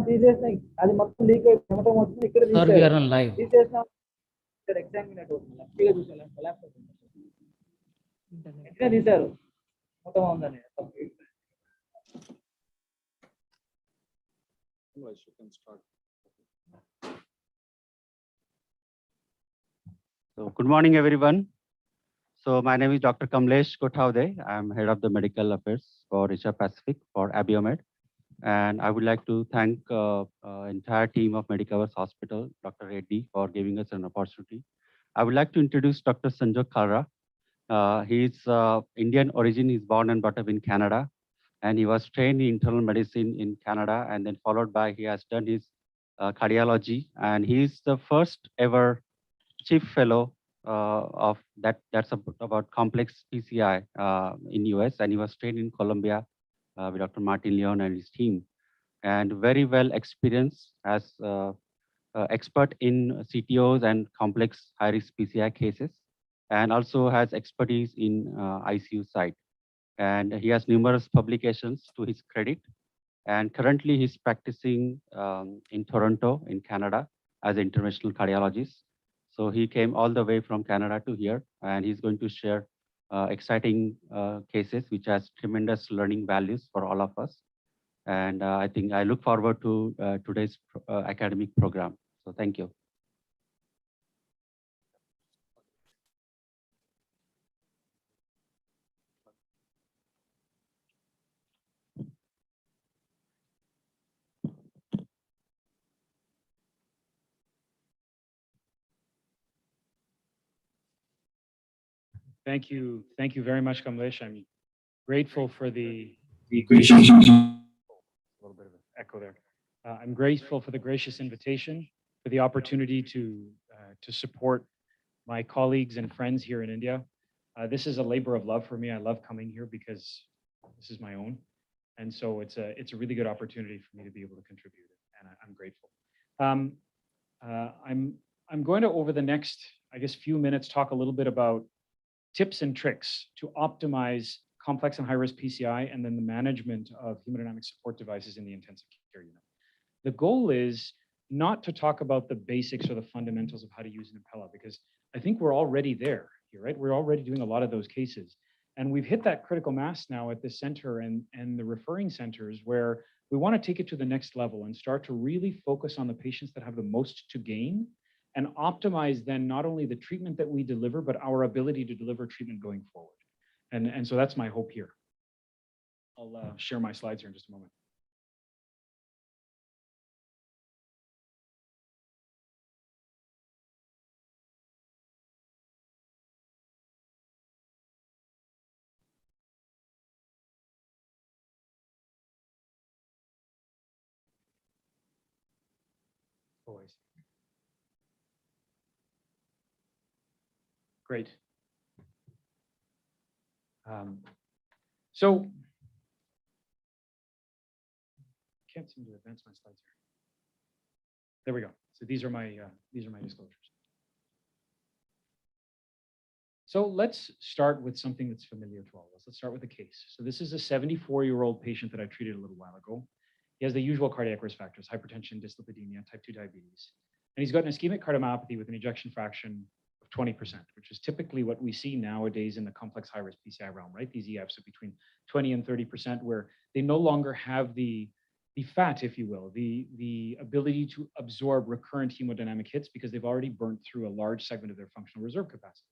తీసేసిన అది మొత్తం లీక్ అయి చెమటం వస్తుంది ఇక్కడ తీసేసిన ఇక్కడ ఎగ్జామినేట్ అవుతుంది ఫ్రీగా చూసాను ఎట్లా తీశారు మొత్తం ఉందని So good morning, everyone. So my name is Dr. Kamlesh Kothaude. I'm head of the medical affairs for Asia Pacific for Abiomed. And I would like to thank entire team of Medicovers Hospital, Dr. Reddy, for giving us an opportunity. I would like to introduce Dr. Sanjog Kalra. He's Indian origin. He's born and brought up in Canada. And he was trained in internal medicine in Canada. And then followed by, he has done his cardiology. And he's the first ever chief fellow of that's about complex PCI in US, and he was trained in Colombia with Dr. Martin Leon and his team, and very well experienced as expert in CTOs and complex high-risk PCI cases, and also has expertise in ICU side. And he has numerous publications to his credit, and currently he's practicing in Toronto in Canada as an interventional cardiologist. So he came all the way from Canada to here, and he's going to share exciting cases which has tremendous learning values for all of us. And I think I look forward to today's academic program. So thank you. Thank you very much, Kamlesh. I'm grateful for the gracious, a little bit of an echo there. I'm grateful for the gracious invitation, for the opportunity to support my colleagues and friends here in India. This is a labor of love for me. I love coming here because this is my own. And so it's a really good opportunity for me to be able to contribute, and I'm grateful. I'm going to, over the next, I guess, few minutes, talk a little bit about tips and tricks to optimize complex and high-risk PCI and then the management of hemodynamic support devices in the intensive care unit. The goal is not to talk about the basics or the fundamentals of how to use an Impeller, because I think we're already there here, right? We're already doing a lot of those cases. And we've hit that critical mass now at this center and the referring centers where we want to take it to the next level and start to really focus on the patients that have the most to gain and optimize then not only the treatment that we deliver, but our ability to deliver treatment going forward. And so that's my hope here. I'll share my slides here in just a moment. Boys. Great. So can't seem to advance my slides here. There we go. So these are my disclosures. So let's start with something that's familiar to all of us. Let's start with the case. So this is a 74-year-old patient that I treated a little while ago. He has the usual cardiac risk factors: hypertension, dyslipidemia, type 2 diabetes. And he's got an ischemic cardiomyopathy with an ejection fraction of 20%, which is typically what we see nowadays in the complex high-risk PCI realm, right? These EFs are between 20 and 30%, where they no longer have the fat, if you will, the ability to absorb recurrent hemodynamic hits because they've already burnt through a large segment of their functional reserve capacity.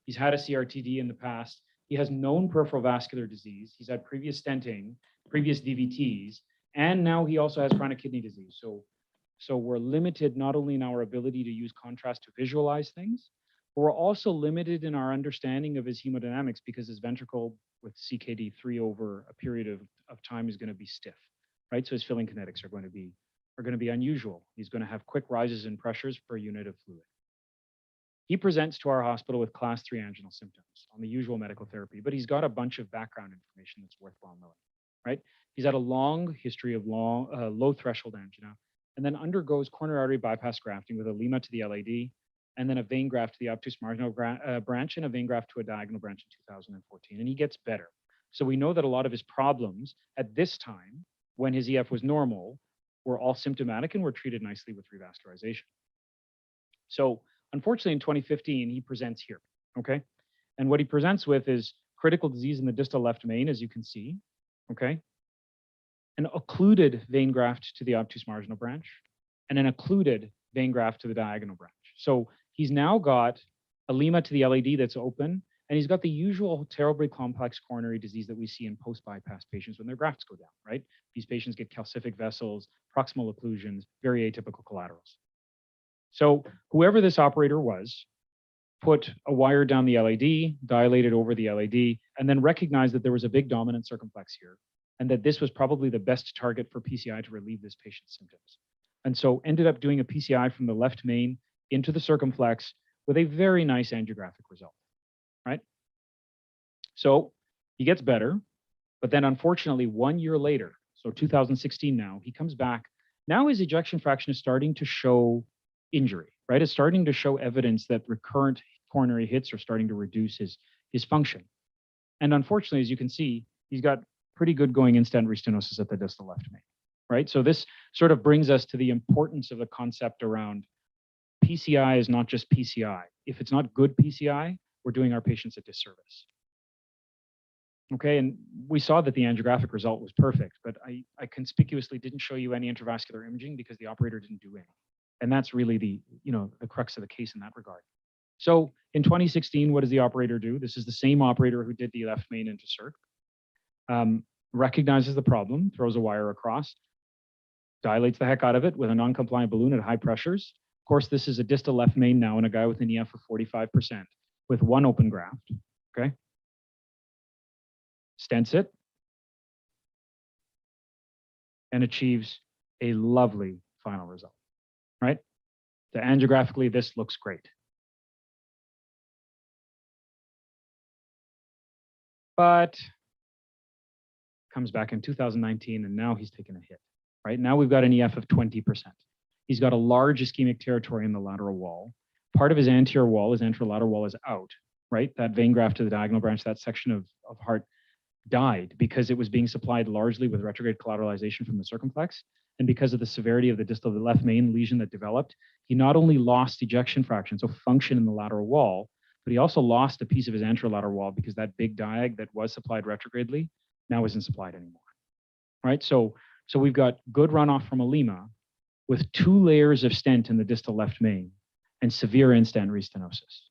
He's had a CRTD in the past. He has known peripheral vascular disease. He's had previous stenting, previous DVTs, and now he also has chronic kidney disease. So we're limited not only in our ability to use contrast to visualize things, but we're also limited in our understanding of his hemodynamics because his ventricle with CKD3 over a period of time is going to be stiff, right? So his filling kinetics are going to be unusual. He's going to have quick rises in pressures per unit of fluid. He presents to our hospital with class 3 anginal symptoms on the usual medical therapy, but he's got a bunch of background information that's worthwhile knowing, right? He's had a long history of low threshold angina, and then undergoes coronary artery bypass grafting with a lima to the LAD, and then a vein graft to the obtuse marginal branch and a vein graft to a diagonal branch in 2014, and he gets better. So we know that a lot of his problems at this time, when his EF was normal, were all symptomatic and were treated nicely with revascularization. So unfortunately, in 2015, he presents here, okay? And what he presents with is critical disease in the distal left main, as you can see, okay? An occluded vein graft to the obtuse marginal branch, and an occluded vein graft to the diagonal branch. So he's now got a lima to the LAD that's open, and he's got the usual terribly complex coronary disease that we see in post-bypass patients when their grafts go down, right? These patients get calcific vessels, proximal occlusions, very atypical collaterals. So whoever this operator was, put a wire down the LAD, dilated over the LAD, and then recognized that there was a big dominant circumflex here, and that this was probably the best target for PCI to relieve this patient's symptoms. And so ended up doing a PCI from the left main into the circumflex with a very nice angiographic result, right? So he gets better, but then unfortunately 1 year later, so 2016 now, he comes back. Now his ejection fraction is starting to show injury, right? It's starting to show evidence that recurrent coronary hits are starting to reduce his function. And unfortunately, as you can see, he's got pretty good going in-stent restenosis at the distal left main, right? So this sort of brings us to the importance of the concept around PCI is not just PCI. If it's not good PCI, we're doing our patients a disservice. Okay, and we saw that the angiographic result was perfect, but I conspicuously didn't show you any intravascular imaging because the operator didn't do any. And that's really the crux of the case in that regard. So in 2016, what does the operator do? This is the same operator who did the left main into circ. Recognizes the problem, throws a wire across, dilates the heck out of it with a non-compliant balloon at high pressures. Of course, this is a distal left main now in a guy with an EF of 45% with one open graft, okay? Stents it and achieves a lovely final result, right? So angiographically, this looks great. But comes back in 2019, and now he's taken a hit, right? Now we've got an EF of 20%. He's got a large ischemic territory in the lateral wall. Part of his anterior wall, his anterolateral wall is out, right? That vein graft to the diagonal branch, that section of heart died because it was being supplied largely with retrograde collateralization from the circumflex. And because of the severity of the distal left main lesion that developed, he not only lost ejection fraction, so function in the lateral wall, but he also lost a piece of his anterolateral wall because that big diag that was supplied retrogradely now isn't supplied anymore, right? So we've got good runoff from a lima with 2 layers of stent in the distal left main and severe in-stent restenosis.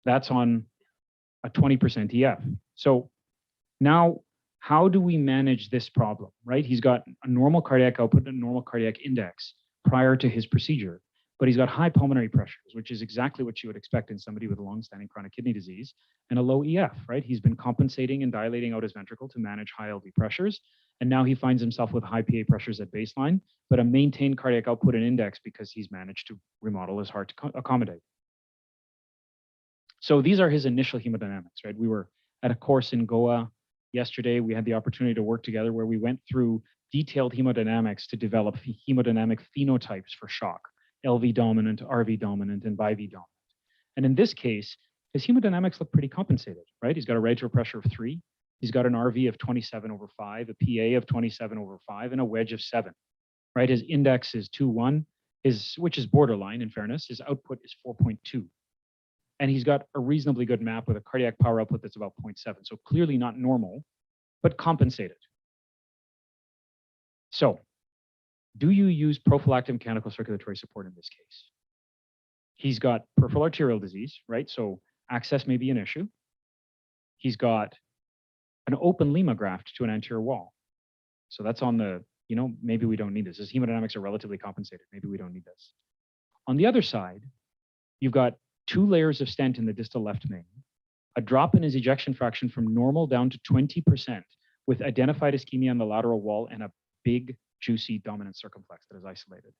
That's on a 20% EF. So now, how do we manage this problem, right? He's got a normal cardiac output and a normal cardiac index prior to his procedure, but he's got high pulmonary pressures, which is exactly what you would expect in somebody with a long-standing chronic kidney disease, and a low EF, right? He's been compensating and dilating out his ventricle to manage high LV pressures, and now he finds himself with high PA pressures at baseline, but a maintained cardiac output and index because he's managed to remodel his heart to accommodate. So these are his initial hemodynamics, right? We were at a course in Goa yesterday. We had the opportunity to work together where we went through detailed hemodynamics to develop hemodynamic phenotypes for shock, LV dominant, RV dominant, and BIV dominant. And in this case, his hemodynamics look pretty compensated, right? He's got a rate pressure of 3. He's got an RV of 27/5, a PA of 27/5, and a wedge of 7, right? His index is 2.1, which is borderline in fairness. His output is 4.2. And he's got a reasonably good map with a cardiac power output that's about 0.7. So clearly not normal, but compensated. So do you use prophylactic mechanical circulatory support in this case? He's got peripheral arterial disease, right? So access may be an issue. He's got an open lima graft to an anterior wall. So that's on the, maybe we don't need this. His hemodynamics are relatively compensated. Maybe we don't need this. On the other side, you've got 2 layers of stent in the distal left main, a drop in his ejection fraction from normal down to 20% with identified ischemia on the lateral wall and a big, juicy dominant circumflex that is isolated.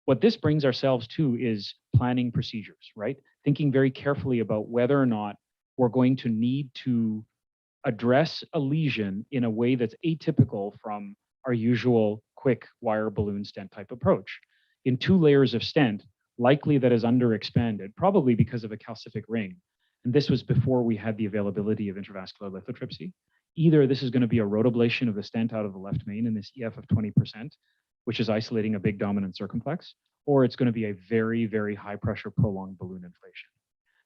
What this brings ourselves to is planning procedures, right? Thinking very carefully about whether or not we're going to need to address a lesion in a way that's atypical from our usual quick wire balloon stent type approach. In 2 layers of stent, likely that is underexpanded, probably because of a calcific ring. And this was before we had the availability of intravascular lithotripsy. Either this is going to be a rotablation of the stent out of the left main in this EF of 20%, which is isolating a big dominant circumflex, or it's going to be a very, very high pressure prolonged balloon inflation.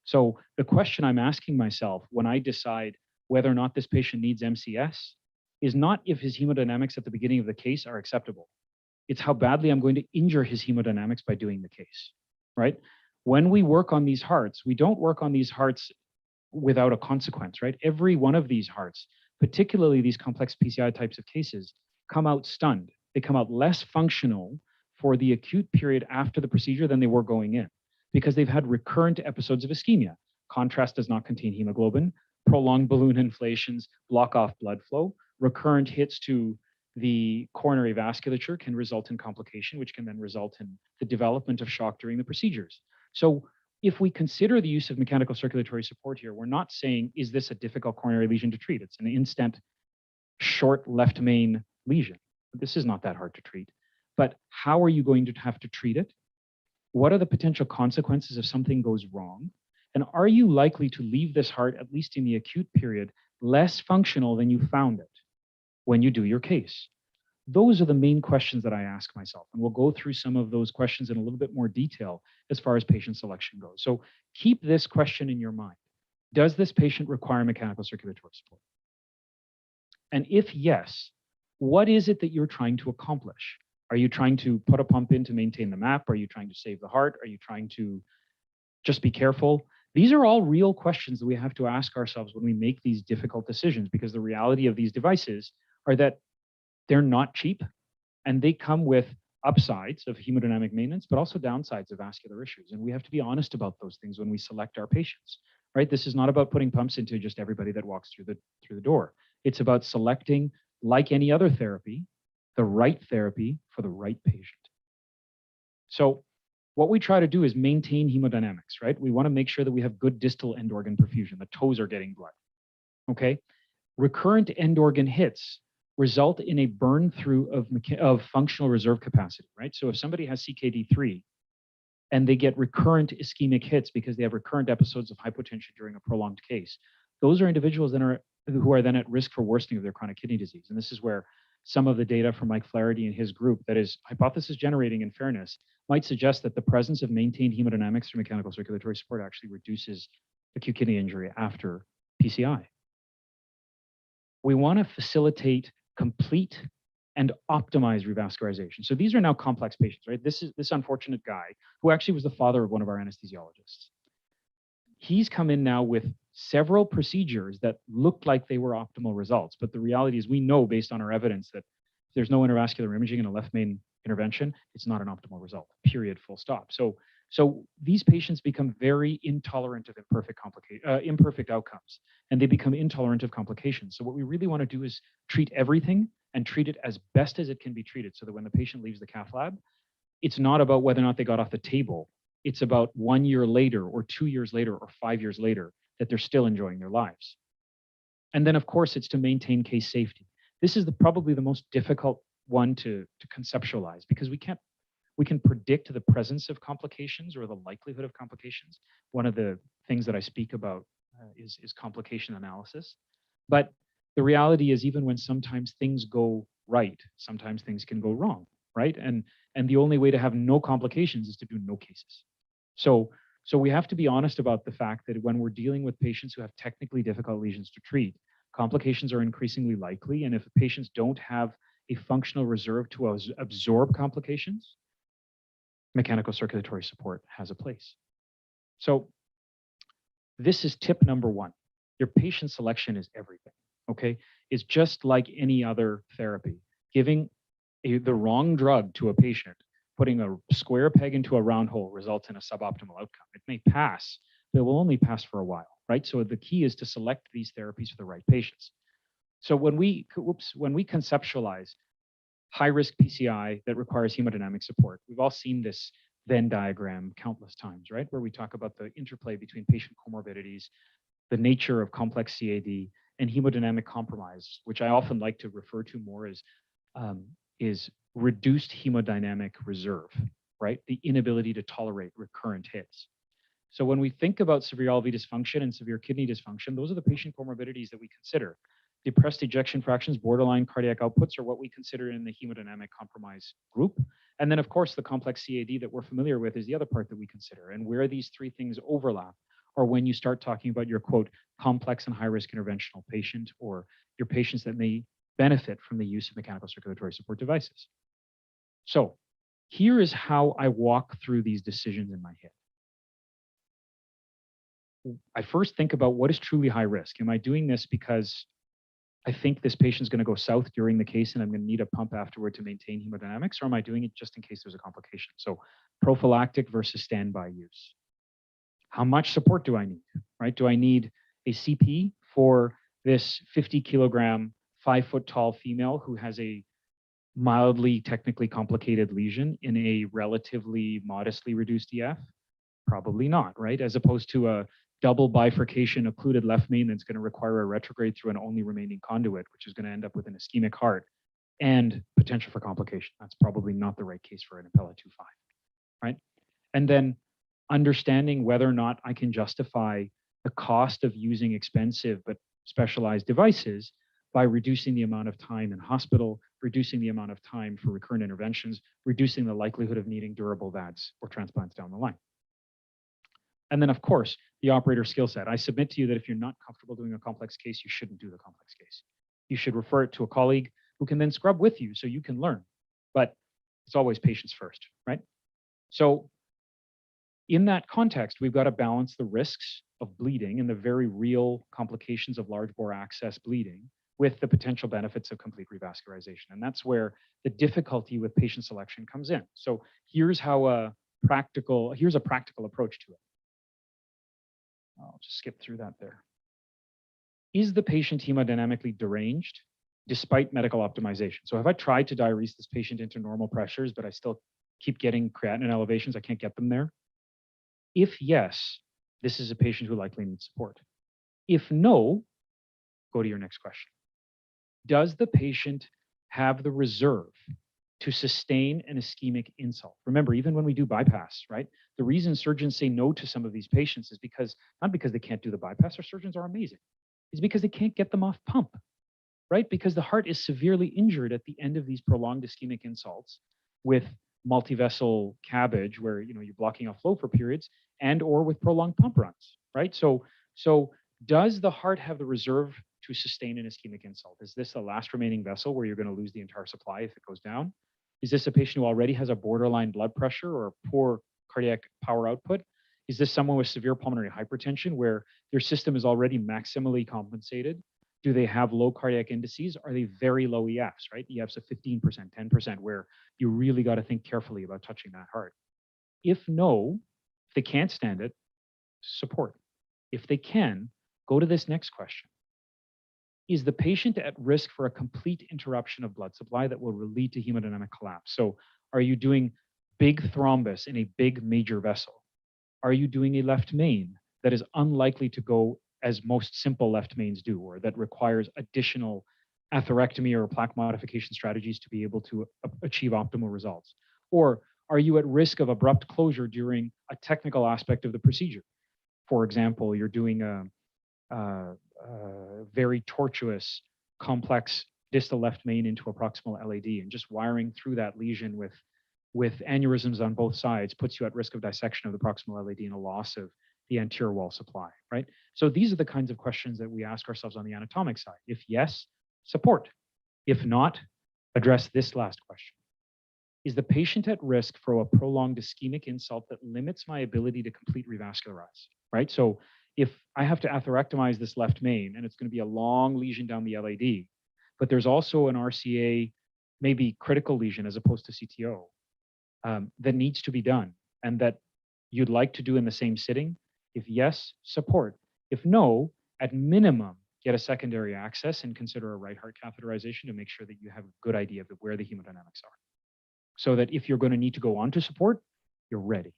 So the question I'm asking myself when I decide whether or not this patient needs MCS is not if his hemodynamics at the beginning of the case are acceptable. It's how badly I'm going to injure his hemodynamics by doing the case, right? When we work on these hearts, we don't work on these hearts without a consequence, right? Every one of these hearts, particularly these complex PCI types of cases, come out stunned. They come out less functional for the acute period after the procedure than they were going in because they've had recurrent episodes of ischemia. Contrast does not contain hemoglobin. Prolonged balloon inflations block off blood flow. Recurrent hits to the coronary vasculature can result in complication, which can then result in the development of shock during the procedures. So if we consider the use of mechanical circulatory support here, we're not saying, is this a difficult coronary lesion to treat? It's an in-stent short left main lesion. This is not that hard to treat. But how are you going to have to treat it? What are the potential consequences if something goes wrong? And are you likely to leave this heart, at least in the acute period, less functional than you found it when you do your case? Those are the main questions that I ask myself. And we'll go through some of those questions in a little bit more detail as far as patient selection goes. So keep this question in your mind. Does this patient require mechanical circulatory support? And if yes, what is it that you're trying to accomplish? Are you trying to put a pump in to maintain the map? Are you trying to save the heart? Are you trying to just be careful? These are all real questions that we have to ask ourselves when we make these difficult decisions, because the reality of these devices are that they're not cheap and they come with upsides of hemodynamic maintenance, but also downsides of vascular issues. And we have to be honest about those things when we select our patients, right? This is not about putting pumps into just everybody that walks through the door. It's about selecting, like any other therapy, the right therapy for the right patient. So what we try to do is maintain hemodynamics, right? We want to make sure that we have good distal end organ perfusion. The toes are getting blood, okay? Recurrent end organ hits result in a burn through of functional reserve capacity, right? So if somebody has CKD3 and they get recurrent ischemic hits because they have recurrent episodes of hypotension during a prolonged case, those are individuals who are then at risk for worsening of their chronic kidney disease. And this is where some of the data from Mike Flaherty and his group that is hypothesis generating in fairness might suggest that the presence of maintained hemodynamics through mechanical circulatory support actually reduces acute kidney injury after PCI. We want to facilitate complete and optimize revascularization. So these are now complex patients, right? This is this unfortunate guy who actually was the father of one of our anesthesiologists. He's come in now with several procedures that looked like they were optimal results. But the reality is we know based on our evidence that if there's no intravascular imaging in a left main intervention, it's not an optimal result, period, full stop. So these patients become very intolerant of imperfect outcomes, and they become intolerant of complications. So what we really want to do is treat everything and treat it as best as it can be treated so that when the patient leaves the cath lab, it's not about whether or not they got off the table. It's about 1 year later or 2 years later or 5 years later that they're still enjoying their lives. And then, of course, it's to maintain case safety. This is probably the most difficult one to conceptualize because we can predict the presence of complications or the likelihood of complications. One of the things that I speak about is complication analysis. But the reality is even when sometimes things go right, sometimes things can go wrong, right? And the only way to have no complications is to do no cases. So we have to be honest about the fact that when we're dealing with patients who have technically difficult lesions to treat, complications are increasingly likely. And if patients don't have a functional reserve to absorb complications, mechanical circulatory support has a place. So this is tip number one. Your patient selection is everything, okay? It's just like any other therapy. Giving the wrong drug to a patient, putting a square peg into a round hole results in a suboptimal outcome. It may pass, but it will only pass for a while, right? So the key is to select these therapies for the right patients. So when we conceptualize high-risk PCI that requires hemodynamic support, we've all seen this Venn diagram countless times, right? Where we talk about the interplay between patient comorbidities, the nature of complex CAD, and hemodynamic compromise, which I often like to refer to more as is reduced hemodynamic reserve, right? The inability to tolerate recurrent hits. So when we think about severe LV dysfunction and severe kidney dysfunction, those are the patient comorbidities that we consider. depressed ejection fractions, borderline cardiac outputs are what we consider in the hemodynamic compromise group. And then, of course, the complex CAD that we're familiar with is the other part that we consider. And where these three things overlap are when you start talking about your, quote, complex and high-risk interventional patient, or your patients that may benefit from the use of mechanical circulatory support devices. So here is how I walk through these decisions in my head. I first think about what is truly high risk. Am I doing this because I think this patient's going to go south during the case and I'm going to need a pump afterward to maintain hemodynamics, or am I doing it just in case there's a complication? So prophylactic versus standby use. How much support do I need, right? Do I need a CP for this 50-kilogram, 5-foot-tall female who has a mildly technically complicated lesion in a relatively modestly reduced EF? Probably not, right? As opposed to a double bifurcation occluded left main that's going to require a retrograde through an only remaining conduit, which is going to end up with an ischemic heart and potential for complication. That's probably not the right case for an Impeller 2.5, right? And then understanding whether or not I can justify the cost of using expensive but specialized devices by reducing the amount of time in hospital, reducing the amount of time for recurrent interventions, reducing the likelihood of needing durable VADs or transplants down the line. And then, of course, the operator skill set. I submit to you that if you're not comfortable doing a complex case, you shouldn't do the complex case. You should refer it to a colleague who can then scrub with you so you can learn. But it's always patients first, right? So in that context, we've got to balance the risks of bleeding and the very real complications of large bore access bleeding with the potential benefits of complete revascularization. And that's where the difficulty with patient selection comes in. So here's a practical approach to it. I'll just skip through that there. Is the patient hemodynamically deranged despite medical optimization? So have I tried to diurese this patient into normal pressures, but I still keep getting creatinine elevations? I can't get them there. If yes, this is a patient who likely needs support. If no, go to your next question. Does the patient have the reserve to sustain an ischemic insult? Remember, even when we do bypass, right? The reason surgeons say no to some of these patients is because, not because they can't do the bypass, our surgeons are amazing. It's because they can't get them off pump, right? Because the heart is severely injured at the end of these prolonged ischemic insults with multivessel cabbage, where you're blocking off flow for periods, and or with prolonged pump runs, right? So does the heart have the reserve to sustain an ischemic insult? Is this the last remaining vessel where you're going to lose the entire supply if it goes down? Is this a patient who already has a borderline blood pressure or poor cardiac power output? Is this someone with severe pulmonary hypertension where their system is already maximally compensated? Do they have low cardiac indices? Are they very low EFs, right? EFs of 15%, 10%, where you really got to think carefully about touching that heart. If no, if they can't stand it, support. If they can, go to this next question. Is the patient at risk for a complete interruption of blood supply that will lead to hemodynamic collapse? So are you doing big thrombus in a big major vessel? Are you doing a left main that is unlikely to go as most simple left mains do, or that requires additional atherectomy or plaque modification strategies to be able to achieve optimal results? Or are you at risk of abrupt closure during a technical aspect of the procedure? For example, you're doing a very tortuous, complex distal left main into a proximal LAD, and just wiring through that lesion with aneurysms on both sides puts you at risk of dissection of the proximal LAD and a loss of the anterior wall supply, right? So these are the kinds of questions that we ask ourselves on the anatomic side. If yes, support. If not, address this last question. Is the patient at risk for a prolonged ischemic insult that limits my ability to complete revascularize, right? So if I have to atherectomize this left main and it's going to be a long lesion down the LAD, but there's also an RCA, maybe critical lesion as opposed to CTO, that needs to be done and that you'd like to do in the same sitting? If yes, support. If no, at minimum, get a secondary access and consider a right heart catheterization to make sure that you have a good idea of where the hemodynamics are. So that if you're going to need to go on to support, you're ready,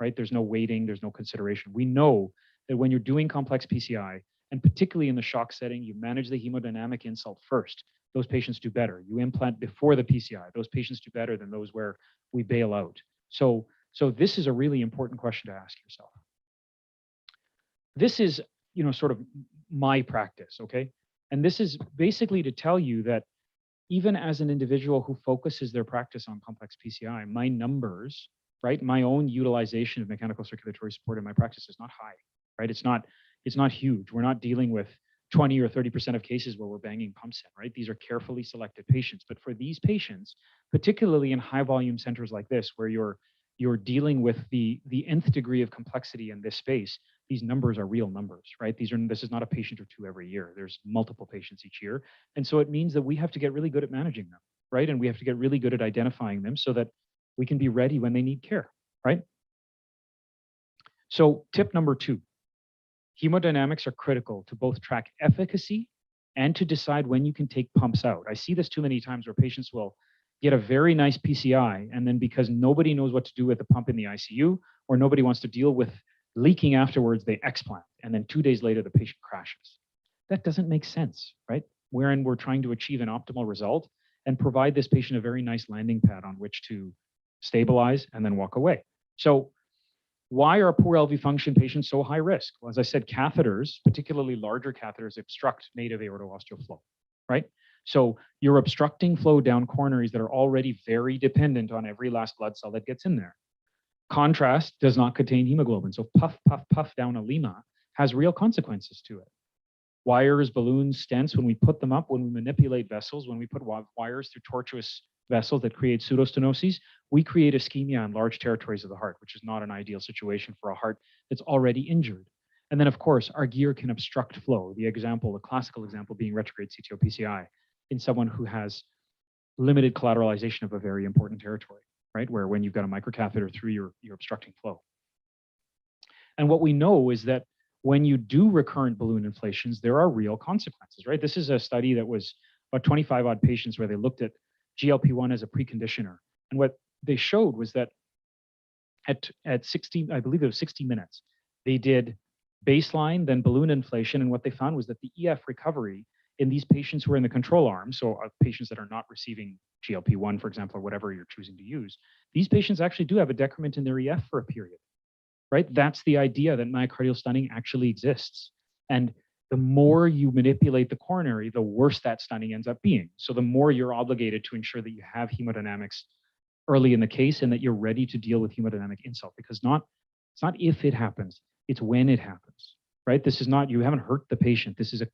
right? There's no waiting, there's no consideration. We know that when you're doing complex PCI, and particularly in the shock setting, you manage the hemodynamic insult first. Those patients do better. You implant before the PCI. Those patients do better than those where we bail out. So this is a really important question to ask yourself. This is, sort of my practice, okay? And this is basically to tell you that even as an individual who focuses their practice on complex PCI, my numbers, right, my own utilization of mechanical circulatory support in my practice is not high, right? It's not huge. We're not dealing with 20 or 30% of cases where we're banging pumps in, right? These are carefully selected patients. But for these patients, particularly in high volume centers like this, where you're dealing with the nth degree of complexity in this space, these numbers are real numbers, right? This is not a patient or two every year. There's multiple patients each year. And so it means that we have to get really good at managing them, right? And we have to get really good at identifying them so that we can be ready when they need care, right? So tip number 2, hemodynamics are critical to both track efficacy and to decide when you can take pumps out. I see this too many times where patients will get a very nice PCI, and then because nobody knows what to do with the pump in the ICU, or nobody wants to deal with leaking afterwards, they explant, and then 2 days later, the patient crashes. That doesn't make sense, right? Wherein we're trying to achieve an optimal result and provide this patient a very nice landing pad on which to stabilize and then walk away. So why are poor LV function patients so high risk? Well, as I said, catheters, particularly larger catheters, obstruct native aortoosteal flow, right? So you're obstructing flow down coronaries that are already very dependent on every last blood cell that gets in there. Contrast does not contain hemoglobin. So puff, puff, puff down a lima has real consequences to it. Wires, balloons, stents, when we put them up, when we manipulate vessels, when we put wires through tortuous vessels that create pseudostenoses, we create ischemia in large territories of the heart, which is not an ideal situation for a heart that's already injured. And then, of course, our gear can obstruct flow. The classical example being retrograde CTO PCI in someone who has limited collateralization of a very important territory, right? Where when you've got a microcatheter through, you're obstructing flow. And what we know is that when you do recurrent balloon inflations, there are real consequences, right? This is a study that was about 25 odd patients where they looked at GLP-1 as a preconditioner. And what they showed was that at 60, I believe it was 60 minutes, they did baseline, then balloon inflation. And what they found was that the EF recovery in these patients who are in the control arm, so patients that are not receiving GLP-1, for example, or whatever you're choosing to use, these patients actually do have a decrement in their EF for a period, right? That's the idea that myocardial stunning actually exists. And the more you manipulate the coronary, the worse that stunning ends up being. So the more you're obligated to ensure that you have hemodynamics early in the case and that you're ready to deal with hemodynamic insult, because it's not if it happens, it's when it happens, right? This is not, you haven't hurt the patient. This is a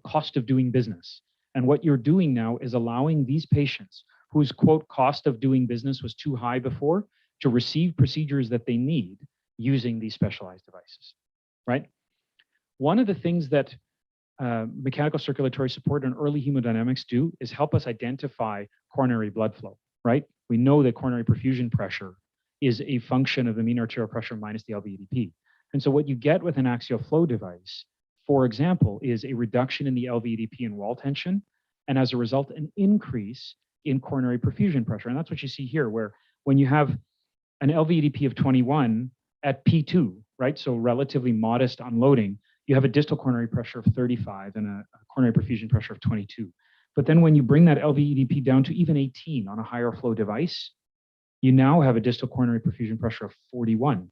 cost of doing business. And what you're doing now is allowing these patients whose, quote, cost of doing business was too high before to receive procedures that they need using these specialized devices, right? One of the things that mechanical circulatory support and early hemodynamics do is help us identify coronary blood flow, right? We know that coronary perfusion pressure is a function of the mean arterial pressure minus the LVEDP. And so what you get with an axial flow device, for example, is a reduction in the LVEDP and wall tension, and as a result, an increase in coronary perfusion pressure. And that's what you see here, where when you have an LVEDP of 21 at P2, right, so relatively modest unloading, you have a distal coronary pressure of 35 and a coronary perfusion pressure of 22. But then when you bring that LVEDP down to even 18 on a higher flow device, you now have a distal coronary perfusion pressure of 41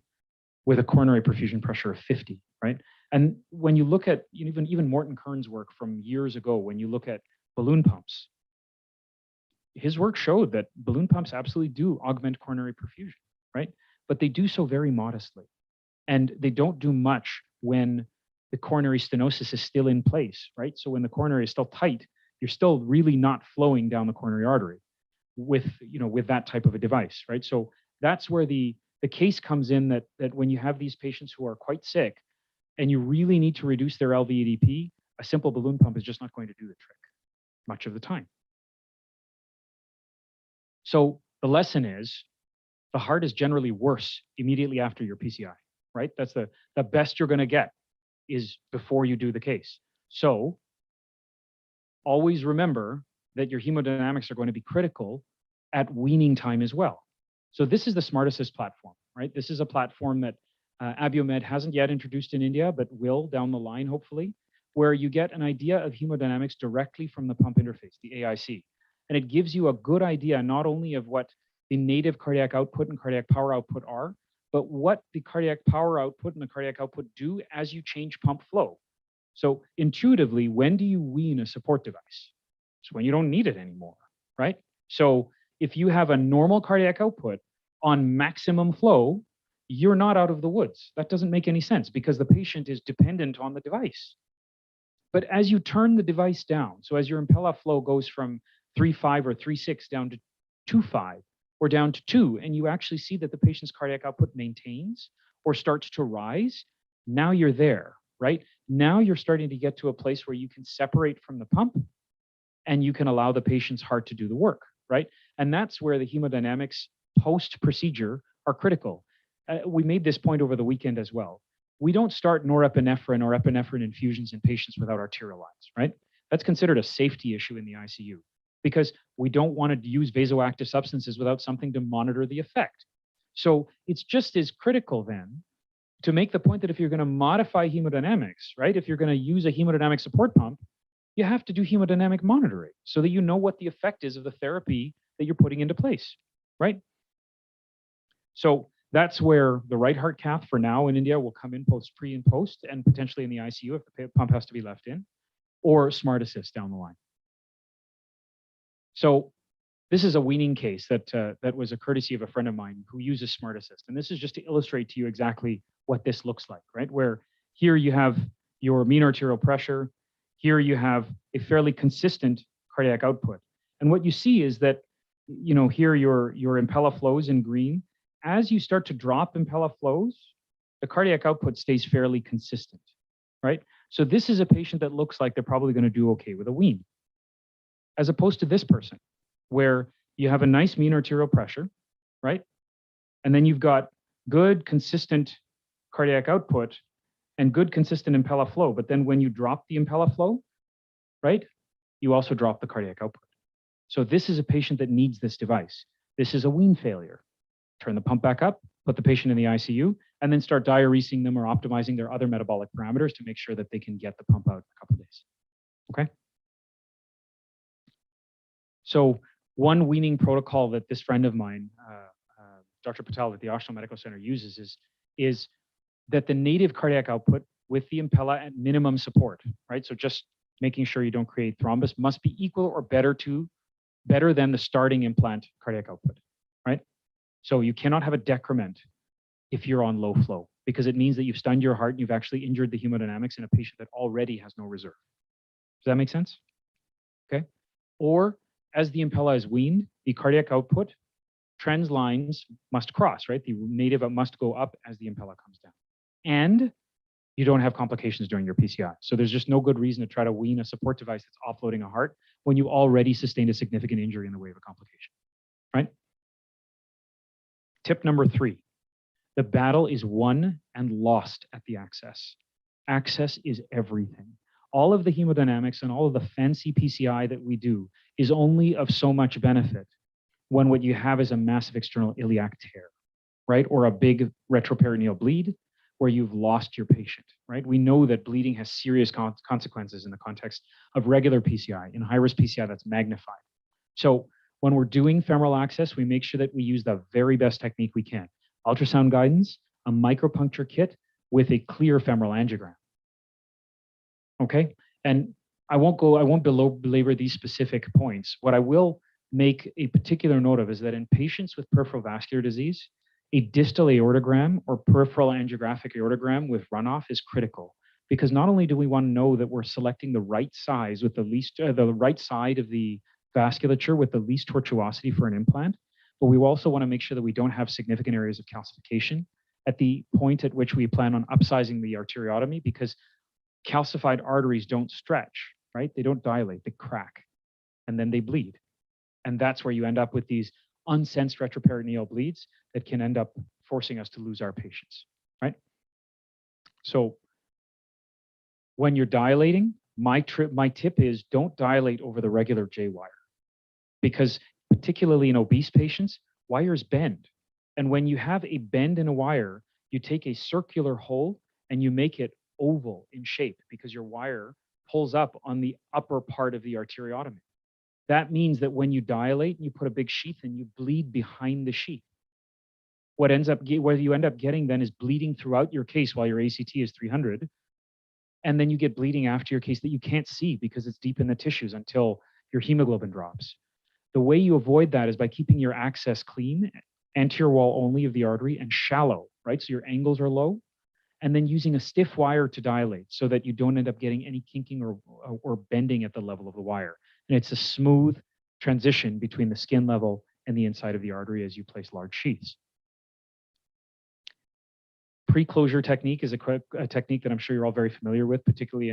with a coronary perfusion pressure of 50, right? And when you look at even Morton Kern's work from years ago, when you look at balloon pumps, his work showed that balloon pumps absolutely do augment coronary perfusion, right? But they do so very modestly. And they don't do much when the coronary stenosis is still in place, right? So when the coronary is still tight, you're still really not flowing down the coronary artery with that type of a device, right? So that's where the case comes in that when you have these patients who are quite sick and you really need to reduce their LVEDP, a simple balloon pump is just not going to do the trick much of the time. So the lesson is the heart is generally worse immediately after your PCI, right? That's the best you're going to get is before you do the case. So always remember that your hemodynamics are going to be critical at weaning time as well. So this is the Smart Assist platform, right? This is a platform that Abiomed hasn't yet introduced in India, but will down the line, hopefully, where you get an idea of hemodynamics directly from the pump interface, the AIC. And it gives you a good idea not only of what the native cardiac output and cardiac power output are, but what the cardiac power output and the cardiac output do as you change pump flow. So intuitively, when do you wean a support device? It's when you don't need it anymore, right? So if you have a normal cardiac output on maximum flow, you're not out of the woods. That doesn't make any sense because the patient is dependent on the device. But as you turn the device down, so as your Impeller flow goes from 3.5 or 3.6 down to 2.5 or down to 2, and you actually see that the patient's cardiac output maintains or starts to rise, now you're there, right? Now you're starting to get to a place where you can separate from the pump and you can allow the patient's heart to do the work, right? And that's where the hemodynamics post-procedure are critical. We made this point over the weekend as well. We don't start norepinephrine or epinephrine infusions in patients without arterial lines, right? That's considered a safety issue in the ICU because we don't want to use vasoactive substances without something to monitor the effect. So it's just as critical then to make the point that if you're going to modify hemodynamics, right? If you're going to use a hemodynamic support pump, you have to do hemodynamic monitoring so that you know what the effect is of the therapy that you're putting into place, right? So that's where the right heart cath for now in India will come in pre and post, and potentially in the ICU if the pump has to be left in, or Smart Assist down the line. So this is a weaning case that was a courtesy of a friend of mine who uses Smart Assist. And this is just to illustrate to you exactly what this looks like, right? Where here you have your mean arterial pressure. Here you have a fairly consistent cardiac output. And what you see is that, you know, here your Impeller flows in green. As you start to drop Impeller flows, the cardiac output stays fairly consistent, right? So this is a patient that looks like they're probably going to do okay with a wean, as opposed to this person, where you have a nice mean arterial pressure, right? And then you've got good, consistent cardiac output and good, consistent Impeller flow. But then when you drop the Impeller flow, right, you also drop the cardiac output. So this is a patient that needs this device. This is a wean failure. Turn the pump back up, put the patient in the ICU, and then start diuresing them or optimizing their other metabolic parameters to make sure that they can get the pump out in a couple of days. Okay? So one weaning protocol that this friend of mine, Dr. Patel at the Oshawa Medical Center uses is that the native cardiac output with the Impeller at minimum support, right? So just making sure you don't create thrombus must be equal or better than the starting implant cardiac output, right? So you cannot have a decrement if you're on low flow because it means that you've stunned your heart and you've actually injured the hemodynamics in a patient that already has no reserve. Does that make sense? Okay. Or as the Impeller is weaned, the cardiac output trend lines must cross, right? The native must go up as the Impeller comes down. And you don't have complications during your PCI. So there's just no good reason to try to wean a support device that's offloading a heart when you already sustained a significant injury in the way of a complication, right? Tip number 3, the battle is won and lost at the access. Access is everything. All of the hemodynamics and all of the fancy PCI that we do is only of so much benefit when what you have is a massive external iliac tear, right? Or a big retroperitoneal bleed where you've lost your patient, right? We know that bleeding has serious consequences in the context of regular PCI. In high-risk PCI, that's magnified. So when we're doing femoral access, we make sure that we use the very best technique we can. Ultrasound guidance, a micropuncture kit with a clear femoral angiogram. Okay, and I won't belabor these specific points. What I will make a particular note of is that in patients with peripheral vascular disease, a distal aortogram or peripheral angiographic aortogram with runoff is critical because not only do we want to know that we're selecting the right size with the right side of the vasculature with the least tortuosity for an implant, but we also want to make sure that we don't have significant areas of calcification at the point at which we plan on upsizing the arteriotomy because calcified arteries don't stretch, right? They don't dilate, they crack, and then they bleed. And that's where you end up with these unsensed retroperitoneal bleeds that can end up forcing us to lose our patients, right? So when you're dilating, my tip is don't dilate over the regular J wire because particularly in obese patients, wires bend. And when you have a bend in a wire, you take a circular hole and you make it oval in shape because your wire pulls up on the upper part of the arteriotomy. That means that when you dilate and you put a big sheath in, you bleed behind the sheath. What you end up getting then is bleeding throughout your case while your ACT is 300 And then you get bleeding after your case that you can't see because it's deep in the tissues until your hemoglobin drops. The way you avoid that is by keeping your access clean, anterior wall only of the artery, and shallow, right? So your angles are low, and then using a stiff wire to dilate so that you don't end up getting any kinking or bending at the level of the wire. And it's a smooth transition between the skin level and the inside of the artery as you place large sheaths. Pre-closure technique is a technique that I'm sure you're all very familiar with, particularly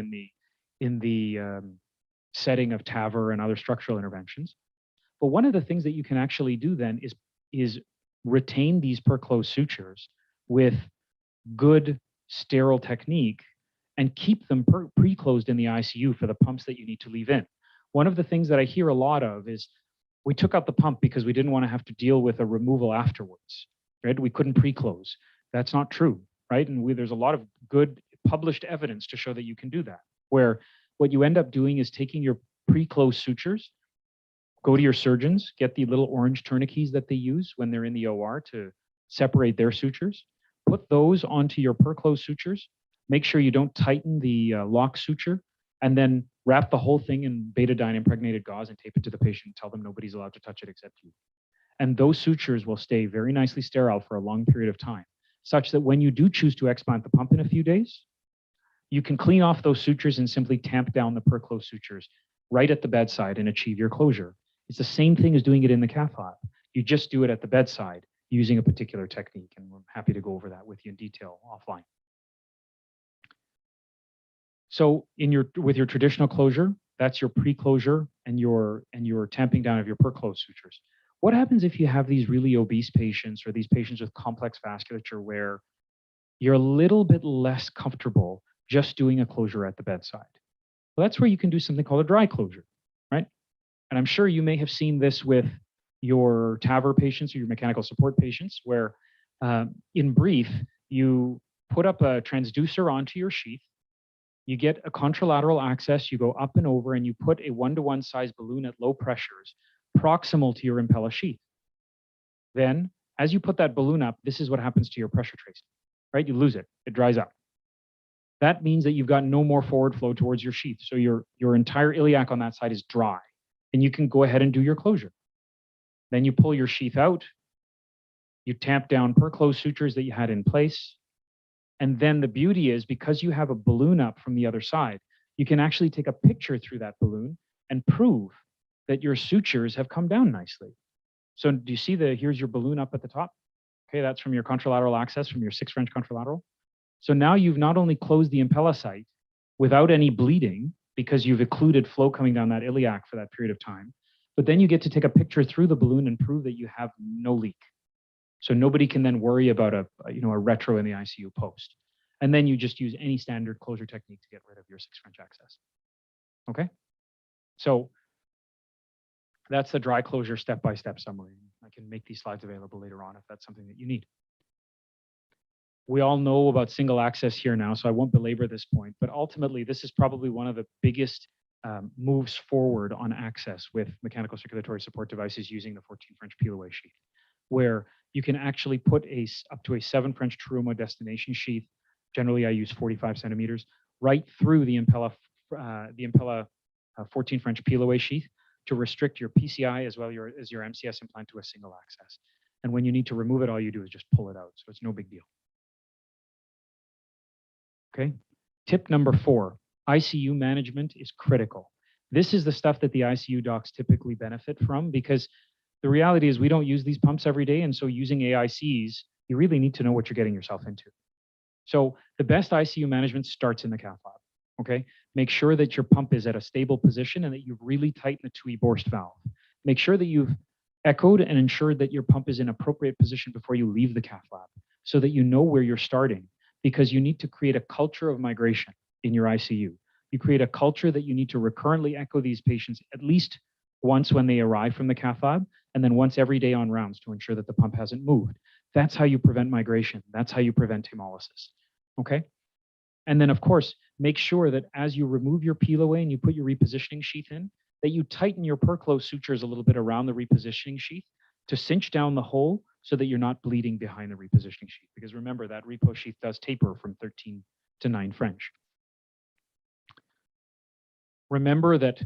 in the setting of TAVR and other structural interventions. But one of the things that you can actually do then is retain these per-closed sutures with good sterile technique and keep them pre-closed in the ICU for the pumps that you need to leave in. One of the things that I hear a lot of is we took out the pump because we didn't want to have to deal with a removal afterwards, right? We couldn't pre-close. That's not true, right? And there's a lot of good published evidence to show that you can do that, where what you end up doing is taking your pre-closed sutures, go to your surgeons, get the little orange tourniquets that they use when they're in the OR to separate their sutures, put those onto your per-closed sutures, make sure you don't tighten the lock suture, and then wrap the whole thing in betadine impregnated gauze and tape it to the patient and tell them nobody's allowed to touch it except you. And those sutures will stay very nicely sterile for a long period of time, such that when you do choose to explant the pump in a few days, you can clean off those sutures and simply tamp down the per-closed sutures right at the bedside and achieve your closure. It's the same thing as doing it in the cath lab. You just do it at the bedside using a particular technique, and we're happy to go over that with you in detail offline. So with your traditional closure, that's your pre-closure and your tamping down of your per-closed sutures. What happens if you have these really obese patients or these patients with complex vasculature where you're a little bit less comfortable just doing a closure at the bedside? Well, that's where you can do something called a dry closure, right? And I'm sure you may have seen this with your TAVR patients or your mechanical support patients where, in brief, you put up a transducer onto your sheath, you get a contralateral access, you go up and over, and you put a 1-to-1 size balloon at low pressures proximal to your Impeller sheath. Then, as you put that balloon up, this is what happens to your pressure tracing, right? You lose it, it dries up. That means that you've got no more forward flow towards your sheath. So your entire iliac on that side is dry, and you can go ahead and do your closure. Then you pull your sheath out, you tamp down per-closed sutures that you had in place, and then the beauty is because you have a balloon up from the other side, you can actually take a picture through that balloon and prove that your sutures have come down nicely. So do you see here's your balloon up at the top? Okay, that's from your contralateral access from your 6 French contralateral. So now you've not only closed the Impeller site without any bleeding because you've occluded flow coming down that iliac for that period of time, but then you get to take a picture through the balloon and prove that you have no leak. So nobody can then worry about a retro in the ICU post. And then you just use any standard closure technique to get rid of your 6 French access. Okay? So that's the dry closure step-by-step summary. I can make these slides available later on if that's something that you need. We all know about single access here now, so I won't belabor this point, but ultimately this is probably one of the biggest moves forward on access with mechanical circulatory support devices using the 14 French peel-away sheath, where you can actually put up to a 7 French Terumo destination sheath. Generally, I use 45 centimeters right through the Impeller 14 French peel-away sheath to restrict your PCI as well as your MCS implant to a single access. And when you need to remove it, all you do is just pull it out. So it's no big deal. Okay. Tip number 4, ICU management is critical. This is the stuff that the ICU docs typically benefit from because the reality is we don't use these pumps every day. And so using AICs, you really need to know what you're getting yourself into. So the best ICU management starts in the cath lab. Okay. Make sure that your pump is at a stable position and that you've really tightened the Tui-Borst valve. Make sure that you've echoed and ensured that your pump is in appropriate position before you leave the cath lab so that you know where you're starting, because you need to create a culture of migration in your ICU. You create a culture that you need to recurrently echo these patients at least once when they arrive from the cath lab, and then once every day on rounds to ensure that the pump hasn't moved. That's how you prevent migration. That's how you prevent hemolysis. Okay? And then, of course, make sure that as you remove your peel away and you put your repositioning sheath in, that you tighten your per-closed sutures a little bit around the repositioning sheath to cinch down the hole so that you're not bleeding behind the repositioning sheath. Because remember, that repo sheath does taper from 13 to 9 French. Remember that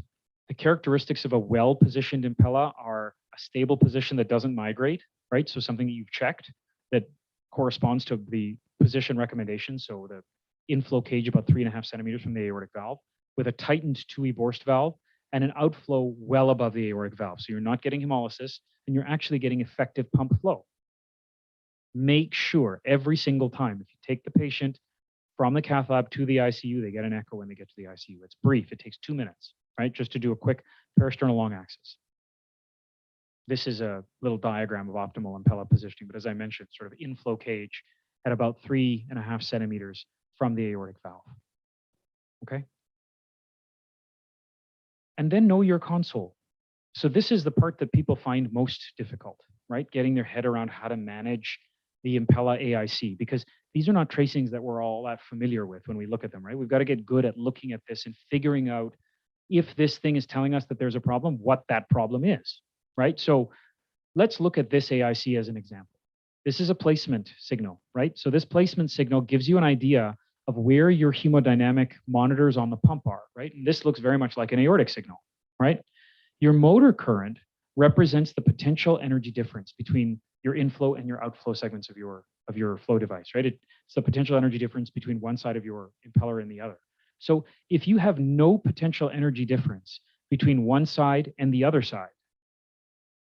the characteristics of a well-positioned impella are a stable position that doesn't migrate, right? So something that you've checked that corresponds to the position recommendation. So the inflow cage about 3.5 centimeters from the aortic valve with a tightened 2E Borst valve and an outflow well above the aortic valve. So you're not getting hemolysis and you're actually getting effective pump flow. Make sure every single time, if you take the patient from the cath lab to the ICU, they get an echo when they get to the ICU. It's brief, it takes 2 minutes, right? Just to do a quick parasternal long axis. This is a little diagram of optimal impella positioning, but as I mentioned, sort of inflow cage at about 3.5 centimeters from the aortic valve, okay? And then know your console. So this is the part that people find most difficult, right? Getting their head around how to manage the impella AIC, because these are not tracings that we're all that familiar with when we look at them, right? We've got to get good at looking at this and figuring out if this thing is telling us that there's a problem, what that problem is, right? So let's look at this AIC as an example. This is a placement signal, right? So this placement signal gives you an idea of where your hemodynamic monitors on the pump are, right? And this looks very much like an aortic signal, right? Your motor current represents the potential energy difference between your inflow and your outflow segments of your flow device, right? It's the potential energy difference between one side of your impeller and the other. So if you have no potential energy difference between one side and the other side,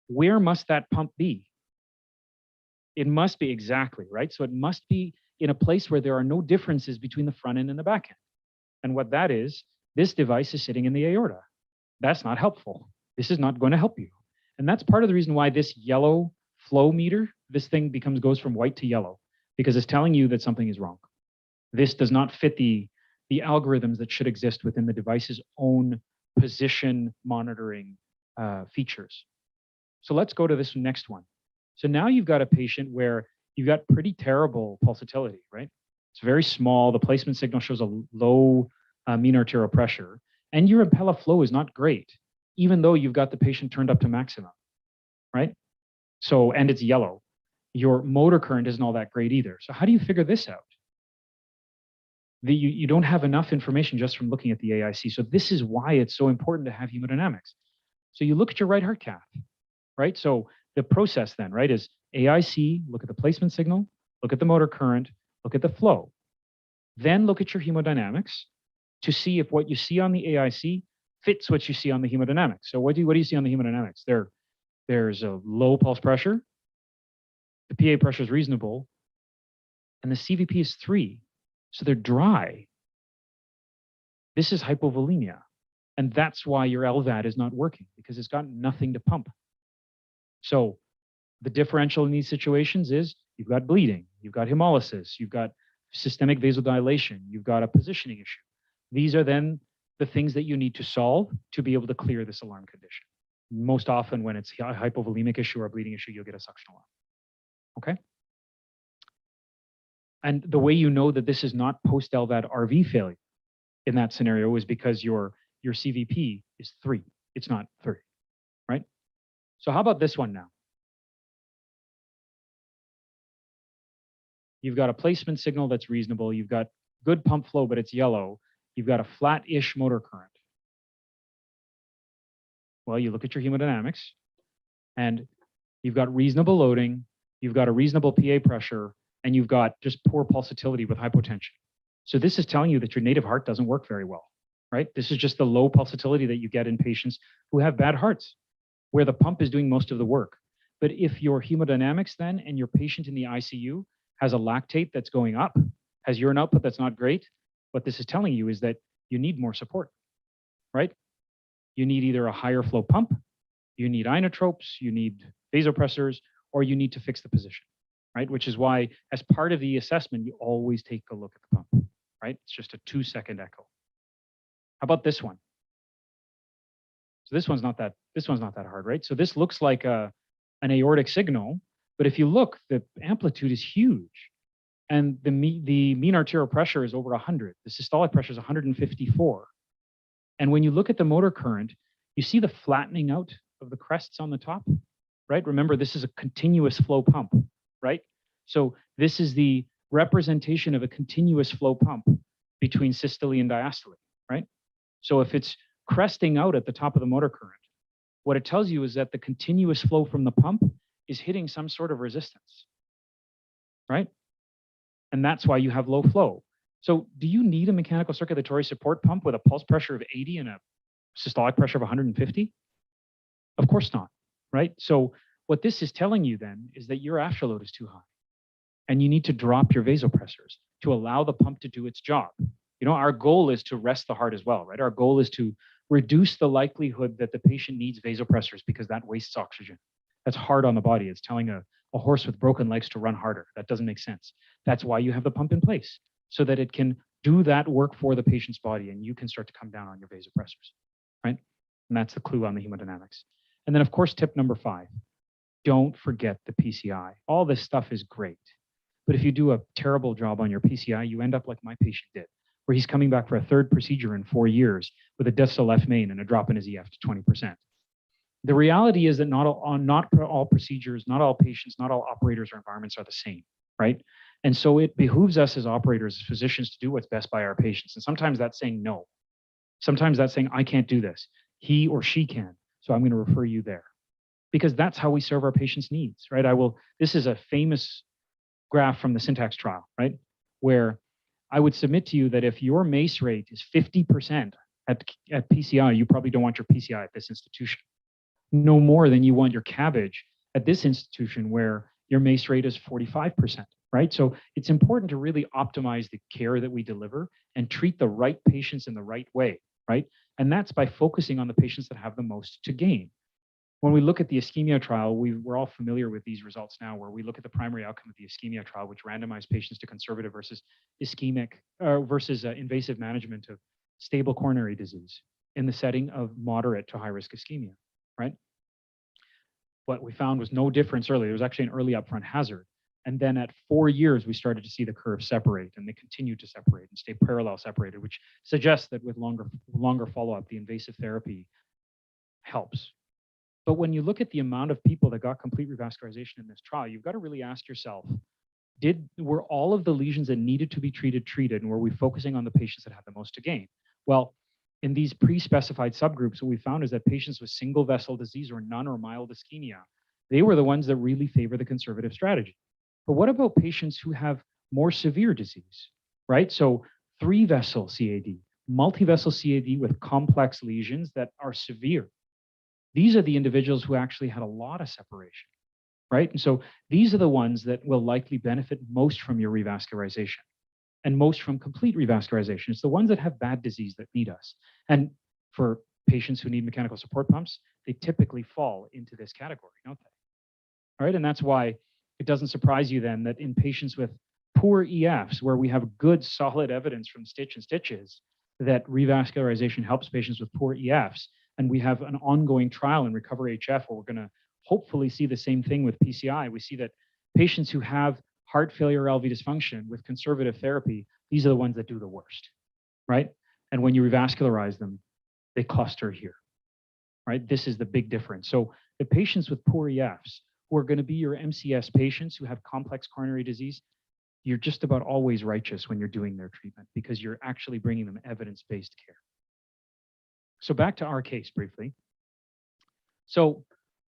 where must that pump be? It must be exactly, right? So it must be in a place where there are no differences between the front end and the back end. And what that is, this device is sitting in the aorta. That's not helpful. This is not going to help you. And that's part of the reason why this yellow flow meter, this thing goes from white to yellow, because it's telling you that something is wrong. This does not fit the algorithms that should exist within the device's own position monitoring features. So let's go to this next one. So now you've got a patient where you've got pretty terrible pulsatility, right? It's very small. The placement signal shows a low mean arterial pressure, and your impella flow is not great, even though you've got the patient turned up to maximum, right? So, and it's yellow. Your motor current isn't all that great either. So how do you figure this out? You don't have enough information just from looking at the AIC. So this is why it's so important to have hemodynamics. So you look at your right heart cath, right? So the process then, right, is AIC, look at the placement signal, look at the motor current, look at the flow. Then look at your hemodynamics to see if what you see on the AIC fits what you see on the hemodynamics. So what do you see on the hemodynamics? There's a low pulse pressure, the PA pressure is reasonable, and the CVP is 3. So they're dry. This is hypovolemia. And that's why your LVAD is not working, because it's got nothing to pump. So the differential in these situations is you've got bleeding, you've got hemolysis, you've got systemic vasodilation, you've got a positioning issue. These are then the things that you need to solve to be able to clear this alarm condition. Most often when it's a hypovolemic issue or a bleeding issue, you'll get a suction alarm, okay? And the way you know that this is not post-LVAD RV failure in that scenario is because your CVP is 3. It's not 3, right? So how about this one now? You've got a placement signal that's reasonable. You've got good pump flow, but it's yellow. You've got a flat-ish motor current. Well, you look at your hemodynamics, and you've got reasonable loading, you've got a reasonable PA pressure, and you've got just poor pulsatility with hypotension. So this is telling you that your native heart doesn't work very well, right? This is just the low pulsatility that you get in patients who have bad hearts, where the pump is doing most of the work. But if your hemodynamics then and your patient in the ICU has a lactate that's going up, has urine output that's not great, what this is telling you is that you need more support, right? You need either a higher flow pump, you need inotropes, you need vasopressors, or you need to fix the position, right? Which is why, as part of the assessment, you always take a look at the pump, right? It's just a 2-second echo. How about this one? So this one's not that hard, right? So this looks like an aortic signal, but if you look, the amplitude is huge. And the mean arterial pressure is over 100. The systolic pressure is 154. And when you look at the motor current, you see the flattening out of the crests on the top, right? Remember, this is a continuous flow pump, right? So this is the representation of a continuous flow pump between systole and diastole, right? So if it's cresting out at the top of the motor current, what it tells you is that the continuous flow from the pump is hitting some sort of resistance, right? And that's why you have low flow. So do you need a mechanical circulatory support pump with a pulse pressure of 80 and a systolic pressure of 150? Of course not, right? So what this is telling you then is that your afterload is too high and you need to drop your vasopressors to allow the pump to do its job. You know, our goal is to rest the heart as well, right? Our goal is to reduce the likelihood that the patient needs vasopressors because that wastes oxygen. That's hard on the body. It's telling a horse with broken legs to run harder. That doesn't make sense. That's why you have the pump in place, so that it can do that work for the patient's body and you can start to come down on your vasopressors, right? And that's the clue on the hemodynamics. And then of course, tip number 5, don't forget the PCI. All this stuff is great, but if you do a terrible job on your PCI, you end up like my patient did, where he's coming back for a 3rd procedure in 4 years with a distal left main and a drop in his EF to 20%. The reality is that not all procedures, not all patients, not all operators or environments are the same, right? And so it behooves us as operators, as physicians, to do what's best by our patients. And sometimes that's saying no. Sometimes that's saying, I can't do this. He or she can, so I'm going to refer you there. Because that's how we serve our patients' needs, right? This is a famous graph from the Syntax trial, right? Where I would submit to you that if your MACE rate is 50% at PCI, you probably don't want your PCI at this institution. No more than you want your CABG at this institution where your MACE rate is 45%, right? So it's important to really optimize the care that we deliver and treat the right patients in the right way, right? And that's by focusing on the patients that have the most to gain. When we look at the Ischemia trial, we're all familiar with these results now, where we look at the primary outcome of the Ischemia trial, which randomized patients to conservative versus ischemic versus invasive management of stable coronary disease in the setting of moderate to high risk ischemia, right? What we found was no difference early. There was actually an early upfront hazard. And then at 4 years, we started to see the curve separate, and they continue to separate and stay parallel separated, which suggests that with longer follow-up, the invasive therapy helps. But when you look at the amount of people that got complete revascularization in this trial, you've got to really ask yourself, were all of the lesions that needed to be treated, and were we focusing on the patients that had the most to gain? Well, in these pre-specified subgroups, what we found is that patients with single vessel disease or none or mild ischemia, they were the ones that really favor the conservative strategy. But what about patients who have more severe disease, right? So 3-vessel CAD, multi-vessel CAD with complex lesions that are severe. These are the individuals who actually had a lot of separation, right? And so these are the ones that will likely benefit most from your revascularization and most from complete revascularization. It's the ones that have bad disease that need us. And for patients who need mechanical support pumps, they typically fall into this category, don't they? All right, and that's why it doesn't surprise you then that in patients with poor EFs, where we have good solid evidence from stitch and stitches that revascularization helps patients with poor EFs, and we have an ongoing trial in Recover HF where we're going to hopefully see the same thing with PCI. We see that patients who have heart failure or LV dysfunction with conservative therapy, these are the ones that do the worst, right? And when you revascularize them, they cluster here, right? This is the big difference. So the patients with poor EFs who are going to be your MCS patients who have complex coronary disease, you're just about always righteous when you're doing their treatment because you're actually bringing them evidence-based care. So back to our case briefly. So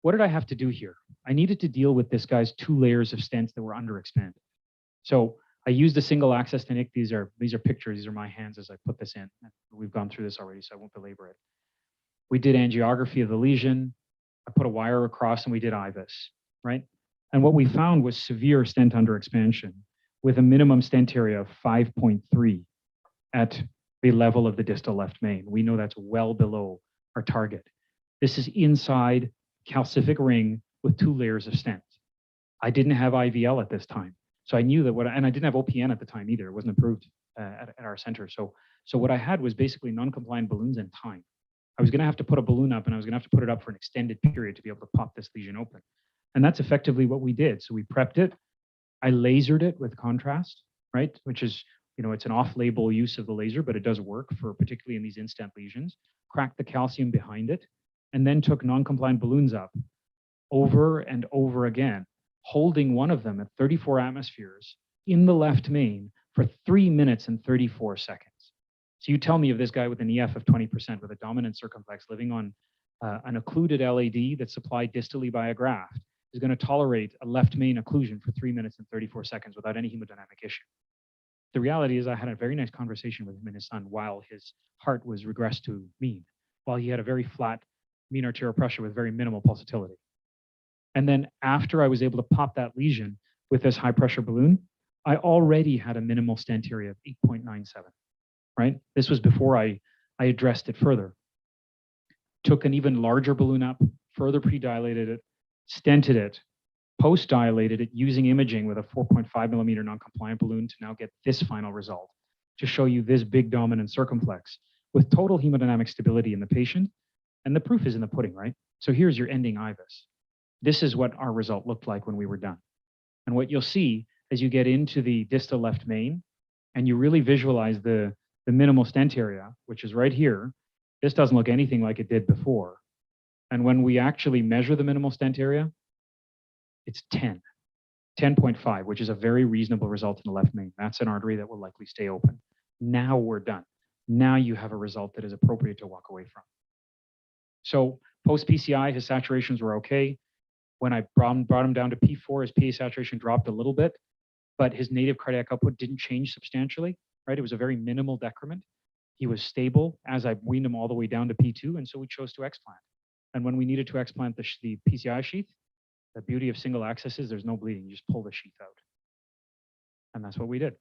what did I have to do here? I needed to deal with this guy's 2 layers of stents that were underexpanded. So I used a single access technique. These are pictures. These are my hands as I put this in. We've gone through this already, so I won't belabor it. We did angiography of the lesion. I put a wire across and we did IVUS, right? And what we found was severe stent underexpansion with a minimum stent area of 5.3 at the level of the distal left main. We know that's well below our target. This is inside calcific ring with 2 layers of stents. I didn't have IVL at this time. So I knew that and I didn't have OPN at the time either. It wasn't approved at our center. So what I had was basically non-compliant balloons and time. I was going to have to put a balloon up and I was going to have to put it up for an extended period to be able to pop this lesion open. And that's effectively what we did. So we prepped it. I lasered it with contrast, right? Which is, it's an off-label use of the laser, but it does work for particularly in these in-stent lesions. Cracked the calcium behind it, and then took non-compliant balloons up over and over again, holding one of them at 34 atmospheres in the left main for 3 minutes and 34 seconds. So you tell me if this guy with an EF of 20% with a dominant circumflex living on an occluded LAD that's supplied distally by a graft is going to tolerate a left main occlusion for 3 minutes and 34 seconds without any hemodynamic issue. The reality is I had a very nice conversation with him and his son while his heart was regressed to mean, while he had a very flat mean arterial pressure with very minimal pulsatility. And then after I was able to pop that lesion with this high pressure balloon, I already had a minimal stent area of 8.97, right? This was before I addressed it further. Took an even larger balloon up, further pre-dilated it, stented it, post-dilated it using imaging with a 4.5 millimeter non-compliant balloon to now get this final result, to show you this big dominant circumflex with total hemodynamic stability in the patient. And the proof is in the pudding, right? So here's your ending IVUS. This is what our result looked like when we were done. And what you'll see as you get into the distal left main and you really visualize the minimal stent area, which is right here, this doesn't look anything like it did before. And when we actually measure the minimal stent area, it's 10.5, which is a very reasonable result in the left main. That's an artery that will likely stay open. Now we're done. Now you have a result that is appropriate to walk away from. So post PCI, his saturations were okay. When I brought him down to P4, his PA saturation dropped a little bit, but his native cardiac output didn't change substantially, right? It was a very minimal decrement. He was stable as I weaned him all the way down to P2, and so we chose to explant. And when we needed to explant the PCI sheath, the beauty of single access is there's no bleeding. You just pull the sheath out. And that's what we did.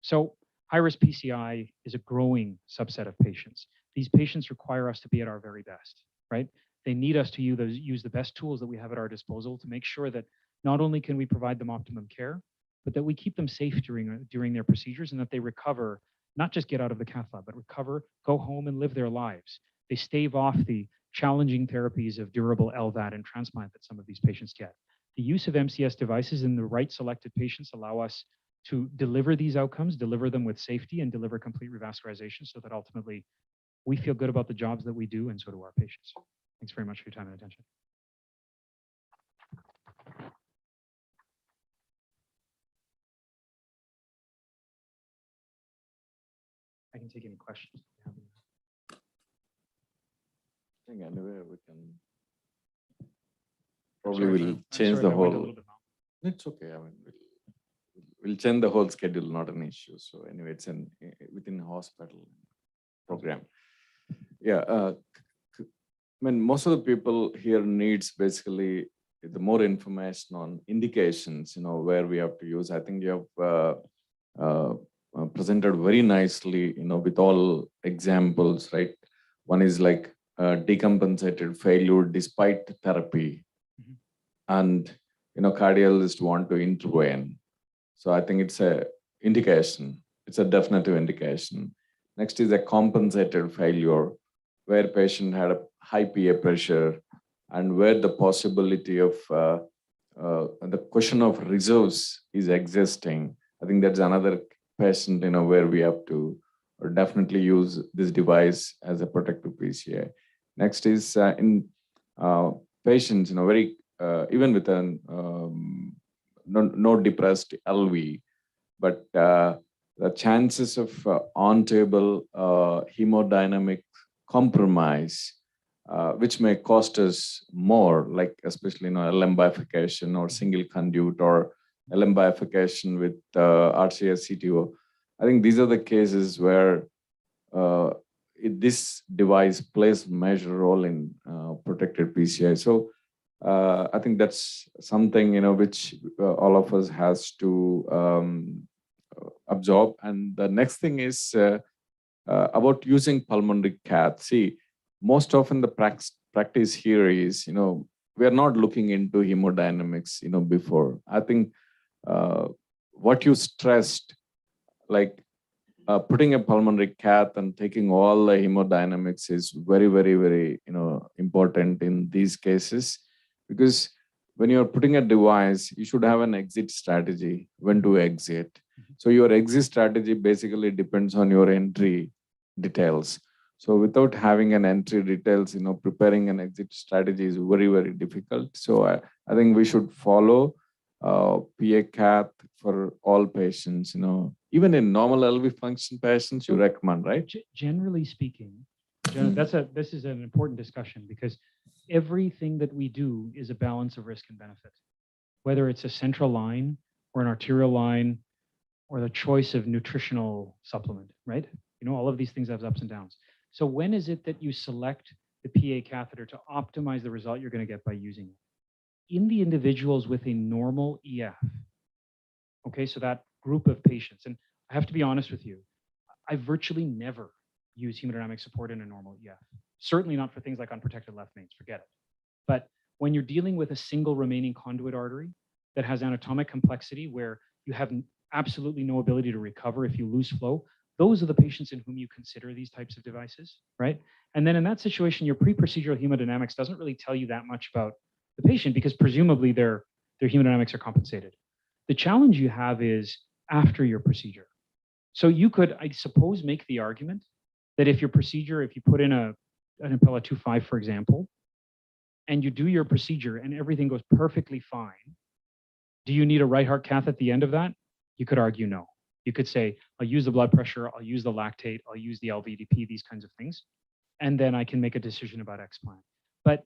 So high-risk PCI is a growing subset of patients. These patients require us to be at our very best, right? They need us to use the best tools that we have at our disposal to make sure that not only can we provide them optimum care, but that we keep them safe during their procedures and that they recover, not just get out of the cath lab, but recover, go home and live their lives. They stave off the challenging therapies of durable LVAD and transplant that some of these patients get. The use of MCS devices in the right selected patients allow us to deliver these outcomes, deliver them with safety, and deliver complete revascularization so that ultimately we feel good about the jobs that we do, and so do our patients. Thanks very much for your time and attention. I can take any questions. I think anyway we can probably will change the whole. It's okay. I mean, we'll change the whole schedule, not an issue. So anyway, it's within hospital program. Yeah, I mean, most of the people here needs basically the more information on indications, where we have to use. I think you have presented very nicely, with all examples, right? One is like decompensated failure despite therapy, and cardiologists want to intervene. So I think it's a indication. It's a definitive indication. Next is a compensated failure, where patient had a high PA pressure and where the possibility of the question of reserves is existing. I think that's another patient, where we have to definitely use this device as a protective PCI. Next is in patients, very even with an no depressed LV, but the chances of on-table hemodynamic compromise, which may cost us more, like especially LM bifurcation or single conduit or LM bifurcation with RCS CTO. I think these are the cases where this device plays a major role in protected PCI. So I think that's something which all of us has to absorb. And the next thing is about using pulmonary cath. See, most often the practice here is we are not looking into hemodynamics before. I think what you stressed, like putting a pulmonary cath and taking all the hemodynamics is very, very, very important in these cases, because when you're putting a device, you should have an exit strategy, when to exit. So your exit strategy basically depends on your entry details. So without having an entry details, preparing an exit strategy is very, very difficult. So I think we should follow PA cath for all patients, Even in normal LV function patients, you recommend, right? Generally speaking, this is an important discussion because everything that we do is a balance of risk and benefit, whether it's a central line or an arterial line or the choice of nutritional supplement, right? You know, all of these things have ups and downs. So when is it that you select the PA catheter to optimize the result you're going to get by using it? In the individuals with a normal EF, okay, so that group of patients, and I have to be honest with you, I virtually never use hemodynamic support in a normal EF. Certainly not for things like unprotected left mains, forget it. But when you're dealing with a single remaining conduit artery that has anatomic complexity where you have absolutely no ability to recover if you lose flow, those are the patients in whom you consider these types of devices, right? And then in that situation, your pre-procedural hemodynamics doesn't really tell you that much about the patient because presumably their hemodynamics are compensated. The challenge you have is after your procedure. So you could, I suppose, make the argument that if your procedure, if you put in an Impeller 2.5, for example, and you do your procedure and everything goes perfectly fine, do you need a right heart cath at the end of that? You could argue no. You could say, I'll use the blood pressure, I'll use the lactate, I'll use the LVDP, these kinds of things, and then I can make a decision about explant. But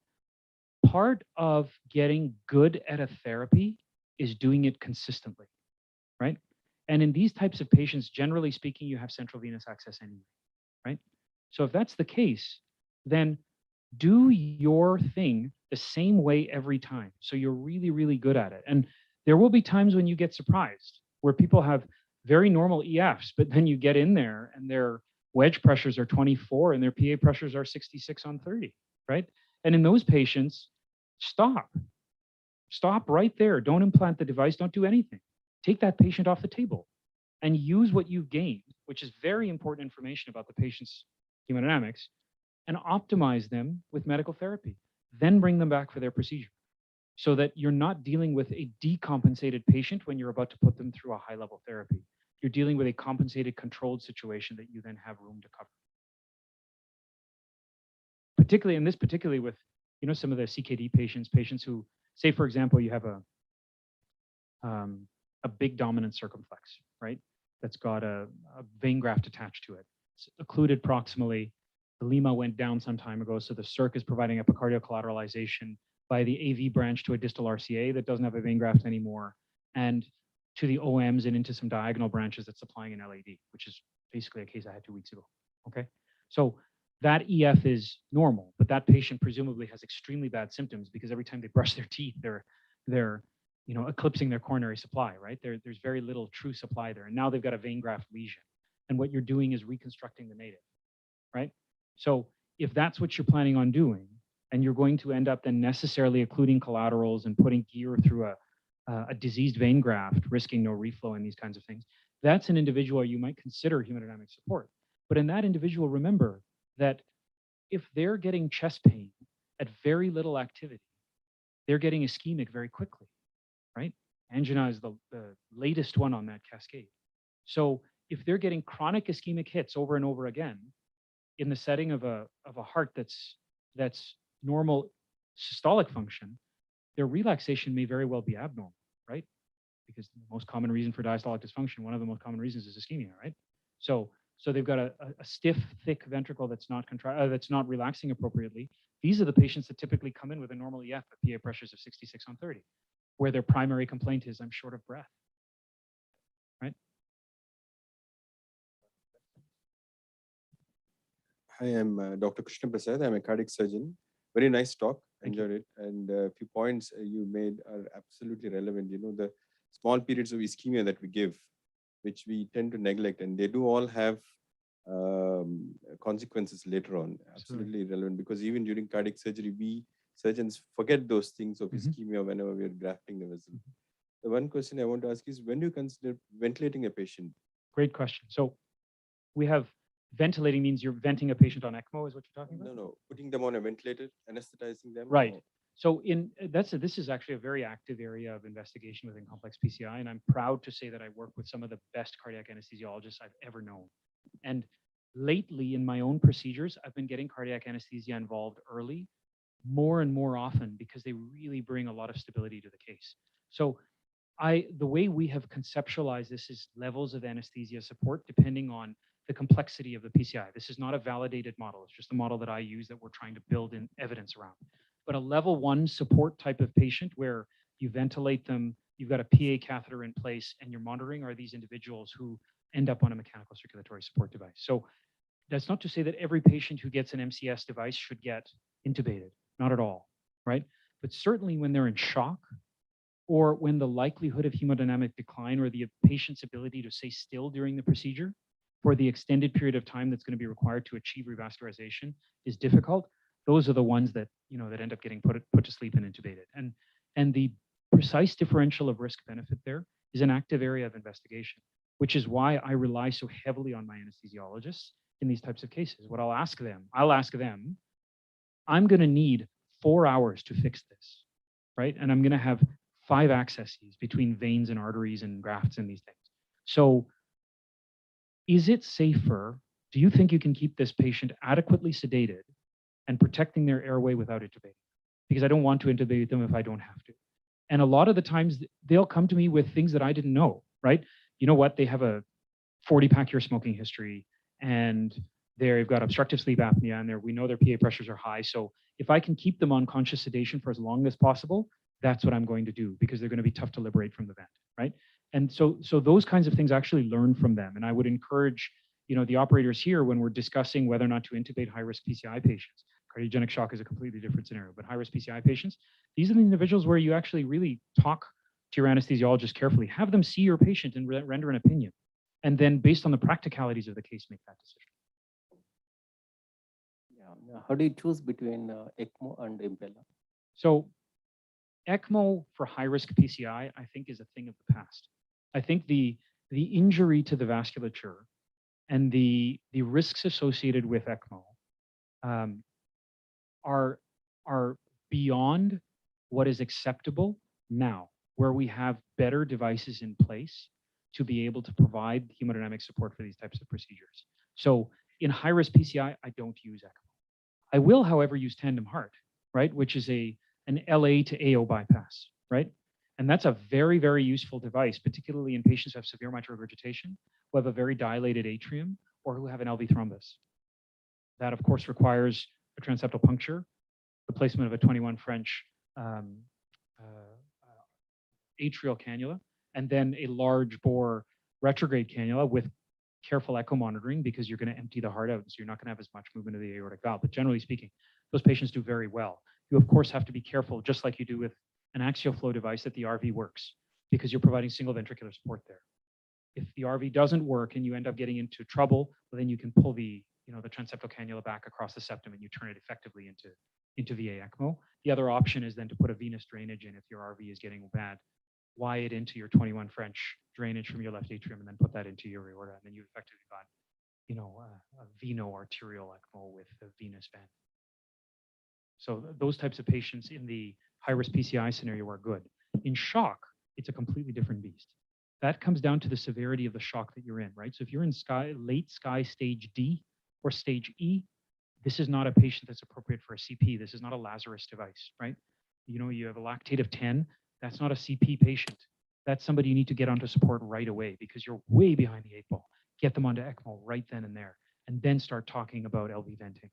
part of getting good at a therapy is doing it consistently, right? And in these types of patients, generally speaking, you have central venous access anyway, right? So if that's the case, then do your thing the same way every time. So you're really, really good at it. And there will be times when you get surprised where people have very normal EFs, but then you get in there and their wedge pressures are 24 and their PA pressures are 66 on 30, right? And in those patients, stop right there. Don't implant the device. Don't do anything. Take that patient off the table and use what you've gained, which is very important information about the patient's hemodynamics, and optimize them with medical therapy. Then bring them back for their procedure so that you're not dealing with a decompensated patient when you're about to put them through a high-level therapy. You're dealing with a compensated, controlled situation that you then have room to cover. Particularly with, you know, some of the CKD patients who, say, for example, you have a big dominant circumflex, right? That's got a vein graft attached to it. It's occluded proximally. The lima went down some time ago, so the circ is providing epicardial collateralization by the AV branch to a distal RCA that doesn't have a vein graft anymore, and to the OMs and into some diagonal branches that's supplying an LAD, which is basically a case I had 2 weeks ago, okay? So that EF is normal, but that patient presumably has extremely bad symptoms because every time they brush their teeth, they're you know, eclipsing their coronary supply, right? There's very little true supply there, and now they've got a vein graft lesion. And what you're doing is reconstructing the native, right? So if that's what you're planning on doing, and you're going to end up then necessarily occluding collaterals and putting gear through a diseased vein graft, risking no reflow and these kinds of things, that's an individual you might consider hemodynamic support. But in that individual, remember that if they're getting chest pain at very little activity, they're getting ischemic very quickly, right? Angina is the latest one on that cascade. So if they're getting chronic ischemic hits over and over again in the setting of a heart that's normal systolic function, their relaxation may very well be abnormal, right? Because the most common reason for diastolic dysfunction, one of the most common reasons is ischemia, right? So they've got a stiff, thick ventricle that's not relaxing appropriately. These are the patients that typically come in with a normal EF at PA pressures of 66 on 30, where their primary complaint is, I'm short of breath, right? Hi, I'm Dr. Krishna Prasad. I'm a cardiac surgeon. Very nice talk. Enjoyed it. And a few points you made are absolutely relevant. You know, the small periods of ischemia that we give, which we tend to neglect, and they do all have consequences later on. Absolutely relevant, because even during cardiac surgery, we surgeons forget those things of ischemia whenever we are grafting the vessel. The one question I want to ask is, when do you consider ventilating a patient? Great question. So we have ventilating means you're venting a patient on ECMO, is what you're talking about? No, putting them on a ventilator, anesthetizing them. Right. Or... So this is actually a very active area of investigation within complex PCI, and I'm proud to say that I work with some of the best cardiac anesthesiologists I've ever known. And lately in my own procedures, I've been getting cardiac anesthesia involved early, more and more often, because they really bring a lot of stability to the case. So the way we have conceptualized this is levels of anesthesia support depending on the complexity of the PCI. This is not a validated model. It's just a model that I use that we're trying to build in evidence around. But a level 1 support type of patient where you ventilate them, you've got a PA catheter in place, and you're monitoring are these individuals who end up on a mechanical circulatory support device. So that's not to say that every patient who gets an MCS device should get intubated, not at all, right? But certainly when they're in shock, or when the likelihood of hemodynamic decline or the patient's ability to stay still during the procedure for the extended period of time that's going to be required to achieve revascularization is difficult, those are the ones that, that end up getting put to sleep and intubated. And the precise differential of risk benefit there is an active area of investigation, which is why I rely so heavily on my anesthesiologists in these types of cases. What I'll ask them, I'm going to need 4 hours to fix this, right? And I'm going to have 5 accesses between veins and arteries and grafts and these things. So is it safer? Do you think you can keep this patient adequately sedated and protecting their airway without intubating? Because I don't want to intubate them if I don't have to. And a lot of the times they'll come to me with things that I didn't know, right? You know what? They have a 40-pack year smoking history and they've got obstructive sleep apnea and we know their PA pressures are high. So if I can keep them on conscious sedation for as long as possible, that's what I'm going to do because they're going to be tough to liberate from the vent, right? And so those kinds of things actually learn from them. And I would encourage, the operators here when we're discussing whether or not to intubate high-risk PCI patients. Cardiogenic shock is a completely different scenario, but high-risk PCI patients, these are the individuals where you actually really talk to your anesthesiologist carefully, have them see your patient and render an opinion. And then based on the practicalities of the case, make that decision. Yeah. How do you choose between Ecmo and Impeller? So Ecmo for high-risk PCI, I think, is a thing of the past. I think the injury to the vasculature and the risks associated with Ecmo are beyond what is acceptable now, where we have better devices in place to be able to provide hemodynamic support for these types of procedures. So in high-risk PCI, I don't use Ecmo. I will, however, use tandem heart, right, which is an LA to AO bypass, right? And that's a very, very useful device, particularly in patients who have severe mitral regurgitation, who have a very dilated atrium, or who have an LV thrombus. That, of course, requires a transeptal puncture, the placement of a 21 French atrial cannula, and then a large bore retrograde cannula with careful echo monitoring because you're going to empty the heart out. So you're not going to have as much movement of the aortic valve. But generally speaking, those patients do very well. You, of course, have to be careful, just like you do with an axial flow device, that the RV works because you're providing single ventricular support there. If the RV doesn't work and you end up getting into trouble, well, then you can pull the transeptal cannula back across the septum and you turn it effectively into VA ECMO. The other option is then to put a venous drainage in if your RV is getting bad. Wire it into your 21 French drainage from your left atrium and then put that into your aorta. And then you've effectively got, a veno-arterial ECMO with a venous vent. So those types of patients in the high-risk PCI scenario are good. In shock, it's a completely different beast. That comes down to the severity of the shock that you're in, right? So if you're in late SCI stage D or stage E, this is not a patient that's appropriate for a CP. This is not a Lazarus device, right? You have a lactate of 10. That's not a CP patient. That's somebody you need to get onto support right away because you're way behind the 8 ball. Get them onto ECMO right then and there, and then start talking about LV venting.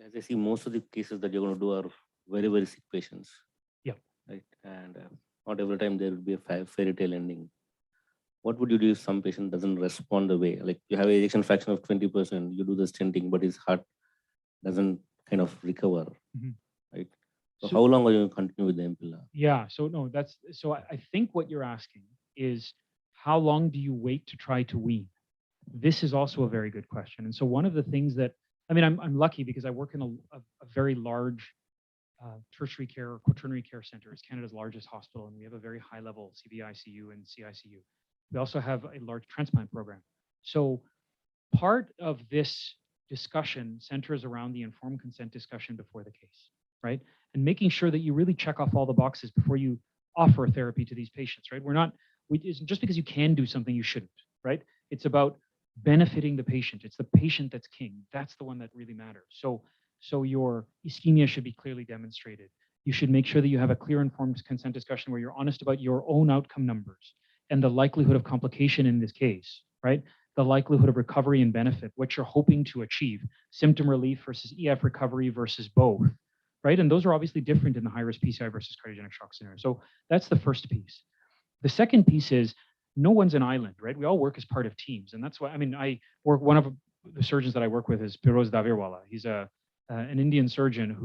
As I see, most of the cases that you're going to do are very, very sick patients. Yeah. Right. And not every time there will be a fairy tale ending. What would you do if some patient doesn't respond the way? Like you have an ejection fraction of 20%, you do the stenting, but his heart doesn't kind of recover. Mm-hmm. Right. So how long are you going to continue with the Impeller? Yeah. So no, I think what you're asking is how long do you wait to try to wean? This is also a very good question. And so one of the things that, I'm lucky because I work in a very large tertiary care or quaternary care center. It's Canada's largest hospital, and we have a very high level CVICU and CICU. We also have a large transplant program. So part of this discussion centers around the informed consent discussion before the case, right? And making sure that you really check off all the boxes before you offer therapy to these patients, right? Just because you can do something, you shouldn't, right? It's about benefiting the patient. It's the patient that's king. That's the one that really matters. So your ischemia should be clearly demonstrated. you should make sure that you have a clear, informed consent discussion where you're honest about your own outcome numbers and the likelihood of complication in this case, right? The likelihood of recovery and benefit, what you're hoping to achieve, symptom relief versus EF recovery versus both, right? And those are obviously different in the high-risk PCI versus cardiogenic shock scenario. So that's the first piece. The second piece is no one's an island, right? We all work as part of teams. And that's why, I mean, one of the surgeons that I work with is Firoz Davirwala. He's an Indian surgeon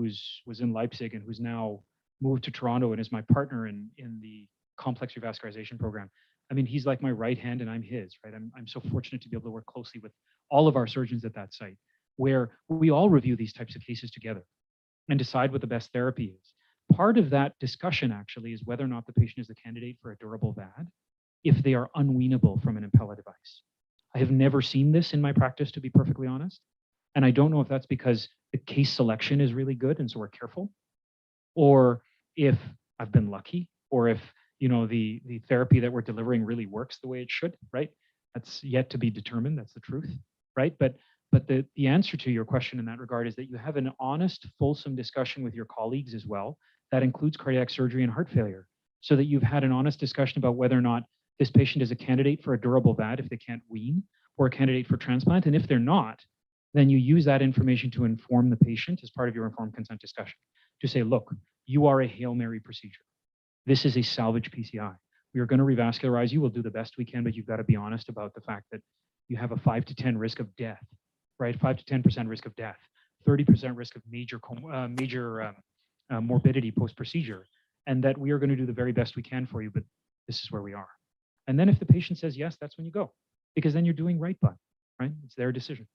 was in Leipzig and who's now moved to Toronto and is my partner in the complex revascularization program. I mean, he's like my right hand and I'm his, right? I'm so fortunate to be able to work closely with all of our surgeons at that site, where we all review these types of cases together and decide what the best therapy is. Part of that discussion actually is whether or not the patient is a candidate for a durable VAD if they are unweanable from an Impeller device. I have never seen this in my practice, to be perfectly honest. And I don't know if that's because the case selection is really good and so we're careful, or if I've been lucky, or if the therapy that we're delivering really works the way it should, right? That's yet to be determined. That's the truth, right? But the answer to your question in that regard is that you have an honest, fulsome discussion with your colleagues as well. That includes cardiac surgery and heart failure, so that you've had an honest discussion about whether or not this patient is a candidate for a durable VAD if they can't wean, or a candidate for transplant. And if they're not, then you use that information to inform the patient as part of your informed consent discussion to say, look, you are a Hail Mary procedure. This is a salvage PCI. We are going to revascularize you. We'll do the best we can, but you've got to be honest about the fact that you have a 5 to 10 risk of death, right? 5 to 10% risk of death, 30% risk of major morbidity post-procedure, and that we are going to do the very best we can for you, but this is where we are. And then if the patient says yes, that's when you go, because then you're doing right by, right? It's their decision.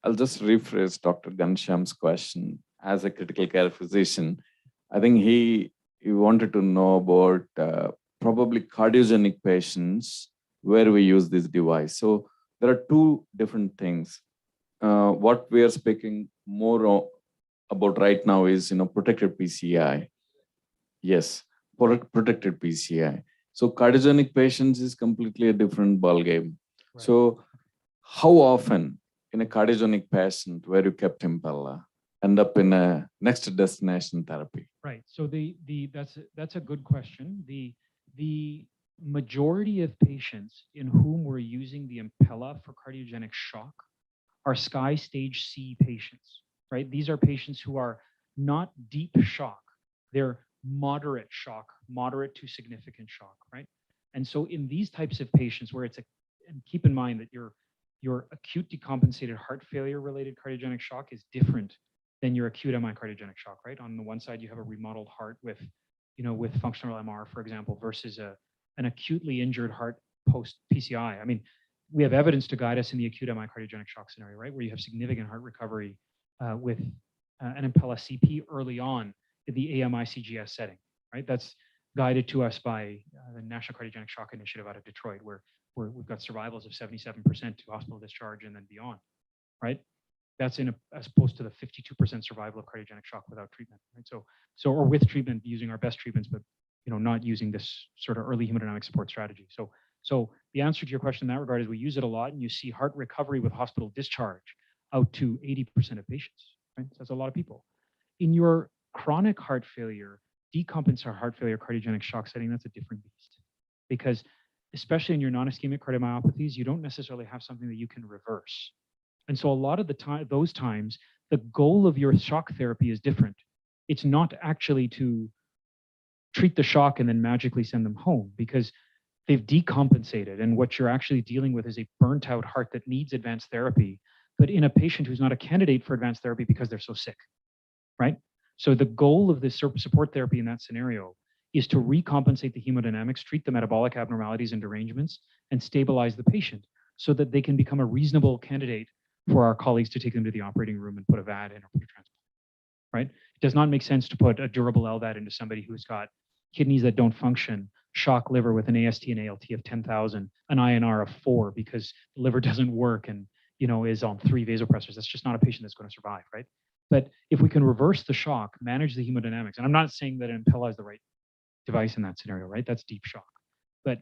I'll just rephrase Dr. Ghanshyam's question. As a critical care physician, I think he wanted to know about probably cardiogenic patients where we use this device. So there are two different things. What we are speaking more about right now is, protected PCI. Yes, protected PCI. So cardiogenic patients is completely a different ballgame. Right. So how often in a cardiogenic patient where you kept Impeller end up in a next destination therapy? Right. So that's a good question. The majority of patients in whom we're using the Impeller for cardiogenic shock are SCAI stage C patients, right? These are patients who are not deep shock. They're moderate shock, moderate to significant shock, right? And so in these types of patients where and keep in mind that your acute decompensated heart failure related cardiogenic shock is different than your acute MI cardiogenic shock, right? On the one side, you have a remodeled heart with functional MR, for example, versus an acutely injured heart post PCI. I mean, we have evidence to guide us in the acute MI cardiogenic shock scenario, right? Where you have significant heart recovery with an Impeller CP early on in the AMI CGS setting, right? That's guided to us by the National Cardiogenic Shock Initiative out of Detroit, where we've got survivals of 77% to hospital discharge and then beyond, right? That's as opposed to the 52% survival of cardiogenic shock without treatment, right? So or with treatment using our best treatments, but not using this sort of early hemodynamic support strategy. So the answer to your question in that regard is we use it a lot, and you see heart recovery with hospital discharge out to 80% of patients, right? So that's a lot of people. In your chronic heart failure, decompensated heart failure cardiogenic shock setting, that's a different beast, because especially in your non-ischemic cardiomyopathies, you don't necessarily have something that you can reverse. And so a lot of the time, those times, the goal of your shock therapy is different. It's not actually to treat the shock and then magically send them home, because they've decompensated. And what you're actually dealing with is a burnt out heart that needs advanced therapy, but in a patient who's not a candidate for advanced therapy because they're so sick, right? So the goal of this support therapy in that scenario is to recompensate the hemodynamics, treat the metabolic abnormalities and derangements, and stabilize the patient so that they can become a reasonable candidate for our colleagues to take them to the operating room and put a VAD in or put a transplant, right? It does not make sense to put a durable LVAD into somebody who's got kidneys that don't function, shock liver with an AST and ALT of 10,000, an INR of 4 because the liver doesn't work and is on 3 vasopressors. That's just not a patient that's going to survive, right? But if we can reverse the shock, manage the hemodynamics, and I'm not saying that an Impeller is the right device in that scenario, right? That's deep shock. But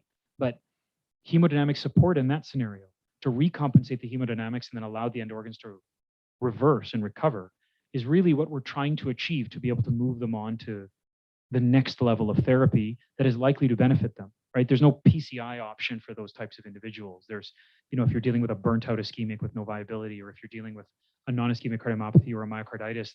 hemodynamic support in that scenario to recompensate the hemodynamics and then allow the end organs to reverse and recover is really what we're trying to achieve to be able to move them on to the next level of therapy that is likely to benefit them, right? There's no PCI option for those types of individuals. There's, if you're dealing with a burnt out ischemic with no viability, or if you're dealing with a non-ischemic cardiomyopathy or a myocarditis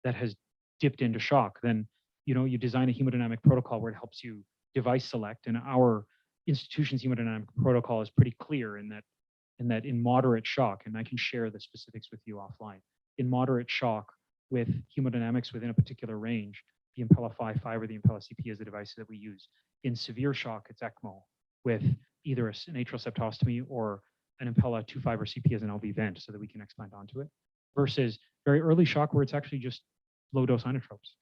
that has dipped into shock, then, you design a hemodynamic protocol where it helps you device select. And our institution's hemodynamic protocol is pretty clear in that in moderate shock, and I can share the specifics with you offline, in moderate shock with hemodynamics within a particular range, the Impeller 5.5 or the Impeller CP is the device that we use. In severe shock, it's Ecmo with either an atrial septostomy or an Impeller 2.5 or CP as an LV vent so that we can explant onto it, versus very early shock where it's actually just low dose inotropes.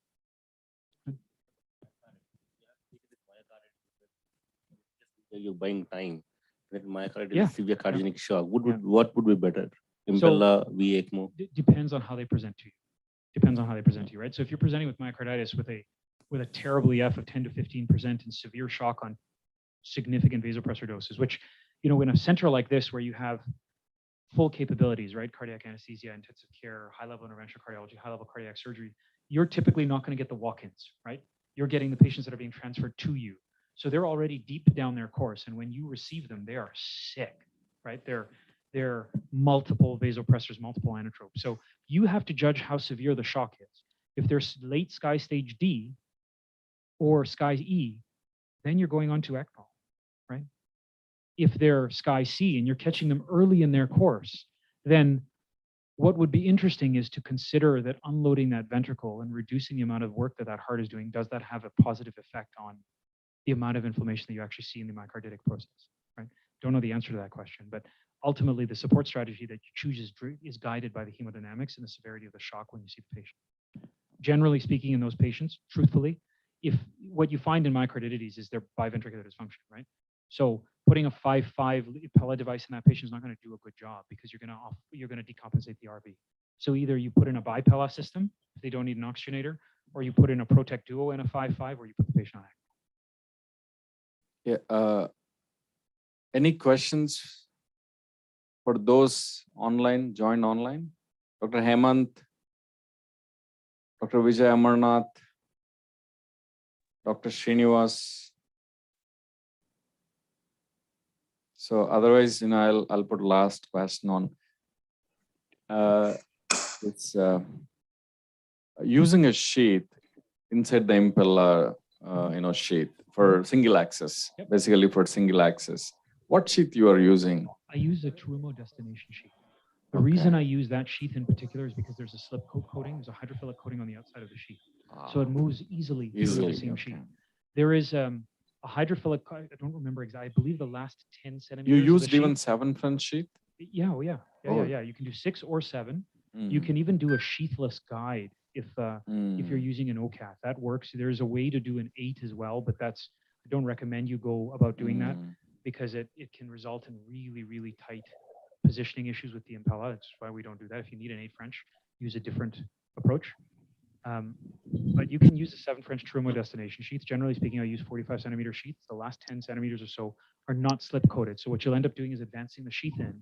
You're buying time. That myocarditis, Yeah. severe cardiogenic shock. What would be better? So, Impeller, V ECMO. Depends on how they present to you. Depends on how they present to you, right? So if you're presenting with myocarditis with a terrible EF of 10 to 15% and severe shock on significant vasopressor doses, which, in a center like this where you have full capabilities, right? Cardiac anesthesia, intensive care, high-level interventional cardiology, high-level cardiac surgery, you're typically not going to get the walk-ins, right? You're getting the patients that are being transferred to you. So they're already deep down their course. And when you receive them, they are sick, right? They're multiple vasopressors, multiple inotropes. So you have to judge how severe the shock is. If they're late SCAI stage D or SCAI E, then you're going on to ECMO, right? If they're SCAI C and you're catching them early in their course, then what would be interesting is to consider that unloading that ventricle and reducing the amount of work that heart is doing, does that have a positive effect on the amount of inflammation that you actually see in the myocarditic process, right? Don't know the answer to that question, but ultimately the support strategy that you choose is guided by the hemodynamics and the severity of the shock when you see the patient. Generally speaking, in those patients, truthfully, if what you find in myocarditis is their biventricular dysfunction, right? So putting a 5.5 Impeller device in that patient is not going to do a good job because you're going to decompensate the RV. So either you put in a bipella system if they don't need an oxygenator, or you put in a Protect Duo in a 5.5, or you put the patient on ECMO. Yeah. Any questions for those online, joined online? Dr. Hemant, Dr. Vijay Amarnath, Dr. Srinivas. So otherwise, I'll put last question on. It's using a sheath inside the Impeller, sheath for single access, basically for single access. What sheath you are using? I use a Terumo destination sheath. The reason I use that sheath in particular is because there's a slip coat coating, there's a hydrophilic coating on the outside of the sheath. So it moves easily through the same sheath. There is a hydrophilic, I don't remember exactly, I believe the last 10 centimeters. You used even 7 French sheath? Yeah, yeah. You can do 6 or 7. You can even do a sheathless guide if you're using an OCAT. That works. There's a way to do an 8 as well, but I don't recommend you go about doing that because it can result in really, really tight positioning issues with the Impeller. That's why we don't do that. If you need an 8 French, use a different approach. But you can use a 7 French Terumo destination sheaths. Generally speaking, I use 45 centimeter sheaths. The last 10 centimeters or so are not slip coated. So what you'll end up doing is advancing the sheath in,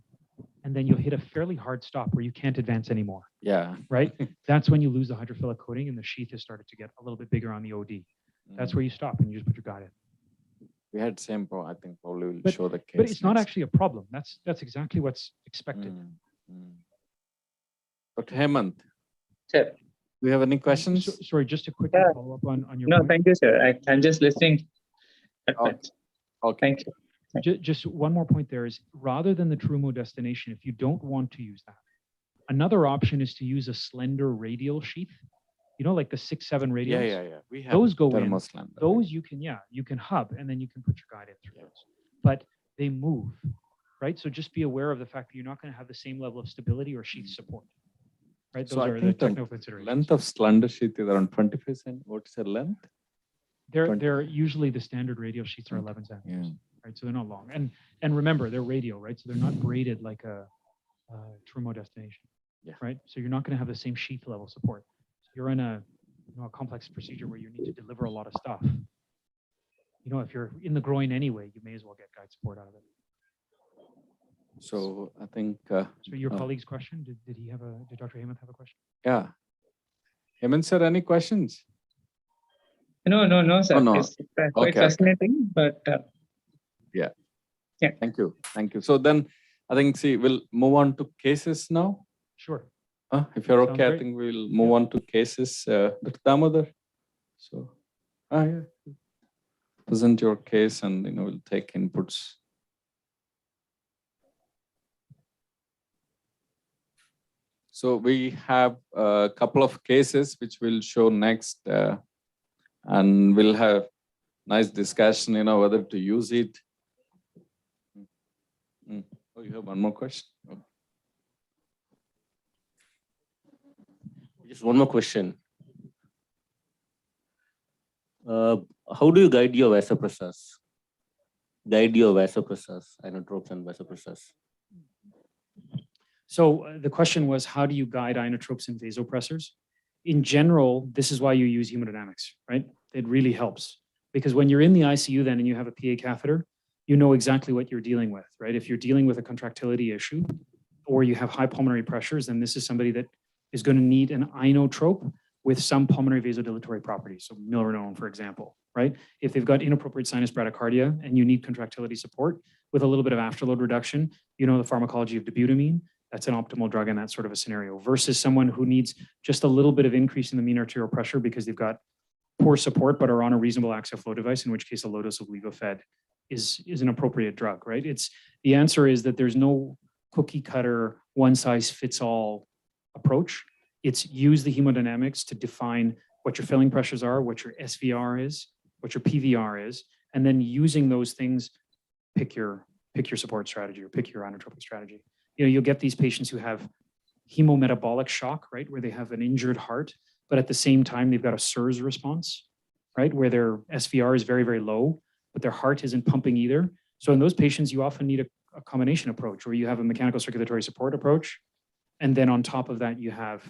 and then you'll hit a fairly hard stop where you can't advance anymore. Yeah. Right? That's when you lose the hydrophilic coating and the sheath has started to get a little bit bigger on the OD. That's where you stop and you just put your guide in. We had same problem. I think probably will show the case. But it's not actually a problem. That's exactly what's expected. Dr. Hemant. Sure. Do you have any questions? Sorry, just to quickly follow up on your No, point. thank you, sir. I'm just listening. Okay. Thank you. Just one more point there is, rather than the Terumo destination, if you don't want to use that, another option is to use a Slender radial sheath. Like the 6-7 radials. Yeah. We have those go in. Slender. Those you can hub and then you can put your guide in through those. But they move, right? So just be aware of the fact that you're not going to have the same level of stability or sheath support. Right? Those are the technical considerations. Length of Slender sheath is around 25 cm. What is the length? They're usually the standard radial sheets are 11 centimeters. Right? So they're not long. And remember, they're radial, right? So they're not graded like a Terumo destination. Right? So you're not going to have the same sheath level support. You're in a complex procedure where you need to deliver a lot of stuff. If you're in the groin anyway, you may as well get guide support out of it. So I think. So your colleague's question, did Dr. Hemant have a question? Yeah. Hemant sir, any questions? No, sir. Oh, no. It's quite Okay. fascinating, but Yeah. Yeah. Thank you. Thank you. So then I think, we'll move on to cases now. Sure. If you're Sounds okay, I great. think we'll move on to cases. Dr. Damodar. So, yeah. Present your case and, we'll take inputs. So we have a couple of cases which we'll show next, and we'll have nice discussion, whether to use it. Oh, you have one more question? Oh. Just one more question. How do you guide your vasopressors? Inotropes and vasopressors. So the question was, how do you guide inotropes and vasopressors? In general, this is why you use hemodynamics, right? It really helps because when you're in the ICU then and you have a PA catheter, you know exactly what you're dealing with, right? If you're dealing with a contractility issue or you have high pulmonary pressures, then this is somebody that is going to need an inotrope with some pulmonary vasodilatory properties. So milrinone, for example, right? If they've got inappropriate sinus bradycardia and you need contractility support with a little bit of afterload reduction, you know the pharmacology of dobutamine, that's an optimal drug in that sort of a scenario versus someone who needs just a little bit of increase in the mean arterial pressure because they've got poor support but are on a reasonable axial flow device, in which case a low dose of levofed is an appropriate drug, right? The answer is that there's no cookie cutter, one size fits all approach. It's use the hemodynamics to define what your filling pressures are, what your SVR is, what your PVR is, and then using those things, pick your support strategy or pick your inotropic strategy. You'll get these patients who have hemometabolic shock, right, where they have an injured heart, but at the same time, they've got a SIRS response, right, where their SVR is very, very low, but their heart isn't pumping either. So in those patients, you often need a combination approach where you have a mechanical circulatory support approach. And then on top of that, you have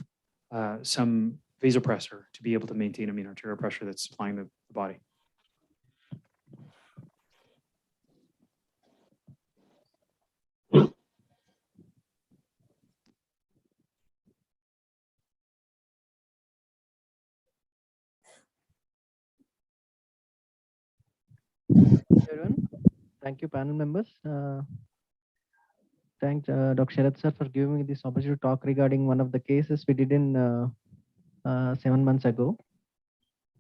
some vasopressor to be able to maintain a mean arterial pressure that's supplying the body. Everyone. Thank you, panel members. Thanks, Dr. Sharath sir, for giving me this opportunity to talk regarding one of the cases we did in 7 months ago.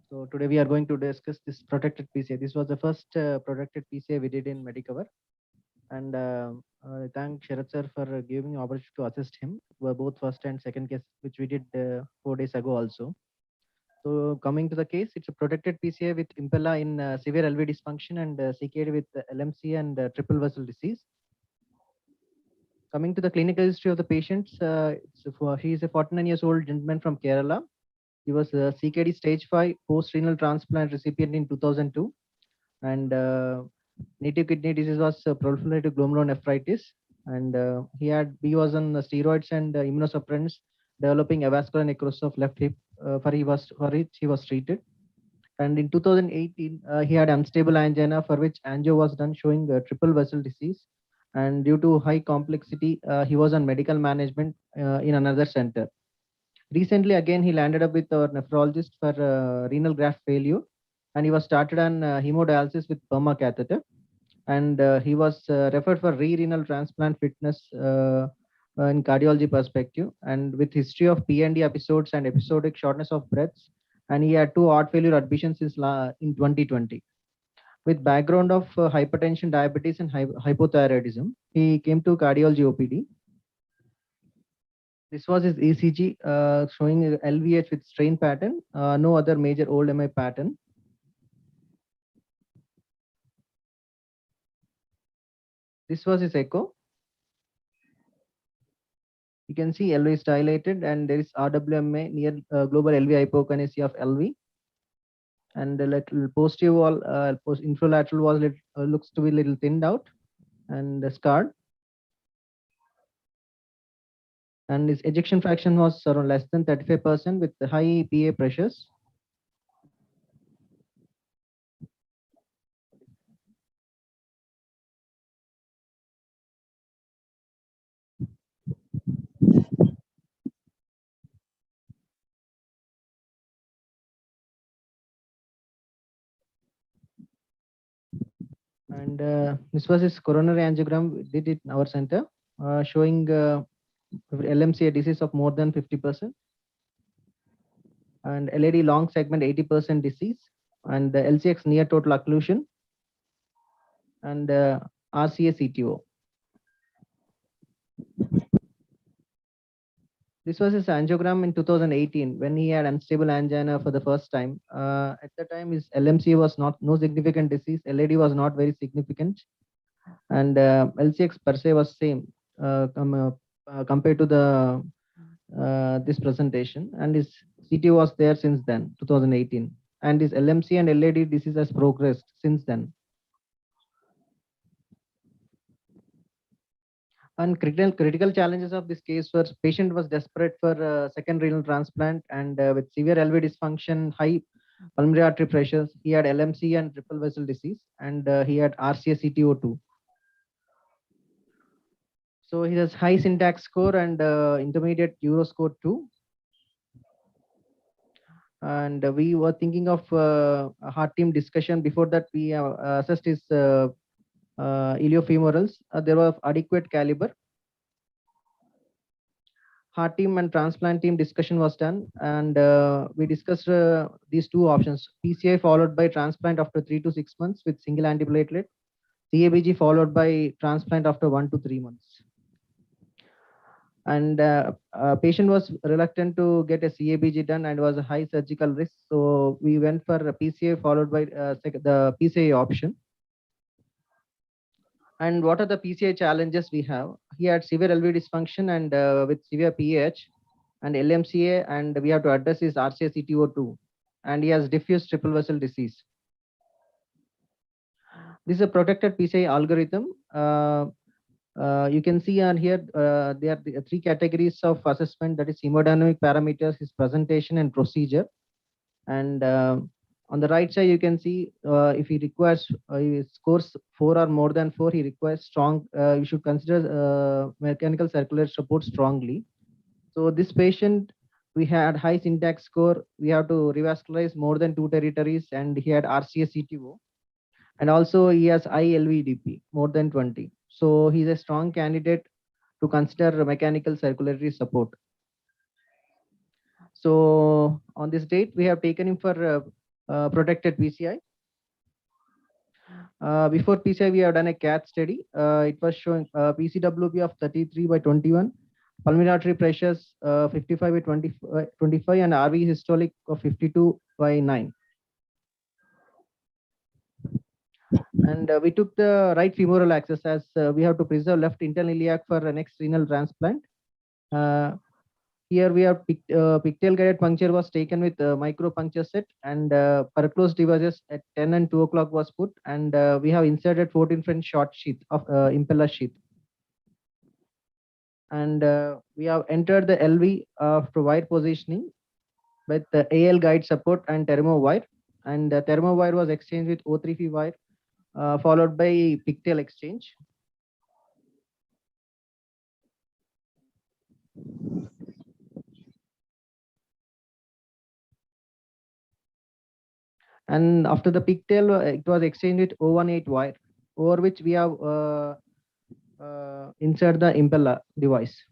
So today we are going to discuss this protected PCA. This was the first protected PCA we did in Medicover. And I thank Sharath sir for giving me opportunity to assist him. Were both first and second case, which we did 4 days ago also. So coming to the case, it's a protected PCA with Impeller in severe LV dysfunction and CKD with LMC and triple vessel disease. Coming to the clinical history of the patients, he is a 49 years old gentleman from Kerala. He was a CKD stage 5 post-renal transplant recipient in 2002. And native kidney disease was proliferative glomerulonephritis. And he was on steroids and immunosuppressants, developing avascular necrosis of left hip, for which he was treated. And in 2018, he had unstable angina for which angio was done showing triple vessel disease. And due to high complexity, he was on medical management in another center. Recently, again, he landed up with our nephrologist for renal graft failure. And he was started on hemodialysis with perma catheter. And he was referred for renal transplant fitness in cardiology perspective, and with history of PND episodes and episodic shortness of breaths. And he had 2 heart failure admissions in 2020. With background of hypertension, diabetes, and hypothyroidism, he came to cardiology OPD. This was his ECG showing LVH with strain pattern, no other major old MI pattern. This was his echo. You can see LV is dilated and there is RWMA near global LV hypokinesia of LV. And the little posterior wall, infralateral wall looks to be a little thinned out and scarred. And his ejection fraction was around less than 35% with high PA pressures. And this was his coronary angiogram. We did it in our center, showing LMCA disease of more than 50%, and LAD long segment 80% disease, and the LCX near total occlusion, and RCA CTO. This was his angiogram in 2018 when he had unstable angina for the first time. At the time, his LMCA was no significant disease. LAD was not very significant, and LCX per se was same compared to the this presentation. And his CTO was there since then, 2018, and his LMC and LAD disease has progressed since then. And critical challenges of this case were patient was desperate for second renal transplant, and with severe LV dysfunction, high pulmonary artery pressures. He had LMC and triple vessel disease, and he had RCA CTO2. So he has high syntax score and intermediate Euro score 2. And we were thinking of a heart team discussion. Before that, we assessed his iliofemorals. There was adequate caliber. Heart team and transplant team discussion was done, and we discussed these two options: PCI followed by transplant after 3 to 6 months with single antiplatelet, CABG followed by transplant after 1 to 3 months. And patient was reluctant to get a CABG done and was a high surgical risk, so we went for a PCI followed by the PCI option. And what are the PCI challenges we have? He had severe LV dysfunction and with severe PAH and LMCA, and we have to address his RCA CTO2, and he has diffuse triple vessel disease. This is a protected PCI algorithm. You can see on here, there are the 3 categories of assessment, that is hemodynamic parameters, his presentation and procedure. And on the right side, you can see if he requires, he scores 4 or more than 4, he requires strong, you should consider mechanical circulatory support strongly. So this patient, we had high syntax score, we have to revascularize more than 2 territories, and he had RCA CTO. And also he has high LVDP, more than 20. So he's a strong candidate to consider mechanical circulatory support. So on this date, we have taken him for protected PCI. Before PCI, we have done a CAT study. It was showing PCWB of 33/21, pulmonary artery pressures 55/25, and RV systolic of 52/9. And we took the right femoral axis, as we have to preserve left internal iliac for the next renal transplant. Here we have pigtail guided puncture was taken with micro puncture set, and perclose devices at 10 and 2 o'clock was put, and we have inserted 14 French short sheath of impeller sheath. And we have entered the LV after wire positioning with the AL guide support and thermo wire, and the thermo wire was exchanged with O3F wire, followed by pigtail exchange. And after the pigtail, it was exchanged with 018 wire, over which we have insert the impeller device.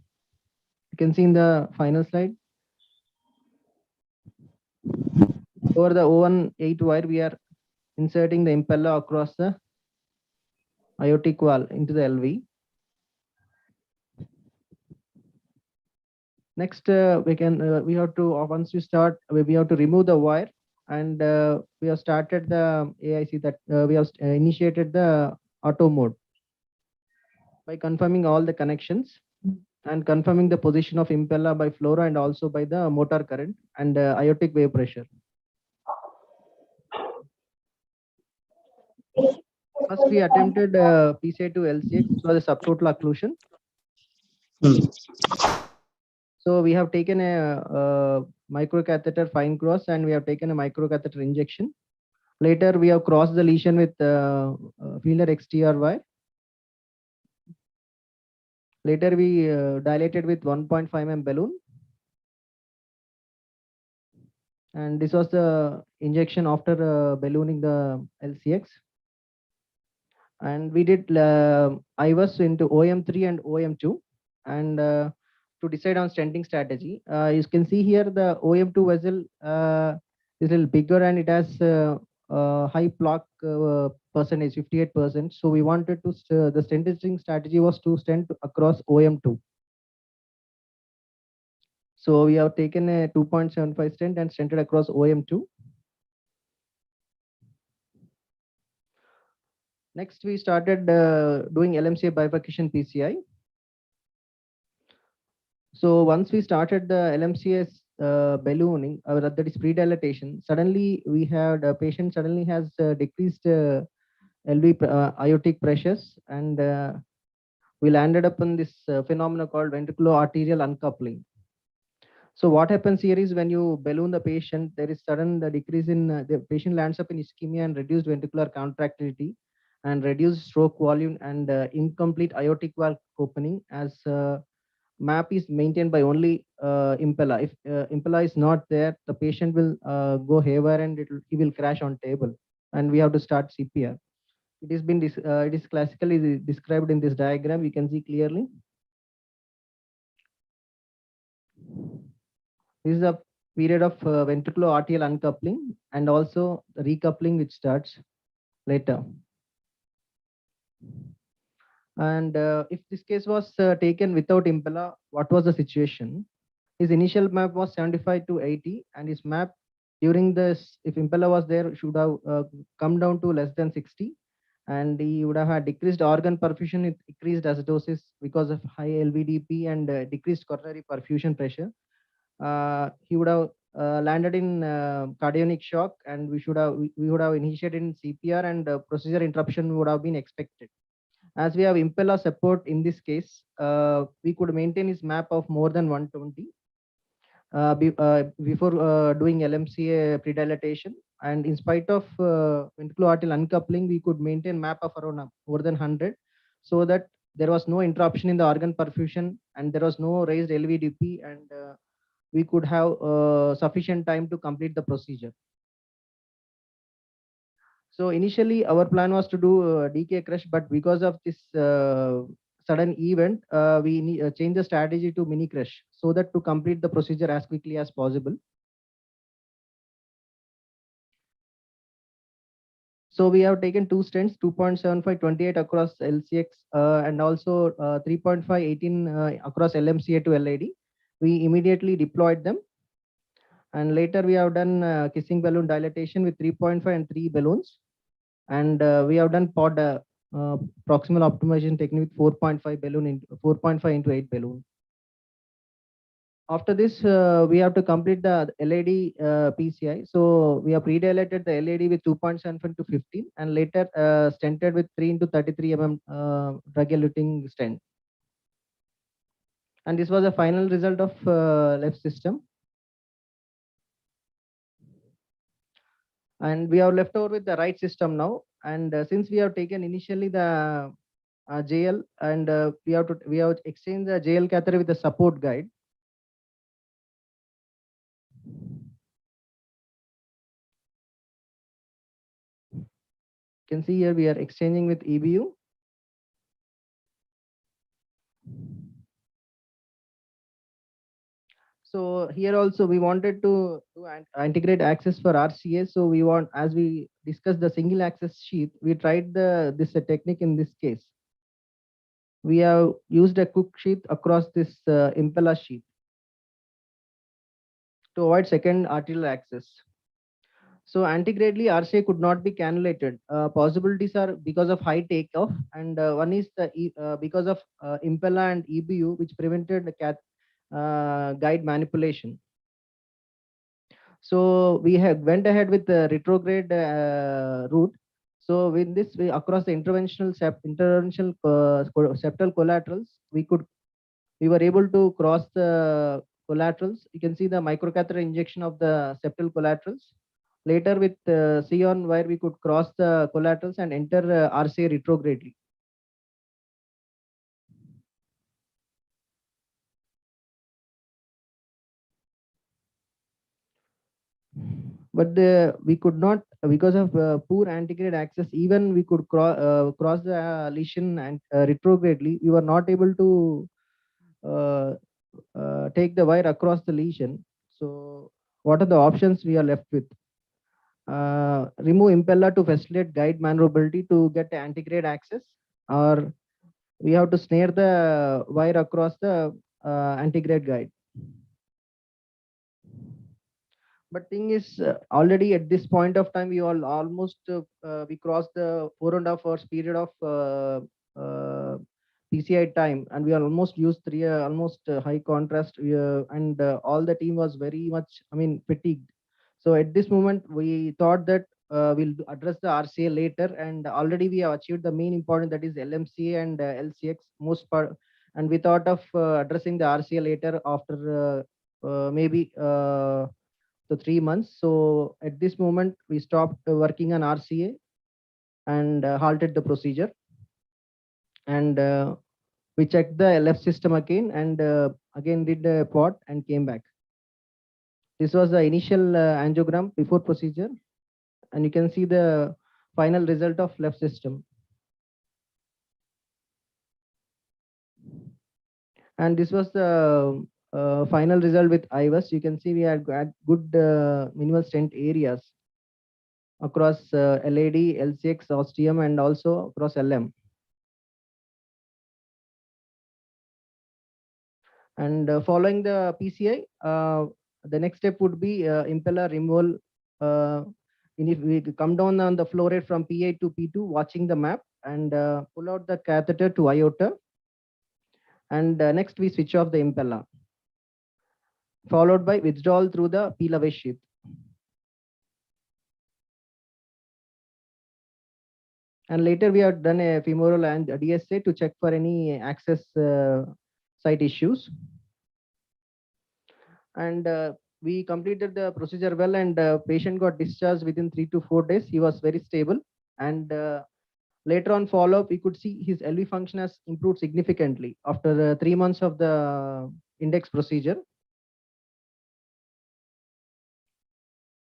You can see in the final slide. Over the 018 wire, we are inserting the impeller across the aortic wall into the LV. Next, we have to, once we start, we have to remove the wire, and we have started the AIC, that we have initiated the auto mode by confirming all the connections and confirming the position of impeller by fluoro and also by the motor current and aortic wave pressure. First, we attempted PCI to LCX. This was a subtotal occlusion. So we have taken a microcatheter fine cross, and we have taken a microcatheter injection. Later, we have crossed the lesion with fielder XTR wire. Later, we dilated with 1.5 mm balloon. And this was the injection after ballooning the LCX. And we did IVUS into OM3 and OM2, and to decide on stenting strategy. You can see here the OM2 vessel is a little bigger, and it has high plaque percentage, 58%. So we wanted to, the stenting strategy was to stent across OM2. So we have taken a 2.75 stent and stented across OM2. Next, we started doing LMCA bifurcation PCI. So once we started the LMCA ballooning, that is pre-dilatation, suddenly we had a patient suddenly has decreased LV aortic pressures, and we landed up in this phenomenon called ventricular-arterial uncoupling. So what happens here is when you balloon the patient, there is sudden decrease in the patient lands up in ischemia and reduced ventricular contractility and reduced stroke volume and incomplete aortic valve opening, as map is maintained by only Impeller. If Impeller is not there, the patient will go haywire and he will crash on table, and we have to start CPR. It is classically described in this diagram. You can see clearly. This is a period of ventricular arterial uncoupling and also the recoupling, which starts later. And if this case was taken without Impeller, what was the situation? His initial map was 75 to 80, and his map during this, if Impeller was there, should have come down to less than 60, and he would have had decreased organ perfusion with increased acidosis because of high LVDP and decreased coronary perfusion pressure. He would have landed in cardiogenic shock, and we would have initiated in CPR, and procedure interruption would have been expected. As we have Impeller support in this case, we could maintain his map of more than 120 before doing LMCA predilatation, and in spite of ventricular arterial uncoupling, we could maintain map of around more than 100, so that there was no interruption in the organ perfusion and there was no raised LVDP, and we could have sufficient time to complete the procedure. So initially our plan was to do DK crush, but because of this sudden event, we changed the strategy to mini crush, so that to complete the procedure as quickly as possible. So we have taken two stents, 2.75 28 across LCX and also 3.5 18 across LMCA to LAD. We immediately deployed them. And later we have done kissing balloon dilatation with 3.5 and 3 balloons. And we have done pod proximal optimization technique with 4.5 balloon into 4.5 into 8 balloon. After this, we have to complete the LAD PCI. So we have pre-dilated the LAD with 2.75 to 15, and later stented with 3 into 33 mm drug-eluting stent. And this was the final result of left system. And we are left over with the right system now. And since we have taken initially the JL, and we have exchanged the JL catheter with the support guide. You can see here we are exchanging with EBU. So here also we wanted to integrate access for RCA. So we want, as we discussed the single access sheath, we tried this technique in this case. We have used a Cook sheath across this Impeller sheath to avoid second arterial access. So antegradely, RCA could not be cannulated. Possibilities are because of high takeoff, and one is because of Impeller and EBU, which prevented the guide manipulation. So we went ahead with the retrograde route. So with this, across the interventional septal collaterals, we were able to cross the collaterals. You can see the microcatheter injection of the septal collaterals. Later with Sion, where we could cross the collaterals and enter RCA retrogradely. but we could not, because of poor antegrade access. Even we could cross the lesion and retrogradely, we were not able to take the wire across the lesion. So what are the options we are left with? Remove impeller to facilitate guide maneuverability to get antegrade access, or we have to snare the wire across the antegrade guide. But thing is, already at this point of time, we all almost we crossed the 4.5 hours period of PCI time, and we almost used almost high contrast, and all the team was very much, fatigued. So at this moment, we thought that we'll address the RCA later, and already we have achieved the main important, that is LMCA and LCX most part, and we thought of addressing the RCA later after maybe the 3 months. So at this moment, we stopped working on RCA and halted the procedure. And we checked the LF system again, and again did the plot and came back. This was the initial angiogram before procedure, and you can see the final result of left system. And this was the final result with IVUS. You can see we had good minimal stent areas across LAD, LCX, ostium, and also across LM. And following the PCI, the next step would be impeller removal. And if we come down on the flow rate from P8 to P2, watching the map, and pull out the catheter to aorta. And next we switch off the impeller, followed by withdrawal through the P-level sheath. And later we have done a femoral and a DSA to check for any access site issues. And we completed the procedure well, and patient got discharged within 3 to 4 days. He was very stable. And later on follow-up, we could see his LV function has improved significantly after 3 months of the index procedure.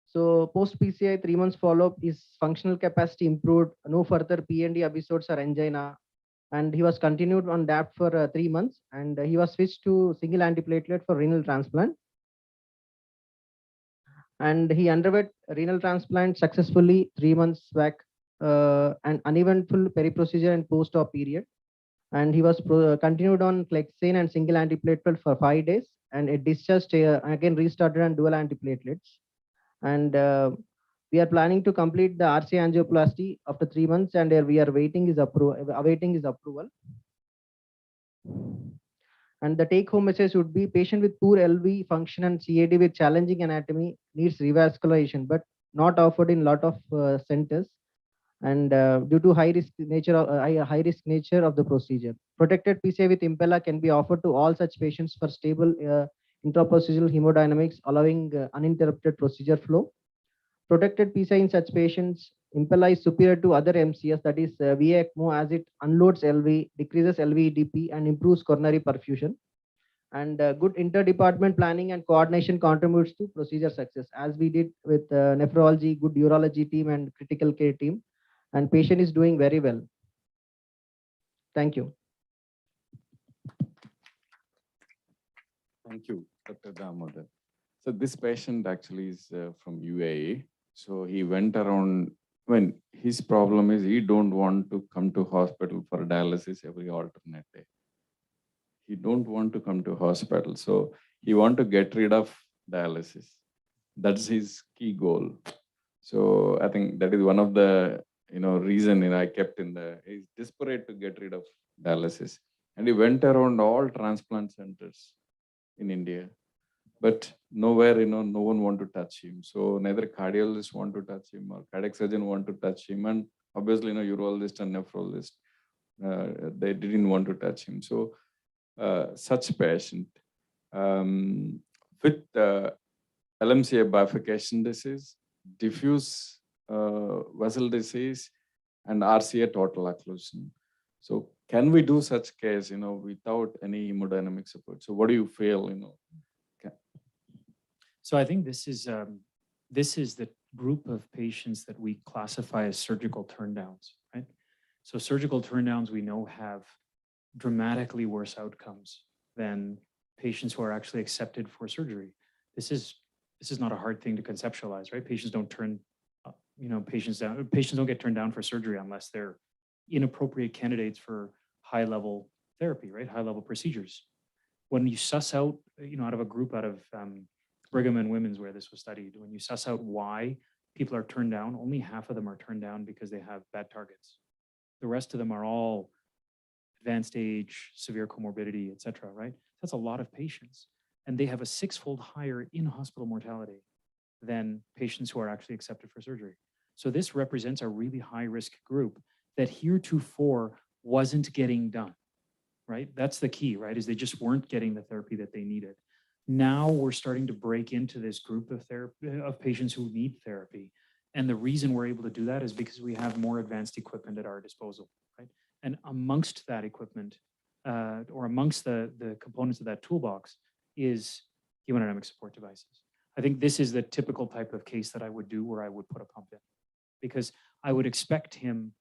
So post PCI 3 months follow-up, his functional capacity improved, no further PND episodes or angina, and he was continued on DAPT for 3 months, and he was switched to single antiplatelet for renal transplant. And he underwent renal transplant successfully 3 months back, and uneventful peri-procedure and post-op period. And he was continued on Clexane and single antiplatelet for 5 days, and it discharged again restarted on dual antiplatelets. And we are planning to complete the RCA angioplasty after 3 months, and we are awaiting his approval. And the take-home message would be: patient with poor LV function and CAD with challenging anatomy needs revascularization, but not offered in lot of centers, and due to high risk nature of the procedure. Protected PCI with impeller can be offered to all such patients for stable intraprocedural hemodynamics, allowing uninterrupted procedure flow. Protected PCI in such patients, impeller is superior to other MCS, that is VA Ecmo, as it unloads LV, decreases LVEDP, and improves coronary perfusion. And good interdepartment planning and coordination contributes to procedure success, as we did with nephrology, good urology team, and critical care team. And patient is doing very well. Thank you. Thank you, Dr. Damodar. So this patient actually is from UAE. So he went around, when his problem is he don't want to come to hospital for dialysis every alternate day. He don't want to come to hospital. So he want to get rid of dialysis. That's his key goal. So I think that is one of the reason I kept he's desperate to get rid of dialysis. And he went around all transplant centers in India, but nowhere, no one want to touch him. So neither cardiologist want to touch him or cardiac surgeon want to touch him. And obviously, urologist and nephrologist, they didn't want to touch him. So such patient with LMCA bifurcation disease, diffuse vessel disease, and RCA total occlusion. So can we do such case, without any hemodynamic support? So what do you feel, So I think this is this is the group of patients that we classify as surgical turndowns, right? So surgical turndowns we know have dramatically worse outcomes than patients who are actually accepted for surgery. This is not a hard thing to conceptualize, right? Patients don't turn, patients don't get turned down for surgery unless they're inappropriate candidates for high-level therapy, right? High-level procedures. When you suss out, out of a group out of Brigham and Women's where this was studied, when you suss out why people are turned down, only half of them are turned down because they have bad targets. The rest of them are all advanced age, severe comorbidity, et cetera, right? That's a lot of patients. And they have a 6-fold higher in-hospital mortality than patients who are actually accepted for surgery. So this represents a really high-risk group that heretofore wasn't getting done, right? That's the key, right? Is they just weren't getting the therapy that they needed. Now we're starting to break into this group of patients who need therapy. And the reason we're able to do that is because we have more advanced equipment at our disposal, right? And amongst that equipment, or amongst the components of that toolbox is hemodynamic support devices. I think this is the typical type of case that I would do where I would put a pump in, because I would expect him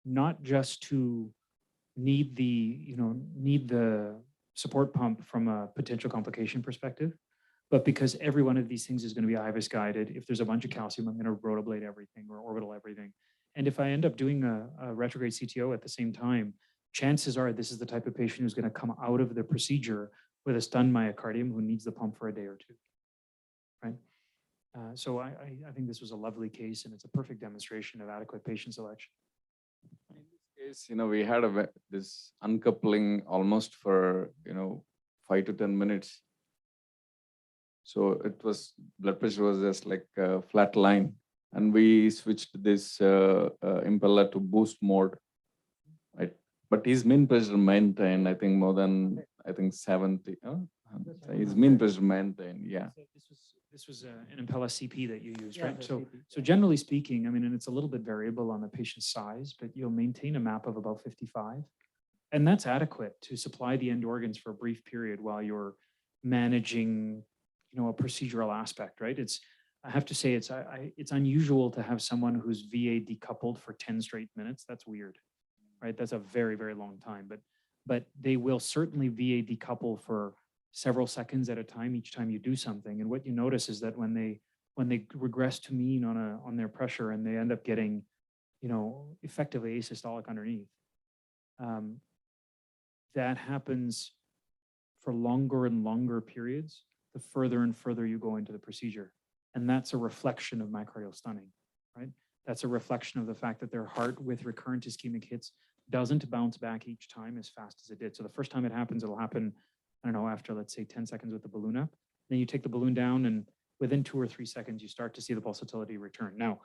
not just to need the support pump from a potential complication perspective, but because every one of these things is going to be IVUS guided. If there's a bunch of calcium, I'm going to rotablate everything or orbital everything. And if I end up doing a retrograde CTO at the same time, chances are this is the type of patient who's going to come out of the procedure with a stunned myocardium who needs the pump for a day or two, right? So I think this was a lovely case, and it's a perfect demonstration of adequate patient selection. In this case, we had this uncoupling almost for 5 to 10 minutes. So it was, blood pressure was just like a flat line, and we switched this impeller to boost mode, right? But his mean pressure maintained, I think, more than 70. His mean pressure maintained, yeah. This was an Impeller CP that you used, right? So generally speaking, I mean, and it's a little bit variable on the patient's size, but you'll maintain a MAP of about 55. And that's adequate to supply the end organs for a brief period while you're managing, a procedural aspect, right? I have to say, it's unusual to have someone who's VA decoupled for 10 straight minutes. That's weird, right? That's a very, very long time, but they will certainly VA decouple for several seconds at a time each time you do something. And what you notice is that when they regress to mean on their pressure and they end up getting, effectively asystolic underneath, that happens for longer and longer periods, the further and further you go into the procedure. And that's a reflection of myocardial stunning, right? That's a reflection of the fact that their heart with recurrent ischemic hits doesn't bounce back each time as fast as it did. So the first time it happens, it'll happen, I don't know, after, let's say, 10 seconds with the balloon up. Then you take the balloon down, and within 2 or 3 seconds, you start to see the pulsatility return. Now,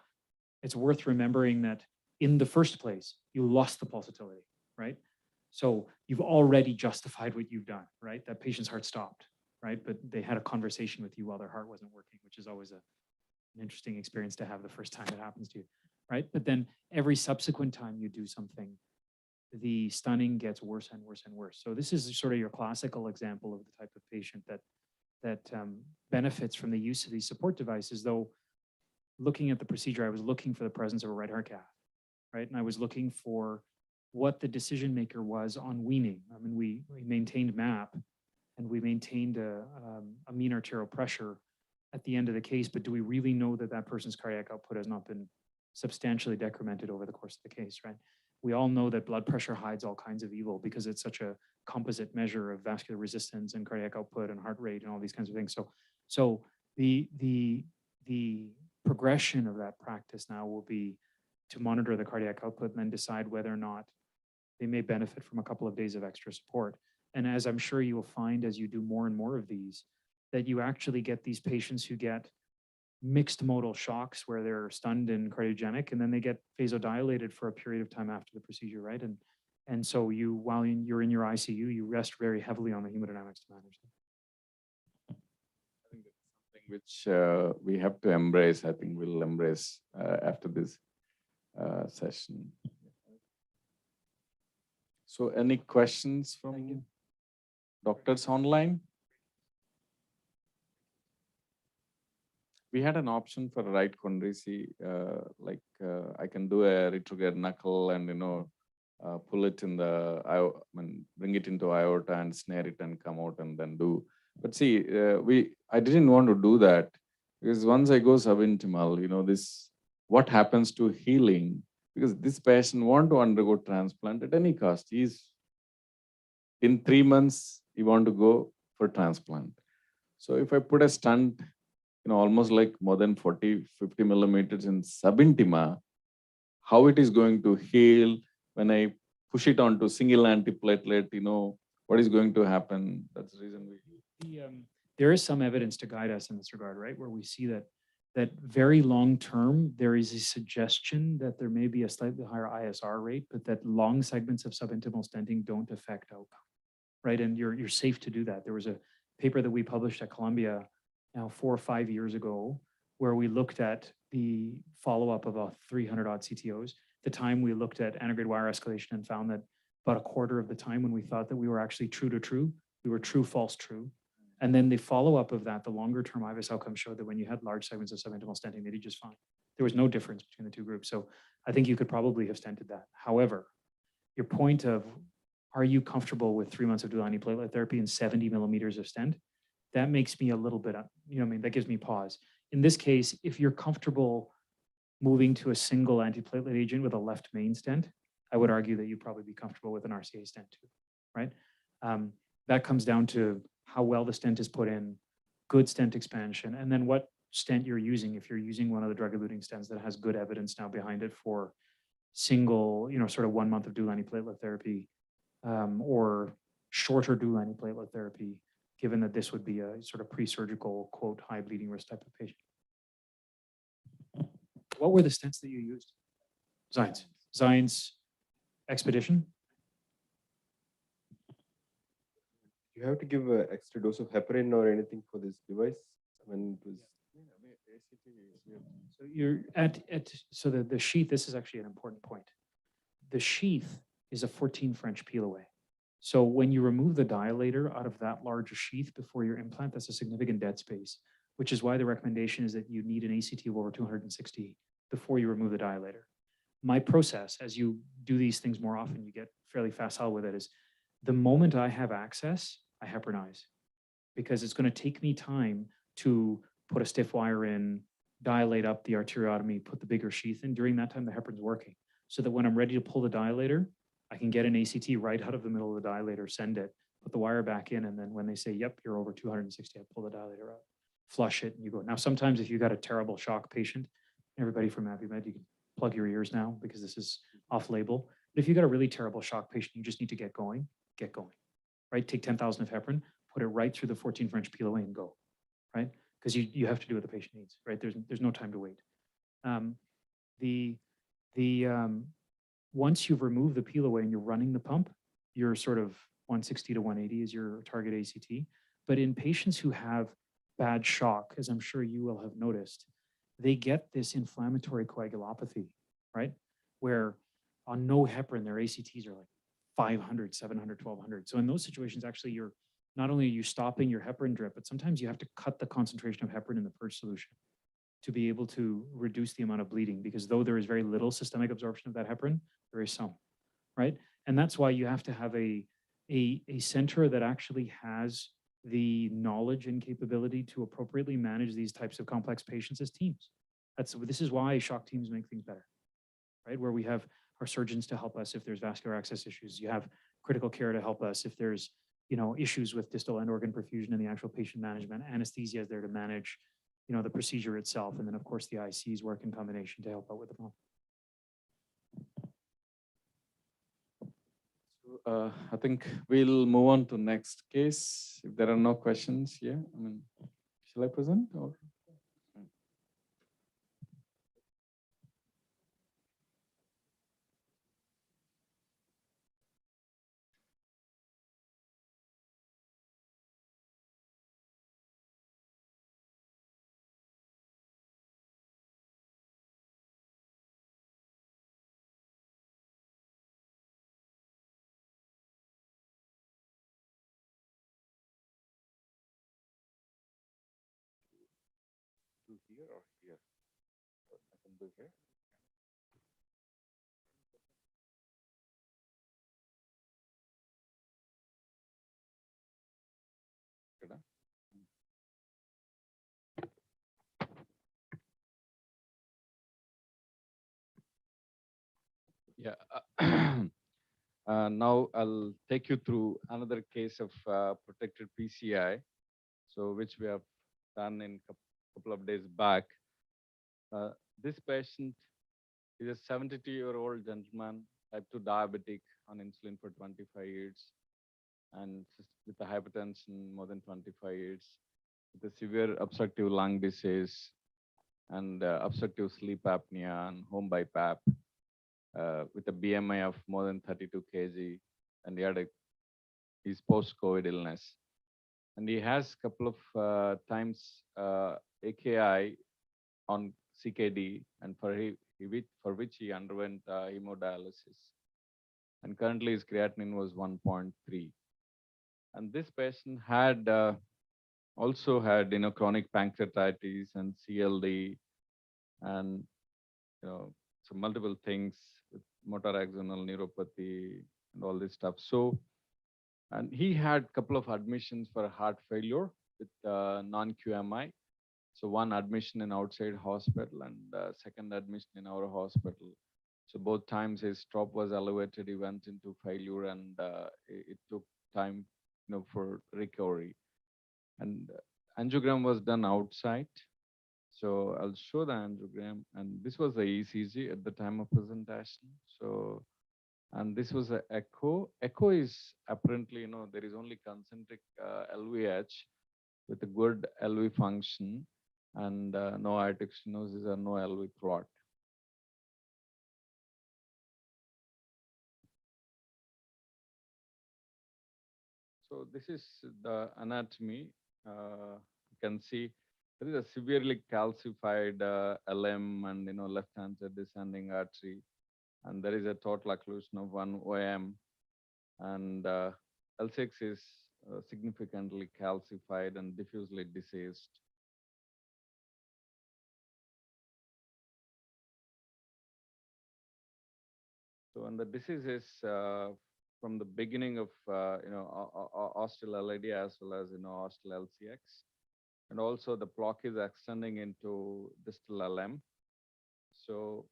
it's worth remembering that in the first place, you lost the pulsatility, right? So you've already justified what you've done, right? That patient's heart stopped, right? But they had a conversation with you while their heart wasn't working, which is always an interesting experience to have the first time it happens to you, right? But then every subsequent time you do something, the stunning gets worse and worse and worse. So this is sort of your classical example of the type of patient that benefits from the use of these support devices. Though looking at the procedure, I was looking for the presence of a right heart cath, right? And I was looking for what the decision maker was on weaning. I mean, we maintained MAP and we maintained a mean arterial pressure at the end of the case, but do we really know that that person's cardiac output has not been substantially decremented over the course of the case, right? We all know that blood pressure hides all kinds of evil because it's such a composite measure of vascular resistance and cardiac output and heart rate and all these kinds of things. So the progression of that practice now will be to monitor the cardiac output and then decide whether or not they may benefit from a couple of days of extra support. And as I'm sure you will find as you do more and more of these, that you actually get these patients who get mixed modal shocks where they're stunned and cardiogenic, and then they get vasodilated for a period of time after the procedure, right? And so while you're in your ICU, you rest very heavily on the hemodynamics to manage them. I think that's something which we have to embrace. I think we'll embrace after this session. So any questions from doctors online? we had an option for right coronary. I can do a retrograde knuckle and pull it in the bring it into aorta and snare it and come out and then do. But see, I didn't want to do that because once I go subintimal, this what happens to healing, because this patient want to undergo transplant at any cost. He's in 3 months he want to go for transplant. So if I put a stent, almost like more than 40, 50 millimeters in subintima, how it is going to heal when I push it onto single antiplatelet, what is going to happen? That's the reason there is some evidence to guide us in this regard, right? Where we see that very long term, there is a suggestion that there may be a slightly higher ISR rate, but that long segments of subintimal stenting don't affect outcome, right? And you're safe to do that. There was a paper that we published at Columbia now 4 or 5 years ago, where we looked at the follow-up of about 300 odd CTOs. At the time we looked at antegrade wire escalation and found that about a quarter of the time when we thought that we were actually true to true, we were true, false, true. And then the follow-up of that, the longer-term IVUS outcome showed that when you had large segments of subintimal stenting, they did just fine. There was no difference between the two groups. So I think you could probably have stented that. However, your point of, are you comfortable with 3 months of dual antiplatelet therapy and 70 millimeters of stent? That makes me a little bit, that gives me pause. In this case, if you're comfortable moving to a single antiplatelet agent with a left main stent, I would argue that you'd probably be comfortable with an RCA stent too, right? That comes down to how well the stent is put in, good stent expansion, and then what stent you're using. If you're using one of the drug-eluting stents that has good evidence now behind it for single, sort of 1 month of dual antiplatelet therapy, or shorter dual antiplatelet therapy, given that this would be a sort of pre-surgical, quote, high bleeding risk type of patient. What were the stents that you used? Zions Expedition? You have to give an extra dose of heparin or anything for this device? So you're so the sheath, this is actually an important point. The sheath is a 14 French peel away. So when you remove the dilator out of that large sheath before your implant, that's a significant dead space, which is why the recommendation is that you need an ACT of over 260 before you remove the dilator. My process, as you do these things more often, you get fairly facile with it, is the moment I have access, I heparinize, because it's going to take me time to put a stiff wire in, dilate up the arteriotomy, put the bigger sheath in. During that time, the heparin's working, so that when I'm ready to pull the dilator, I can get an ACT right out of the middle of the dilator, send it, put the wire back in, and then when they say, yep, you're over 260, I pull the dilator out, flush it, and you go. Now, sometimes if you've got a terrible shock patient, everybody from Abiomed, you can plug your ears now because this is off-label. But if you've got a really terrible shock patient, you just need to get going, right? Take 10,000 of heparin, put it right through the 14 French peel away and go, right? Because you have to do what the patient needs, right? There's no time to wait. Once you've removed the peel away and you're running the pump, you're sort of 160 to 180 is your target ACT. But in patients who have bad shock, as I'm sure you will have noticed, they get this inflammatory coagulopathy, right? Where on no heparin, their ACTs are like 500, 700, 1200. So in those situations, actually, you're not only are you stopping your heparin drip, but sometimes you have to cut the concentration of heparin in the purge solution to be able to reduce the amount of bleeding, because though there is very little systemic absorption of that heparin, there is some, right? And that's why you have to have a center that actually has the knowledge and capability to appropriately manage these types of complex patients as teams. This is why shock teams make things better, right? Where we have our surgeons to help us if there's vascular access issues. You have critical care to help us if there's issues with distal end organ perfusion and the actual patient management. Anesthesia is there to manage the procedure itself. And then of course the ICs work in combination to help out with the pump. So I think we'll move on to next case. If there are no questions here, shall I present or? do here or here? I can do here. Good, Yeah. Now I'll take you through another case of protected PCI, so which we have done in couple of days back. This patient is a 72-year-old gentleman, type 2 diabetic, on insulin for 25 years, and with a hypertension more than 25 years, with a severe obstructive lung disease and obstructive sleep apnea and home BiPAP, with a BMI of more than 32 kg, and he had his post-COVID illness. And he has a couple of times AKI on CKD, and for which he underwent hemodialysis. And currently his creatinine was 1.3. And this patient had also had chronic pancreatitis and CLD, and so multiple things with motor axonal neuropathy and all this stuff. So, and he had a couple of admissions for heart failure with non-QMI. So one admission in outside hospital and second admission in our hospital. So both times his strop was elevated, he went into failure, and it took time, for recovery. And angiogram was done outside. So I'll show the angiogram, and this was the ECG at the time of presentation. So, and this was the echo. Echo is apparently, there is only concentric LVH with a good LV function, and no aortic stenosis or no LV clot. So this is the anatomy. You can see there is a severely calcified LM and left-hand descending artery, and there is a total occlusion of 1 OM, and L6 is significantly calcified and diffusely diseased. So, and the disease is from the beginning of ostial LAD as well as ostial LCX, and also the plaque is extending into distal LM. So,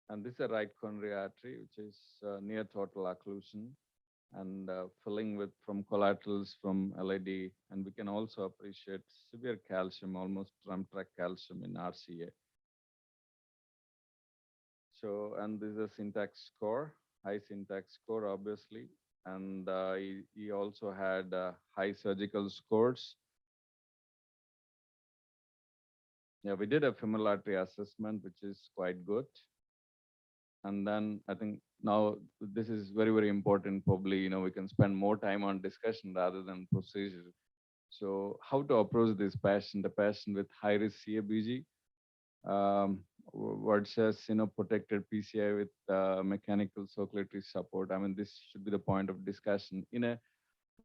and this is a right coronary artery, which is near total occlusion and filling with from collaterals from LAD, and we can also appreciate severe calcium, almost drum track calcium in RCA. So, and this is a syntax score, high syntax score, obviously. And he also had high surgical scores. Yeah, we did a femoral artery assessment, which is quite good. And then I think now this is very, very important. Probably, we can spend more time on discussion rather than procedure. So how to approach this patient, the patient with high risk CABG, what says, protected PCI with mechanical circulatory support. I mean, this should be the point of discussion in a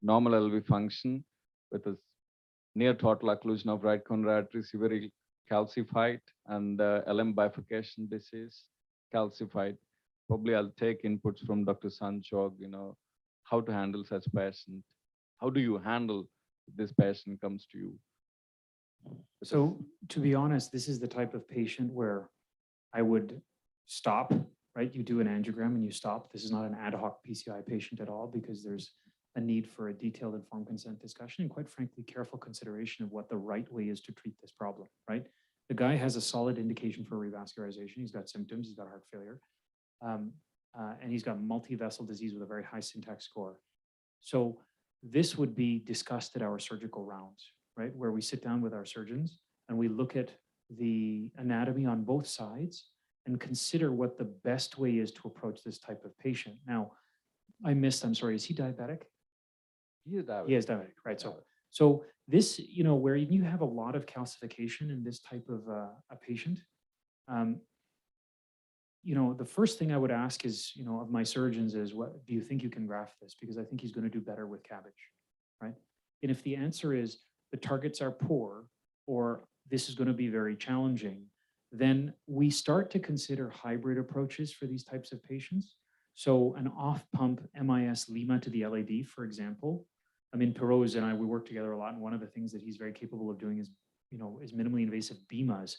normal LV function with a near total occlusion of right coronary artery, severely calcified, and LM bifurcation disease, calcified. Probably I'll take inputs from Dr. Sanchog, how to handle such patient. How do you handle if this patient comes to you? So to be honest, this is the type of patient where I would stop, right? You do an angiogram and you stop. This is not an ad hoc PCI patient at all, because there's a need for a detailed informed consent discussion and, quite frankly, careful consideration of what the right way is to treat this problem, right? The guy has a solid indication for revascularization. He's got symptoms, he's got heart failure, and he's got multi-vessel disease with a very high syntax score. So this would be discussed at our surgical rounds, right? Where we sit down with our surgeons and we look at the anatomy on both sides and consider what the best way is to approach this type of patient. Now, I'm sorry, is he diabetic? He is diabetic. He is diabetic, right? So this, where you have a lot of calcification in this type of a patient, the first thing I would ask is, of my surgeons is, what do you think you can graft this? Because I think he's going to do better with cabbage, right? And if the answer is the targets are poor or this is going to be very challenging, then we start to consider hybrid approaches for these types of patients. So an off-pump MIS Lima to the LAD, for example. I mean, Perot and I, we work together a lot, and one of the things that he's very capable of doing is, is minimally invasive BIMAs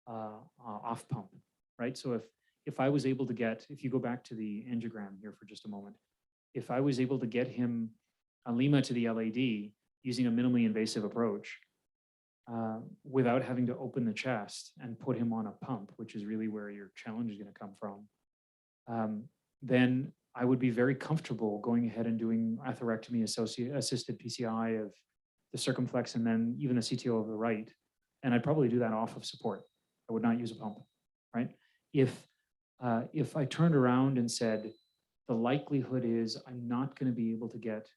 off-pump, right? So if I was able to get, if you go back to the angiogram here for just a moment, if I was able to get him a Lima to the LAD using a minimally invasive approach, without having to open the chest and put him on a pump, which is really where your challenge is going to come from, then I would be very comfortable going ahead and doing atherectomy assisted PCI of the circumflex and then even the CTO of the right. And I'd probably do that off of support. I would not use a pump, right? If I turned around and said, the likelihood is I'm not going to be able to get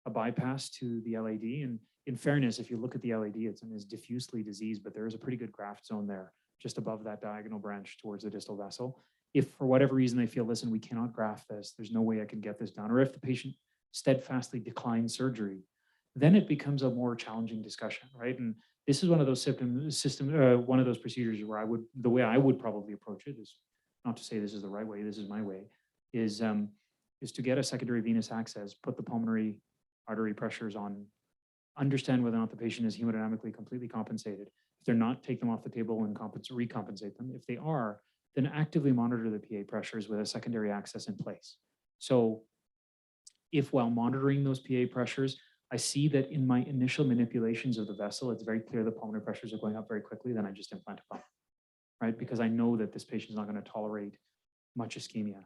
a bypass to the LAD. And in fairness, if you look at the LAD, it's diffusely diseased, but there is a pretty good graft zone there, just above that diagonal branch towards the distal vessel. If for whatever reason they feel, listen, we cannot graft this, there's no way I can get this done, or if the patient steadfastly declines surgery, then it becomes a more challenging discussion, right? And this is one of those one of those procedures where the way I would probably approach it is not to say this is the right way, this is my way, is to get a secondary venous access, put the pulmonary artery pressures on, understand whether or not the patient is hemodynamically completely compensated. If they're not, take them off the table and recompensate them. If they are, then actively monitor the PA pressures with a secondary access in place. So if while monitoring those PA pressures, I see that in my initial manipulations of the vessel, it's very clear the pulmonary pressures are going up very quickly, then I just implant a pump, right? Because I know that this patient is not going to tolerate much ischemia.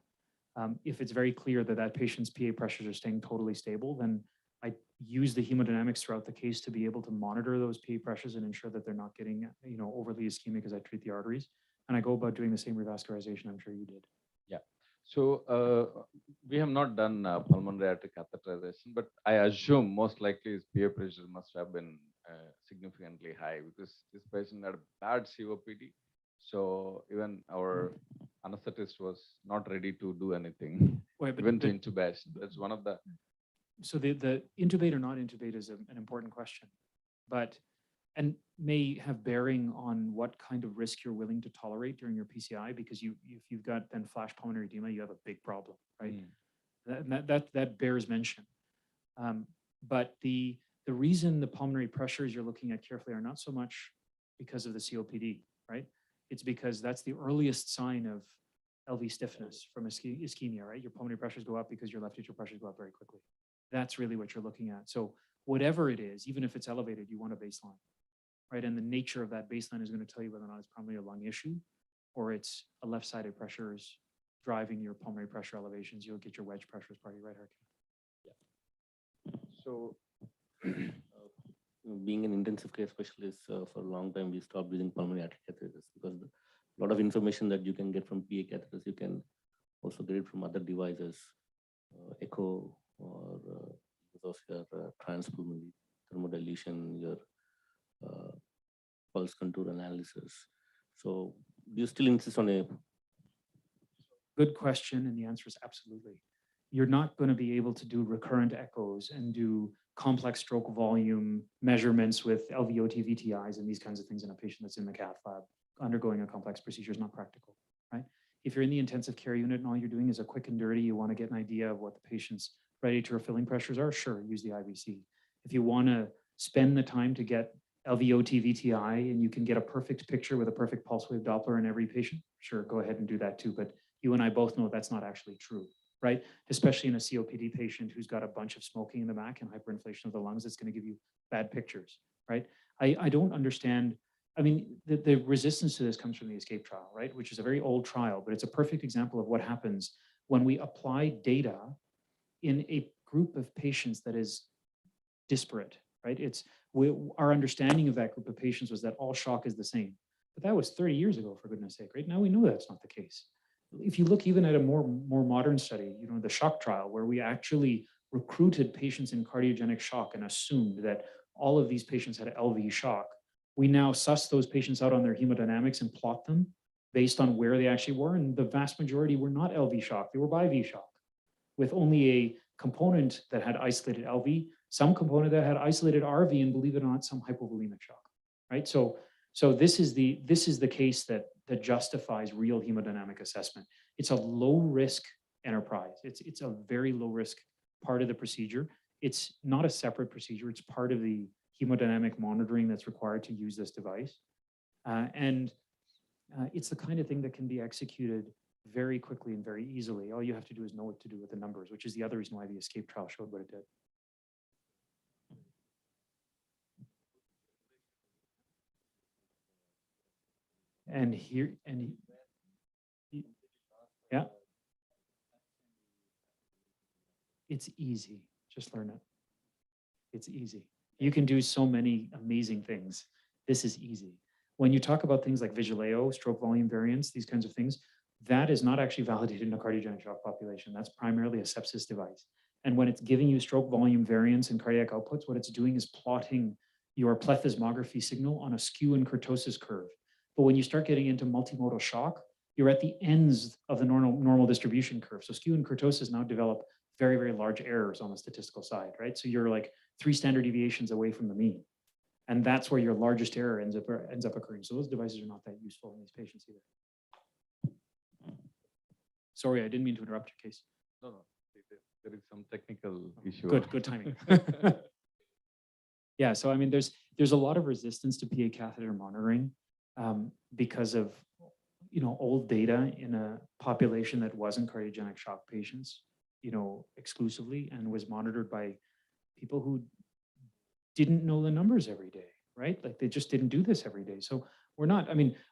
If it's very clear that that patient's PA pressures are staying totally stable, then I use the hemodynamics throughout the case to be able to monitor those PA pressures and ensure that they're not getting, overly ischemic as I treat the arteries. And I go about doing the same revascularization I'm sure you did. Yeah. So we have not done pulmonary artery catheterization, but I assume most likely his PA pressure must have been significantly high because this patient had a bad COPD. So even our anesthetist was not ready to do anything, even to intubation. That's one of the. So the intubate or not intubate is an important question, and may have bearing on what kind of risk you're willing to tolerate during your PCI, because if you've got then flash pulmonary edema, you have a big problem, right? That bears mention. But the reason the pulmonary pressures you're looking at carefully are not so much because of the COPD, right? It's because that's the earliest sign of LV stiffness from ischemia, right? Your pulmonary pressures go up because your left atrial pressures go up very quickly. That's really what you're looking at. So whatever it is, even if it's elevated, you want a baseline, right? And the nature of that baseline is going to tell you whether or not it's primarily a lung issue or it's a left-sided pressures driving your pulmonary pressure elevations. You'll get your wedge pressure as part of your right heart cath. Yeah. So being an intensive care specialist for a long time, we stopped using pulmonary artery catheters because a lot of information that you can get from PA catheters, you can also get it from other devices, echo, or of your transpulmonary thermodilution, your pulse contour analysis. So do you still insist on a? Good question, and the answer is absolutely. You're not going to be able to do recurrent echoes and do complex stroke volume measurements with LVOT VTIs and these kinds of things in a patient that's in the cath lab undergoing a complex procedure is not practical, right? If you're in the intensive care unit and all you're doing is a quick and dirty, you want to get an idea of what the patient's right atrial filling pressures are, sure, use the IVC. If you want to spend the time to get LVOT VTI and you can get a perfect picture with a perfect pulse wave Doppler in every patient, sure, go ahead and do that too. But you and I both know that's not actually true, right? Especially in a COPD patient who's got a bunch of smoking in the back and hyperinflation of the lungs, it's going to give you bad pictures, right? I don't understand. I mean, the resistance to this comes from the ESCAPE trial, right? Which is a very old trial, but it's a perfect example of what happens when we apply data in a group of patients that is disparate, right? Our understanding of that group of patients was that all shock is the same, but that was 30 years ago, for goodness sake, right? Now we know that's not the case. If you look even at a more modern study, the shock trial, where we actually recruited patients in cardiogenic shock and assumed that all of these patients had LV shock, we now suss those patients out on their hemodynamics and plot them based on where they actually were, and the vast majority were not LV shock, they were bi-V shock, with only a component that had isolated LV, some component that had isolated RV, and believe it or not, some hypovolemic shock. right? So this is the case that justifies real hemodynamic assessment. It's a low risk enterprise. It's a very low risk part of the procedure. It's not a separate procedure. It's part of the hemodynamic monitoring that's required to use this device. It's the kind of thing that can be executed very quickly and very easily. All you have to do is know what to do with the numbers, which is the other reason why the ESCAPE trial showed what it did. And here, yeah, it's easy. Just learn it. It's easy. You can do so many amazing things. This is easy. When you talk about things like Vigileo, stroke volume variance, these kinds of things, that is not actually validated in a cardiogenic shock population. That's primarily a sepsis device. And when it's giving you stroke volume variance and cardiac outputs, what it's doing is plotting your plethysmography signal on a skew and kurtosis curve. But when you start getting into multimodal shock, you're at the ends of the normal distribution curve. So skew and kurtosis now develop very, very large errors on the statistical side, right? So you're like 3 standard deviations away from the mean. And that's where your largest error ends up occurring. So those devices are not that useful in these patients either. Sorry, I didn't mean to interrupt your case. No. There is some technical issue. Good timing. Yeah, so I mean, there's a lot of resistance to PA catheter monitoring because of old data in a population that wasn't cardiogenic shock patients, exclusively, and was monitored by people who didn't know the numbers every day, right? Like they just didn't do this every day. So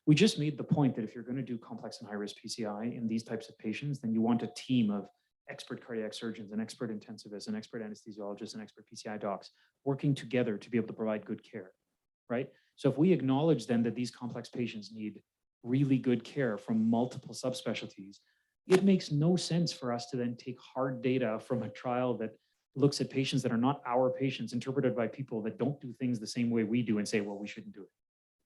we just made the point that if you're going to do complex and high risk PCI in these types of patients, then you want a team of expert cardiac surgeons and expert intensivists and expert anesthesiologists and expert PCI docs working together to be able to provide good care, right? So if we acknowledge then that these complex patients need really good care from multiple subspecialties, it makes no sense for us to then take hard data from a trial that looks at patients that are not our patients, interpreted by people that don't do things the same way we do, and say, well, we shouldn't do it.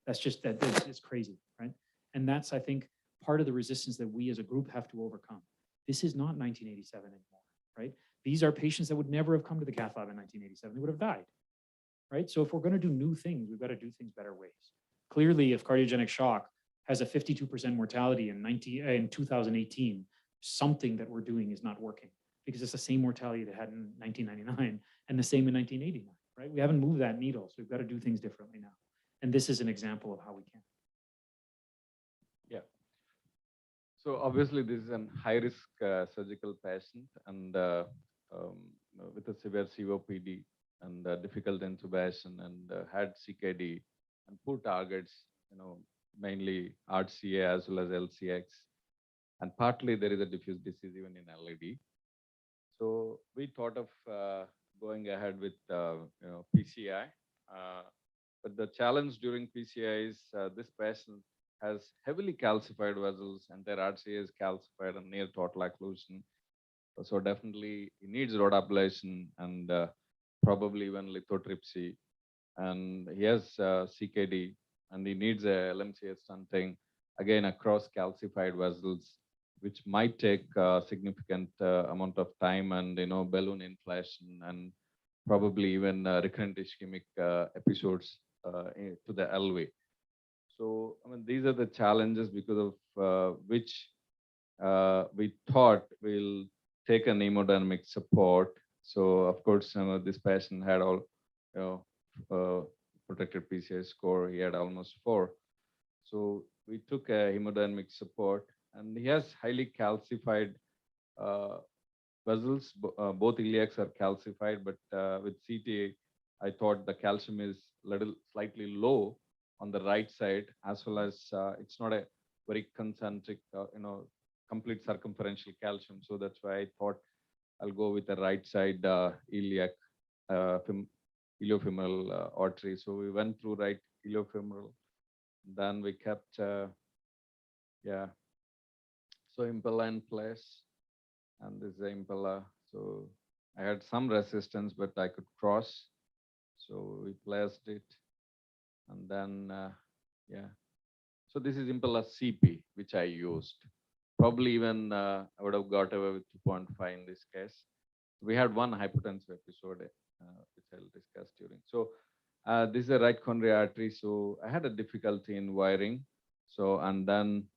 It's crazy, right? And that's, I think, part of the resistance that we as a group have to overcome. This is not 1987 anymore, right? These are patients that would never have come to the cath lab in 1987. They would have died, right? So if we're going to do new things, we've got to do things better ways. Clearly, if cardiogenic shock has a 52% mortality in 2018, something that we're doing is not working, because it's the same mortality that had in 1999 and the same in 1989, right? We haven't moved that needle, so we've got to do things differently now. And this is an example of how we can. Yeah. So obviously this is a high-risk surgical patient and with a severe COPD and difficult intubation and had CKD and poor targets, mainly RCA as well as LCX. And partly there is a diffuse disease even in LAD. So we thought of going ahead with PCI. But the challenge during PCI is this patient has heavily calcified vessels and their RCA is calcified and near total occlusion. So definitely he needs rod ablation and probably even lithotripsy. And he has CKD and he needs a LMCA stenting, again across calcified vessels, which might take a significant amount of time and balloon inflation and probably even recurrent ischemic episodes to the LV. So I mean, these are the challenges because of which we thought we'll take an hemodynamic support. So of course, this patient had all protected PCI score. He had almost 4. So we took a hemodynamic support, and he has highly calcified vessels. Both iliacs are calcified, but with CT, I thought the calcium is slightly low on the right side, as well as it's not a very concentric, complete circumferential calcium. So that's why I thought I'll go with the right side iliac iliofemoral artery. So we went through right iliofemoral. Then we kept, so impeller in place, and this is the impeller. So I had some resistance, but I could cross. So we placed it, and then, So this is impeller CP, which I used. Probably even I would have got away with 2.5 in this case. We had one hypotensive episode, which I'll discuss during. So This is a right coronary artery, so I had a difficulty in wiring. So, and then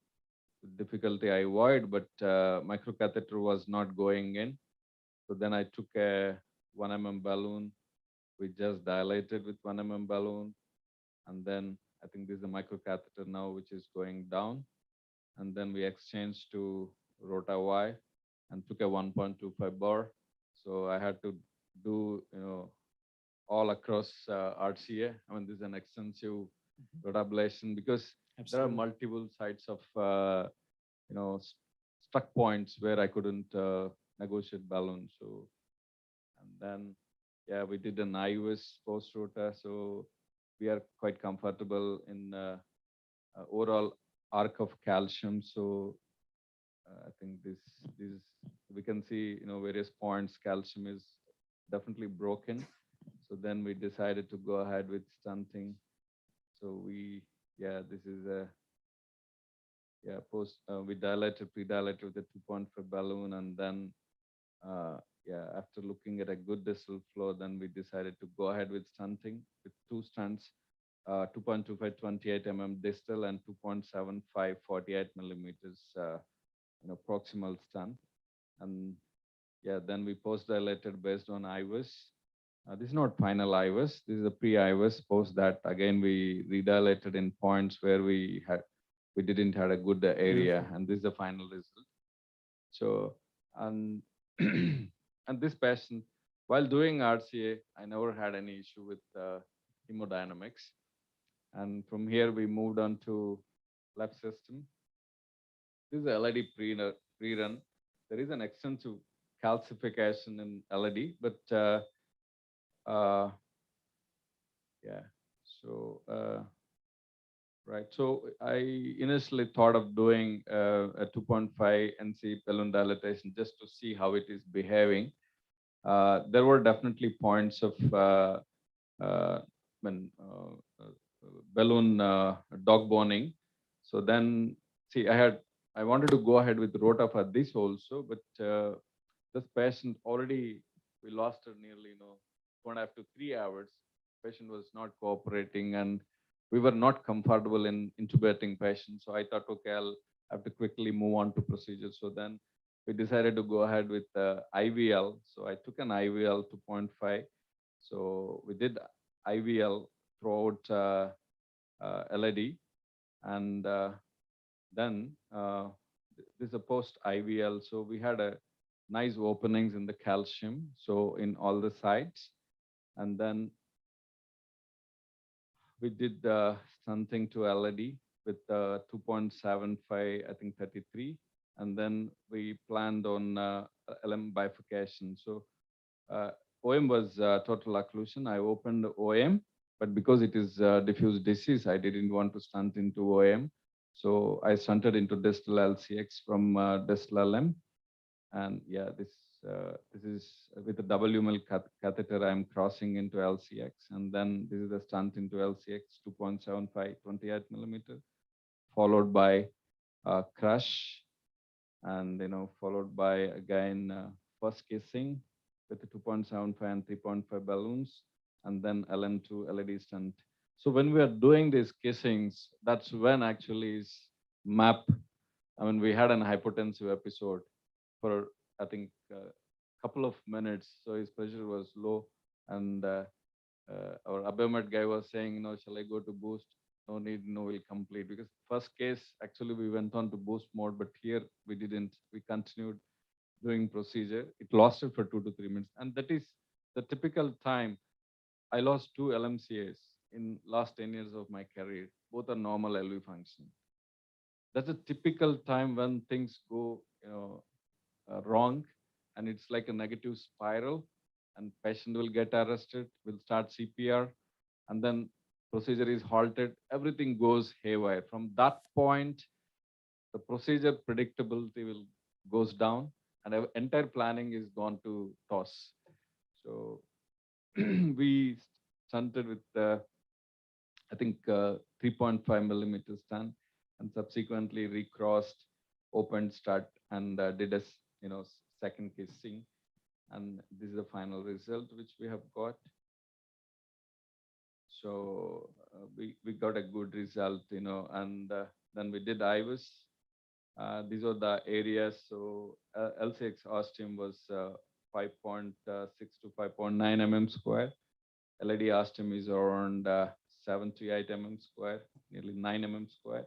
difficulty I wired, but microcatheter was not going in. So then I took a 1 mm balloon. We just dilated with 1 mm balloon. And then I think this is a microcatheter now, which is going down. And then we exchanged to rota Y and took a 1.25 bar. So I had to do, all across RCA. I mean, this is an extensive rota ablation because there are multiple sites of, stuck points where I couldn't negotiate balloon. So, and then, yeah, we did an IUS post rota. So we are quite comfortable in overall arc of calcium. So I think this we can see, various points. Calcium is definitely broken. So then we decided to go ahead with stunting. So this is a we pre-dilated with a 2.5 balloon, and then after looking at a good distal flow, then we decided to go ahead with stunting with 2 stunts. 2.25 28 mm distal and 2.75 48 millimeters proximal stunt. And then we post dilated based on IVUS. This is not final IVUS. This is a pre-IVUS. Post that again we redilated in points where we didn't have a good area, and this is the final result. So and and this patient, while doing RCA, I never had any issue with hemodynamics. And from here, we moved on to left system. This is a LAD pre-run. There is an extensive calcification in LAD, but right. So I initially thought of doing a 2.5 NC balloon dilatation just to see how it is behaving. There were definitely points of balloon dog boning. So then, see, I wanted to go ahead with rota for this also, but this patient already, we lost her nearly 2.5 to 3 hours. Patient was not cooperating, and we were not comfortable in intubating patients. So I thought, okay, I'll have to quickly move on to procedure. So then we decided to go ahead with IVL. So I took an IVL 2.5. So we did IVL throughout LAD, and then this is a post IVL. So we had a nice openings in the calcium, so in all the sides, and then we did something to LAD with 2.75, I think 33, and then we planned on LM bifurcation. So OM was total occlusion. I opened OM, but because it is diffuse disease, I didn't want to stunt into OM. So I stunted into distal LCX from distal LM. And this is with a WML catheter, I'm crossing into LCX. And then this is the stunt into LCX, 2.75, 28 millimeter, followed by crush, and followed by again first kissing with the 2.75 and 3.5 balloons, and then LM2 LAD stunt. So when we are doing these kissings, that's when actually is map. I mean, we had an hypotensive episode for, I think, a couple of minutes. So his pressure was low, and our Abiomed guy was saying, shall I go to boost? No need, we'll complete. Because first case, actually, we went on to boost mode, but here we didn't. We continued doing procedure. It lasted for 2 to 3 minutes. And that is the typical time. I lost 2 LMCAs in last 10 years of my career. Both are normal LV function. That's a typical time when things go, wrong, and it's like a negative spiral, and patient will get arrested, will start CPR, and then procedure is halted. Everything goes haywire. From that point, the procedure predictability goes down, and entire planning is gone to toss. So we stunted with I think 3.5 millimeters stunt, and subsequently recrossed, opened, start, and did a second kissing, and this is the final result which we have got. So we got a good result, and then we did IVUS. These are the areas. So LCX ostium was 5.6 to 5.9 mm square. LAD ostium is around 7 to 8 mm square, nearly 9 mm square.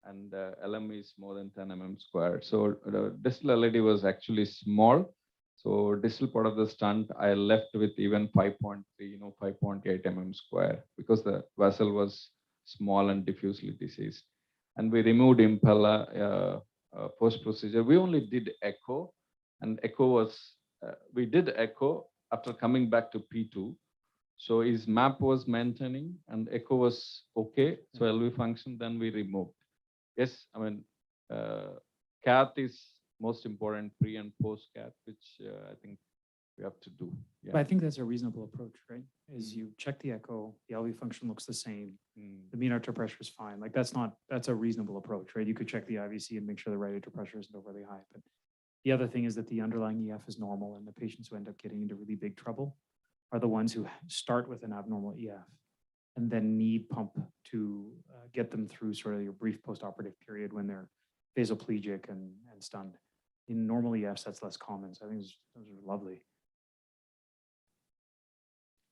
And LM is more than 10 mm square. So the distal LAD was actually small. So distal part of the stent, I left with even 5.3, 5.8 mm square because the vessel was small and diffusely diseased. And we removed impeller post-procedure. We only did echo, and echo was, we did echo after coming back to P2. So his map was maintaining and echo was okay. So LV function, then we removed. Yes, I mean, cath is most important pre and post cath, which I think we have to do. Yeah. But I think that's a reasonable approach, right? Is you check the echo, the LV function looks the same, the mean arterial pressure is fine. Like that's a reasonable approach, right? You could check the IVC and make sure the right atrial pressure isn't overly high. But the other thing is that the underlying EF is normal, and the patients who end up getting into really big trouble are the ones who start with an abnormal EF and then need pump to get them through sort of your brief postoperative period when they're vasoplegic and stunned. In normal EFs, that's less common. So I think those are lovely.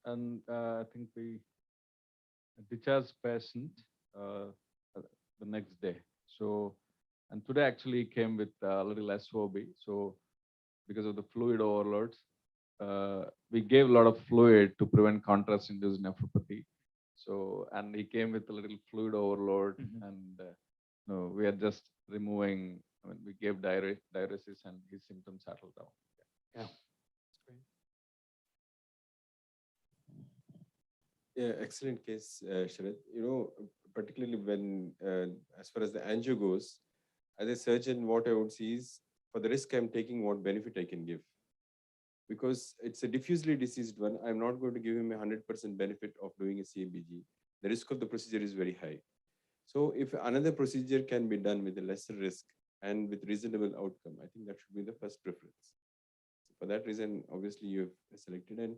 And I think we discharged patient the next day. So, and today actually came with a little SOB. So because of the fluid overloads, we gave a lot of fluid to prevent contrast-induced nephropathy. So, and he came with a little fluid overload, and no, we are just removing. I mean, we gave diuresis, and his symptoms settled down. Yeah, that's great. Yeah, excellent case, Sharad. Particularly when, as far as the angio goes, as a surgeon, what I would see is for the risk I'm taking, what benefit I can give. Because it's a diffusely diseased one, I'm not going to give him 100% benefit of doing a CABG. The risk of the procedure is very high. So if another procedure can be done with a lesser risk and with reasonable outcome, I think that should be the first preference. For that reason, obviously you have selected, and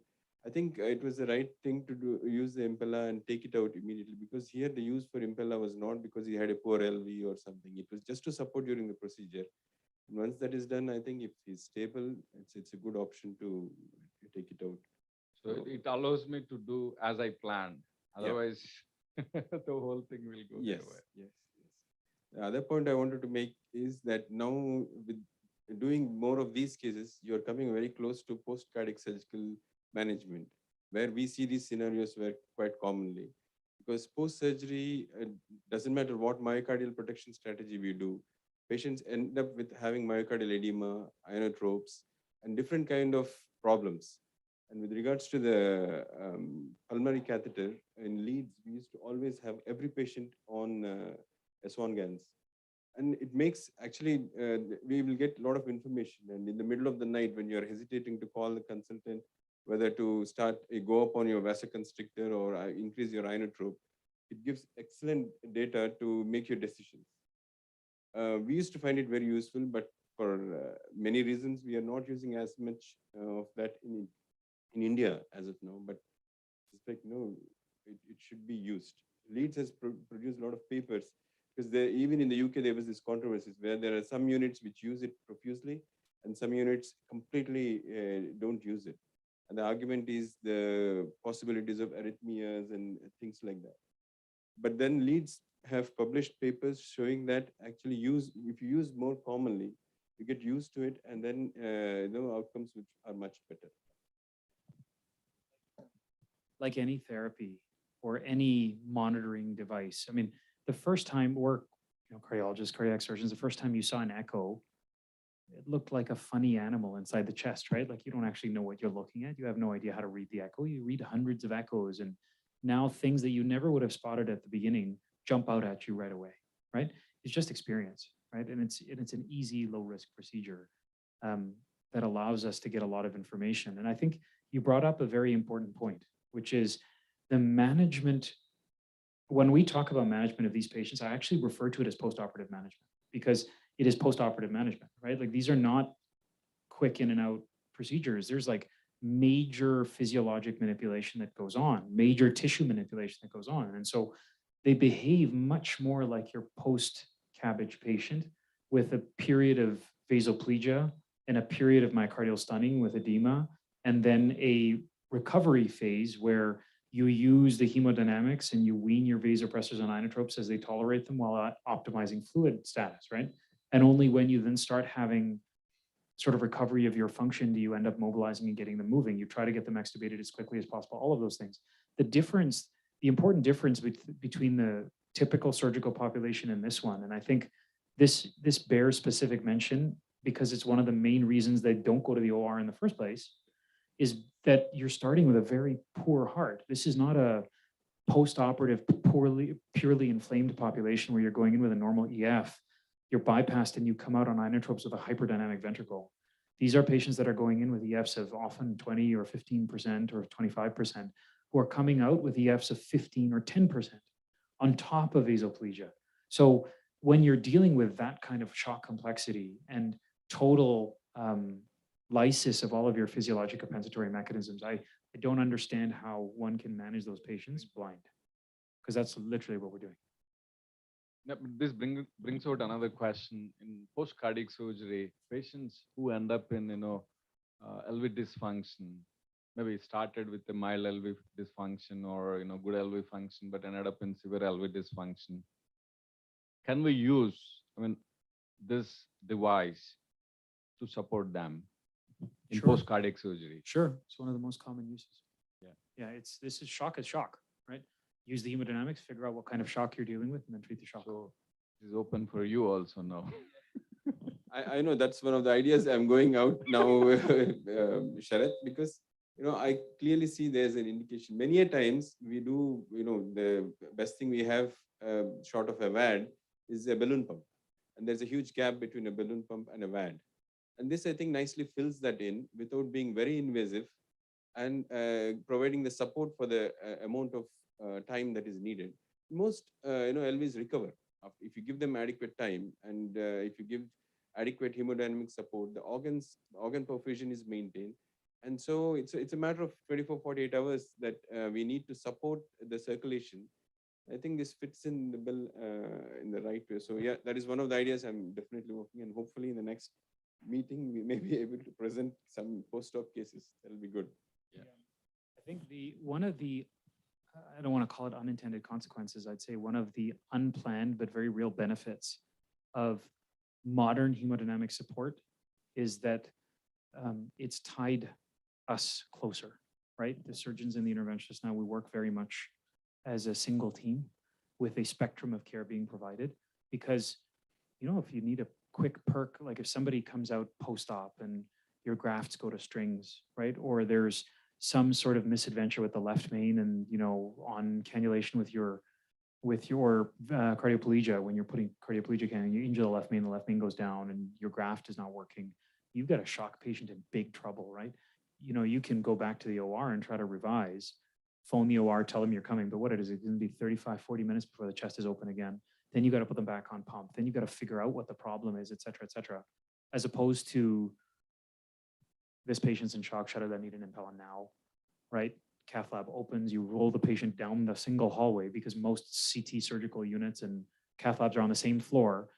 I think it was the right thing to do, use the Impeller and take it out immediately, because here the use for Impeller was not because he had a poor LV or something. It was just to support during the procedure. And once that is done, I think if he's stable, it's a good option to take it out. So it allows me to do as I planned. Otherwise, the whole thing will go Yes, away. yes. The other point I wanted to make is that now with doing more of these cases, you're coming very close to post-cardiac surgical management, where we see these scenarios where quite commonly. Because post-surgery, doesn't matter what myocardial protection strategy we do, patients end up with having myocardial edema, inotropes, and different kind of problems. And with regards to the pulmonary catheter in Leeds, we used to always have every patient on S1 GANs. And it makes, actually, we will get a lot of information. And in the middle of the night, when you're hesitating to call the consultant, whether to go up on your vasoconstrictor or increase your inotrope, it gives excellent data to make your decisions. We used to find it very useful, but for many reasons, we are not using as much of that in India as of now. But it's like, no, it should be used. Leeds has produced a lot of papers, because even in the UK, there was this controversy where there are some units which use it profusely and some units completely don't use it. And the argument is the possibilities of arrhythmias and things like that. But then Leeds have published papers showing that actually if you use more commonly, you get used to it, and then outcomes which are much better. Like any therapy or any monitoring device, I mean, the first time cardiologists, cardiac surgeons, the first time you saw an echo, it looked like a funny animal inside the chest, right? Like you don't actually know what you're looking at. You have no idea how to read the echo. You read hundreds of echoes, and now things that you never would have spotted at the beginning jump out at you right away, right? It's just experience, right? And it's an easy, low risk procedure that allows us to get a lot of information. And I think you brought up a very important point, which is the management. When we talk about management of these patients, I actually refer to it as postoperative management, because it is postoperative management, right? Like these are not quick in and out procedures. There's like major physiologic manipulation that goes on, major tissue manipulation that goes on. And so they behave much more like your post-CABG patient with a period of vasoplegia and a period of myocardial stunning with edema, and then a recovery phase where you use the hemodynamics and you wean your vasopressors and inotropes as they tolerate them while optimizing fluid status, right? And only when you then start having sort of recovery of your function do you end up mobilizing and getting them moving. You try to get them extubated as quickly as possible, all of those things. The important difference between the typical surgical population and this one, and I think this bears specific mention because it's one of the main reasons they don't go to the OR in the first place, is that you're starting with a very poor heart. This is not a post-operative, purely inflamed population where you're going in with a normal EF, you're bypassed and you come out on inotropes with a hyperdynamic ventricle. These are patients that are going in with EFs of often 20 or 15% or 25%, who are coming out with EFs of 15 or 10% on top of vasoplegia. So when you're dealing with that kind of shock complexity and total lysis of all of your physiologic compensatory mechanisms, I don't understand how one can manage those patients blind, because that's literally what we're doing. Yeah, but this brings out another question. In post-cardiac surgery, patients who end up in, LV dysfunction, maybe started with a mild LV dysfunction or, good LV function, but ended up in severe LV dysfunction. Can we use, this device to support them in post-cardiac surgery? Sure, it's one of the most common uses. Yeah, this is shock, right? Use the hemodynamics, figure out what kind of shock you're dealing with, and then treat the shock. So this is open for you also now. I know that's one of the ideas I'm going out now, Sharath, because I clearly see there's an indication. Many a times we do, the best thing we have short of a VAD is a balloon pump, and there's a huge gap between a balloon pump and a VAD. And this, I think, nicely fills that in without being very invasive and providing the support for the amount of time that is needed. Most, LVs recover if you give them adequate time, and if you give adequate hemodynamic support, the organ perfusion is maintained. And so it's a matter of 24, 48 hours that we need to support the circulation. I think this fits in the bill in the right way. So yeah, that is one of the ideas I'm definitely working, and hopefully in the next meeting we may be able to present some post-op cases. That'll be good. Yeah. I think one of the I don't want to call it unintended consequences. I'd say one of the unplanned but very real benefits of modern hemodynamic support is that it's tied us closer, right? The surgeons and the interventionists now, we work very much as a single team with a spectrum of care being provided, because, if you need a quick perk, like if somebody comes out post-op and your grafts go to strings, right? Or there's some sort of misadventure with the left main and, on cannulation with your cardioplegia, when you're putting cardioplegia cannula, you injure the left main goes down and your graft is not working. You've got a shock patient in big trouble, right? You can go back to the OR and try to revise, phone the OR, tell them you're coming, but what it is, it's going to be 35, 40 minutes before the chest is open again. Then you got to put them back on pump. Then you got to figure out what the problem is, et cetera, as opposed to this patient's in shock shutter that need an Impeller now, right? Cath lab opens, you roll the patient down the single hallway, because most CT surgical units and cath labs are on the same floor.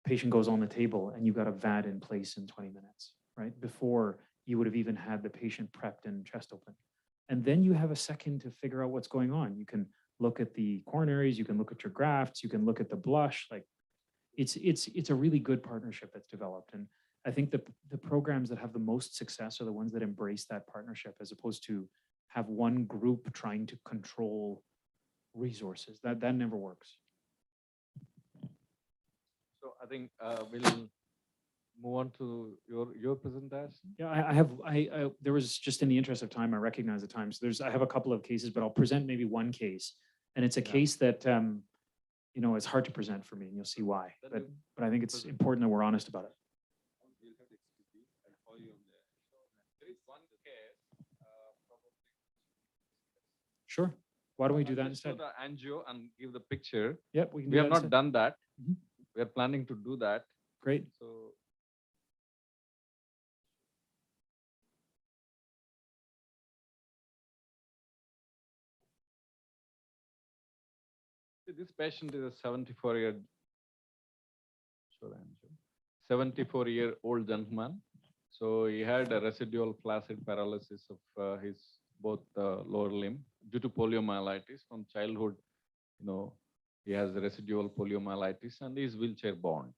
Patient goes on the table and you've got a VAD in place in 20 minutes, right? Before you would have even had the patient prepped and chest open. And then you have a second to figure out what's going on. You can look at the coronaries, you can look at your grafts, you can look at the blush. Like it's a really good partnership that's developed. And I think the programs that have the most success are the ones that embrace that partnership, as opposed to have one group trying to control resources. That never works. So I think we'll move on to your presentation. Yeah, there was, just in the interest of time, I recognize the time. So I have a couple of cases, but I'll present maybe one case. And it's a case that, it's hard to present for me, and you'll see why. But I think it's important that we're honest about it. There is one case, Sure. Why don't we do that I'll just show instead? the angio and give the picture. Yep, we can do We have that not instead. done that. Mhm. We are planning to do that. Great. So This patient is a 74-year-old gentleman. So he had a residual flaccid paralysis of his both lower limb due to poliomyelitis from childhood. He has residual poliomyelitis and he is wheelchair bound.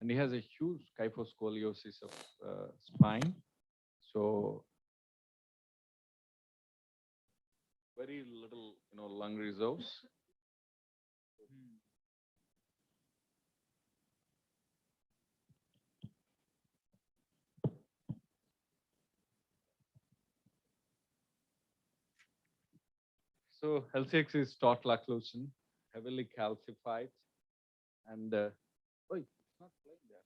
And he has a huge kyphoscoliosis of spine. So very little, lung reserves. So LCX is taut occlusion, heavily calcified, and oh, it's not playing there.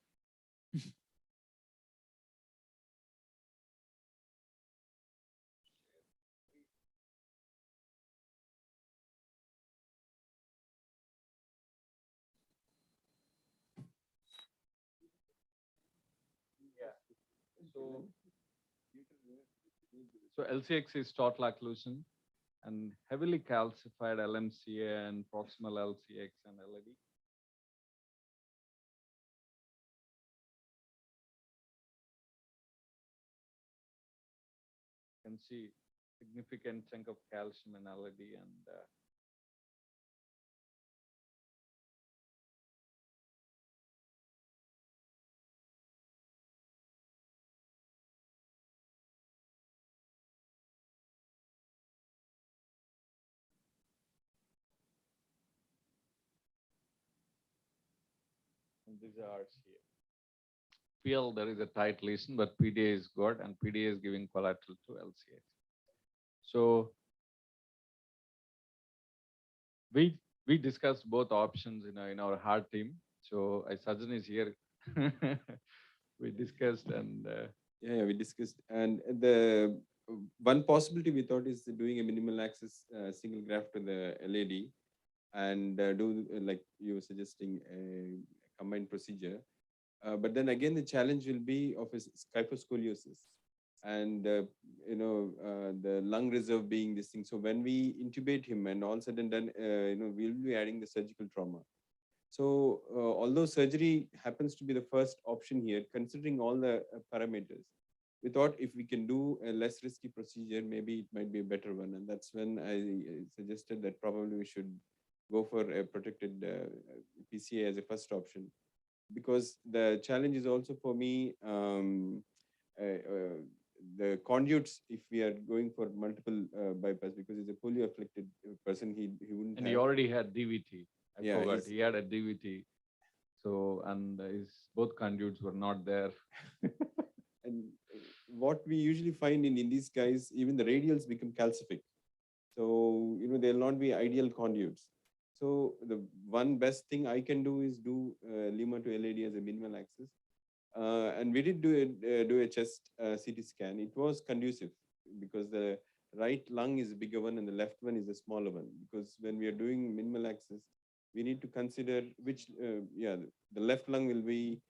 So LCX is taut occlusion and heavily calcified LMCA and proximal LCX and LAD. You can see significant chunk of calcium in LAD and these are here. Feel there is a tight lesion, but PDA is good, and PDA is giving collateral to LCX. So we discussed both options in our heart team. So a surgeon is here. We discussed and yeah, we discussed, and the one possibility we thought is doing a minimal access single graft to the LAD, and do like you were suggesting a combined procedure. But then again, the challenge will be of his kyphoscoliosis and the lung reserve being this thing. So when we intubate him and all said and done, we'll be adding the surgical trauma. So although surgery happens to be the first option here, considering all the parameters, we thought if we can do a less risky procedure, maybe it might be a better one. And that's when I suggested that probably we should go for a protected PCA as a first option. Because the challenge is also for me, the conduits, if we are going for multiple bypass, because he's a polio afflicted person, he wouldn't. And he already had DVT. I Yeah, forgot. He had a DVT. So, and his both conduits were not there. And what we usually find in these guys, even the radials become calcific. So, they'll not be ideal conduits. So the one best thing I can do is do Lima to LAD as a minimal access. And we did do a chest CT scan. It was conducive because the right lung is a bigger one and the left one is a smaller one. Because when we are doing minimal access, we need to consider which, the left lung will be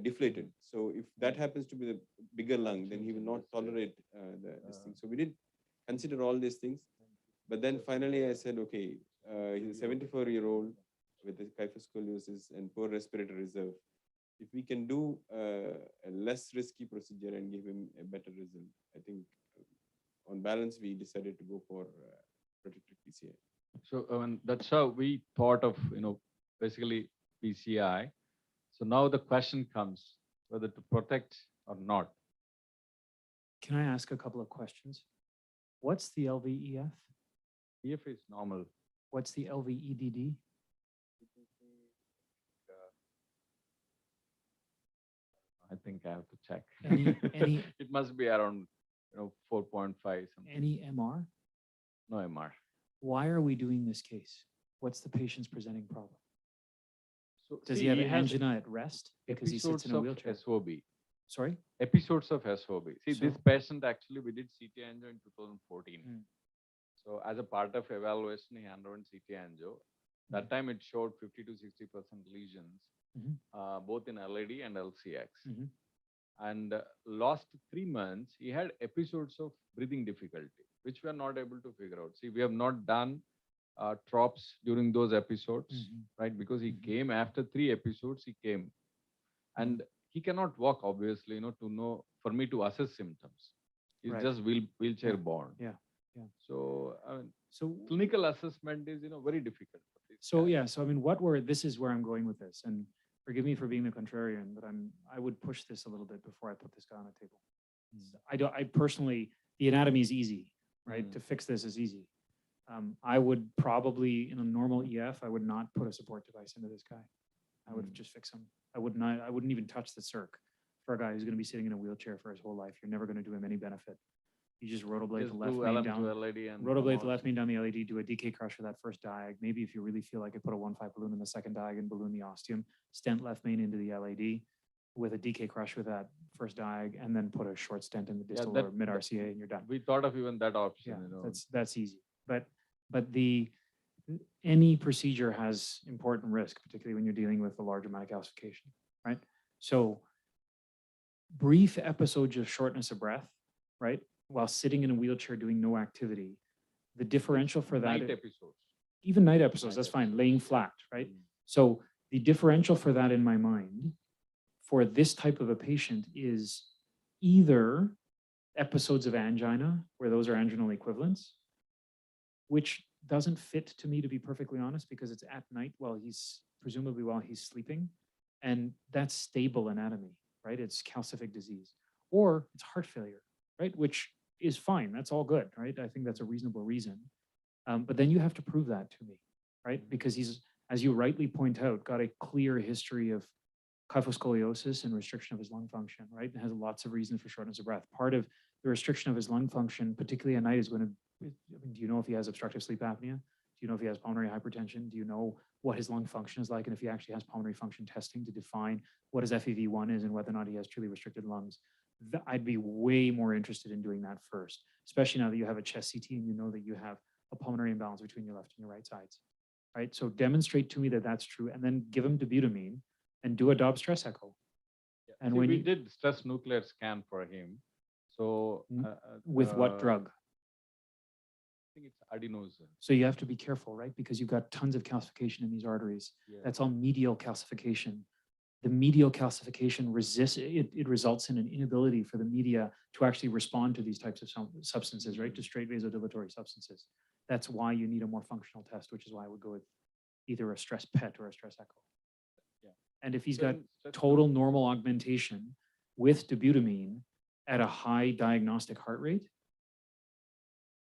deflated. So if that happens to be the bigger lung, then he will not tolerate this thing. So we did consider all these things. But then finally I said, okay, he's a 74-year-old with a kyphoscoliosis and poor respiratory reserve. If we can do a less risky procedure and give him a better result, I think on balance, we decided to go for protected PCI. So that's how we thought of, basically PCI. So now the question comes whether to protect or not. Can I ask a couple of questions? What's the LVEF? EF is normal. What's the LVEDD? I think I have to check. Any It must be around 4.5 something. any MR? No MR. Why are we doing this case? What's the patient's presenting problem? So Does see, he have has angina at rest because he sits in a episodes wheelchair? of SOB. Sorry? Episodes of SOB. See, So- this patient actually we did CT angio in 2014. Mm. So as a part of evaluation, he underwent CT angio. That time it showed 50 to 60% lesions, both in LAD and LCX. And last 3 months, he had episodes of breathing difficulty, which we are not able to figure out. See, we have not done drops during those episodes, Mhm. right? Because he came after 3 episodes, he came. And he cannot walk, obviously, for me to assess symptoms. He's Right. just wheelchair Yeah. born. Yeah. Yeah. So, I mean, So clinical assessment is, very difficult. For these So guys. yeah, so I mean, this is where I'm going with this, and forgive me for being the contrarian, but I would push this a little bit before I put this guy on the table. I personally, the anatomy is easy, right? Mm. To fix this is easy. I would probably, in a normal EF, I would not put a support device into this guy. I would just fix him. I wouldn't even touch the circ for a guy who's going to be sitting in a wheelchair for his whole life. You're never going to do him any benefit. You just rotoblade Just the left do main LM down. to LAD and Rotoblade come the out. left main down the LAD, do a DK crush for that first diag. Maybe if you really feel like it, put a 1.5 balloon in the second diag and balloon the ostium, stent left main into the LAD with a DK crush with that first diag, and then put a short stent in the distal or mid RCA, and you're done. We thought of even that option, Yeah, that's easy. But any procedure has important risk, particularly when you're dealing with a large amount of calcification, right? So brief episodes of shortness of breath, right? While sitting in a wheelchair doing no activity, the differential for that, night episodes. even night episodes, that's fine, laying flat, right? So the differential for that in my mind for this type of a patient is either episodes of angina, where those are anginal equivalents, which doesn't fit to me, to be perfectly honest, because it's at night presumably while he's sleeping, and that's stable anatomy, right? It's calcific disease, or it's heart failure, right? Which is fine, that's all good, right? I think that's a reasonable reason. But then you have to prove that to me, right? Because he's, as you rightly point out, got a clear history of kyphoscoliosis and restriction of his lung function, right? And has lots of reasons for shortness of breath. Part of the restriction of his lung function, particularly at night, is going to, do you know if he has obstructive sleep apnea? Do you know if he has pulmonary hypertension? Do you know what his lung function is like? And if he actually has pulmonary function testing to define what his FEV1 is and whether or not he has truly restricted lungs? I'd be way more interested in doing that first, especially now that you have a chest CT and you know that you have a pulmonary imbalance between your left and your right sides, right? So demonstrate to me that that's true, and then give him dobutamine and do a Dobbs stress echo. Yeah. And See, when we you, did stress nuclear scan for him. So with what drug? I think it's adenosine. So you have to be careful, right? Because you've got tons of calcification in these arteries. Yeah. That's all medial calcification. The medial calcification results in an inability for the media to actually respond to these types of substances, right? To straight vasodilatory substances. That's why you need a more functional test, which is why I would go with either a stress PET or a stress echo. Yeah. And if he's got Stress total normal augmentation with dobutamine at a high diagnostic heart rate,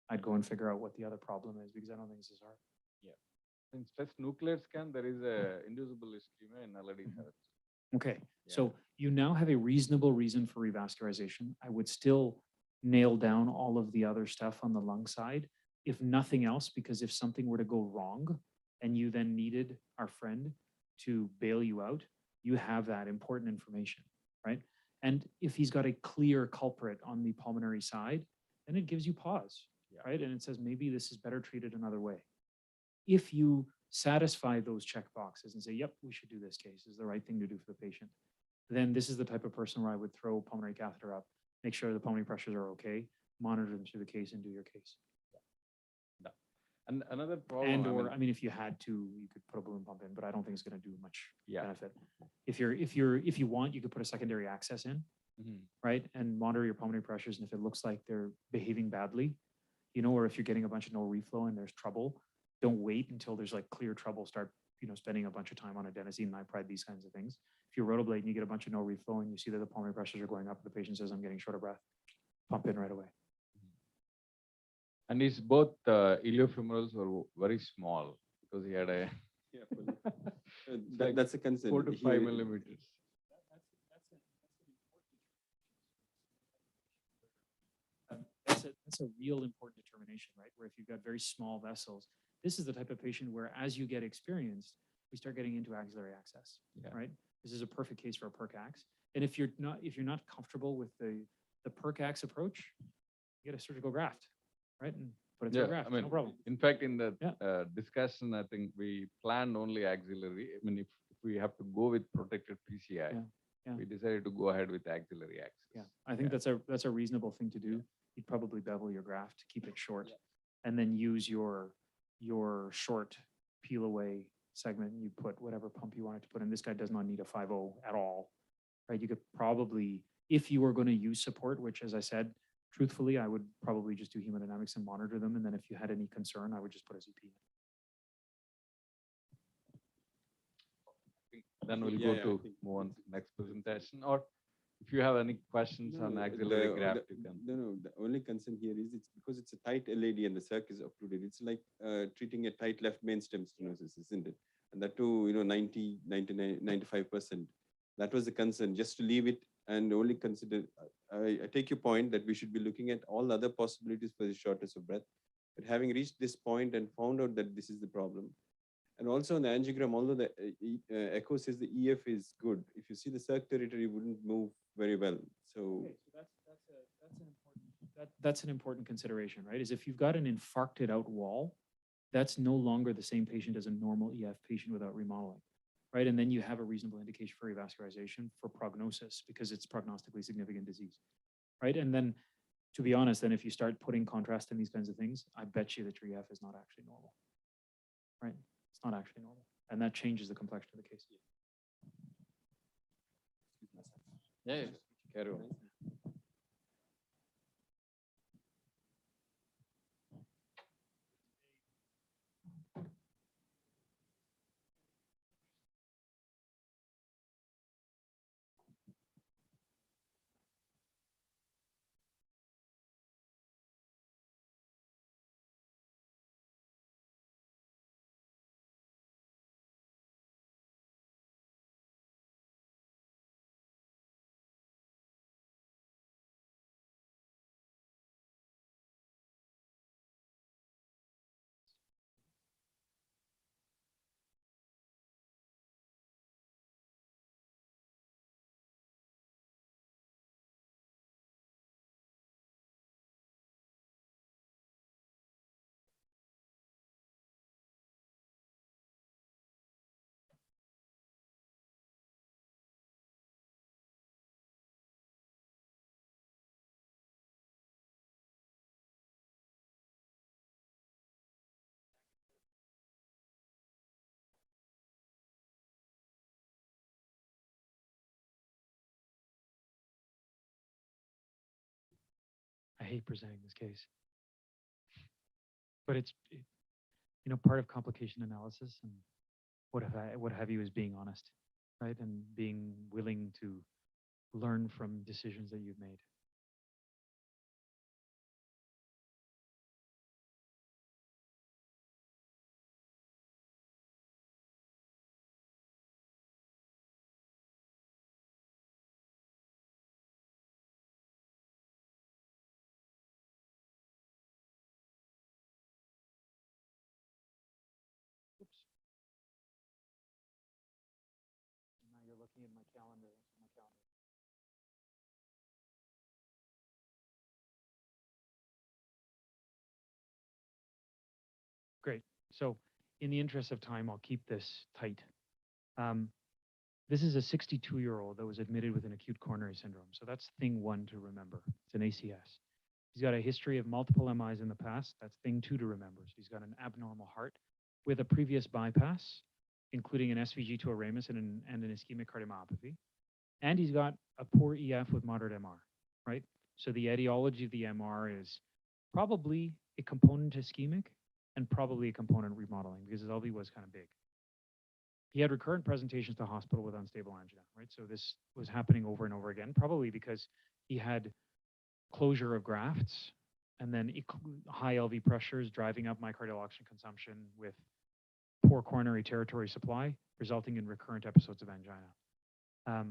I'd go and figure out what the other problem is, because I don't think it's his heart. In stress nuclear scan, there is a inducible ischemia in LAD therapy. Okay, Yeah. so you now have a reasonable reason for revascularization. I would still nail down all of the other stuff on the lung side, if nothing else, because if something were to go wrong and you then needed our friend to bail you out, you have that important information, right? And if he's got a clear culprit on the pulmonary side, then it gives you pause, right? And it says maybe this is better treated another way. If you satisfy those check boxes and say, yep, we should do this case, is the right thing to do for the patient, then this is the type of person where I would throw pulmonary catheter up, make sure the pulmonary pressures are okay, monitor them through the case and do your case. Yeah. And another problem. And or, I mean, if you had to, you could put a balloon pump in, but I don't think it's going to do much benefit. If you want, you could put a secondary access in, right? And monitor your pulmonary pressures. And if it looks like they're behaving badly, or if you're getting a bunch of no reflow and there's trouble, don't wait until there's like clear trouble, start, spending a bunch of time on adenosine, nipride, these kinds of things. If you rotoblade and you get a bunch of no reflow and you see that the pulmonary pressures are going up, the patient says, I'm getting short of breath, pump in right away. And his both iliofemorals were very small because he had a That's a concern. 4 to 5 millimeters. That's a real important determination, right? Where if you've got very small vessels, this is the type of patient where as you get experienced, we start getting into axillary access, right? This is a perfect case for a perc ax. And if you're not comfortable with the perc ax approach, you get a surgical graft, right? And put it through a graft, no problem. In fact, in the discussion, I think we planned only axillary. I mean, if we have to go with protected PCI, we decided to go ahead with axillary access. Yeah, I think that's a reasonable thing to do. You'd probably bevel your graft, keep it short, and then use your your short peel away segment and you put whatever pump you wanted to put in. This guy does not need a 5.0 at all, right? You could probably, if you were going to use support, which as I said, truthfully, I would probably just do hemodynamics and monitor them. And then if you had any concern, I would just put a ZP in. Then we'll Yeah, go yeah, I to think- move on to the next presentation, or if you have any questions on axillary graft, you can. No, the only concern here is it's because it's a tight LAD and the circ is occluded. It's like treating a tight left mainstem stenosis, isn't it? And that too, 90, 99, 95%. That was the concern, just to leave it and only consider, I take your point that we should be looking at all other possibilities for the shortness of breath. But having reached this point and found out that this is the problem, and also on the angiogram, although the echo says the EF is good, if you see the circ territory, it wouldn't move very well. So, Okay, so that's an important consideration, right? Is if you've got an infarcted out wall, that's no longer the same patient as a normal EF patient without remodeling, right? And then you have a reasonable indication for revascularization for prognosis because it's prognostically significant disease, right? And then, to be honest, then if you start putting contrast in these kinds of things, I bet you that your EF is not actually normal, right? It's not actually normal. And that changes the complexion of the case. Yeah, carry on. I hate presenting this case, but it's part of complication analysis and what have you is being honest, right, and being willing to learn from decisions that you've made. Oops. Now you're looking at my calendar. Great. So in the interest of time, I'll keep this tight. This is a 62-year-old that was admitted with an acute coronary syndrome. So that's thing one to remember. It's an ACS. He's got a history of multiple MIs in the past. That's thing two to remember. So he's got an abnormal heart with a previous bypass, including an SVG to a ramus and an ischemic cardiomyopathy. And he's got a poor EF with moderate MR, right? So the etiology of the MR is probably a component ischemic and probably a component remodeling because his LV was kind of big. He had recurrent presentations to hospital with unstable angina, right? So this was happening over and over again, probably because he had closure of grafts and then high LV pressures driving up myocardial oxygen consumption with poor coronary territory supply, resulting in recurrent episodes of angina.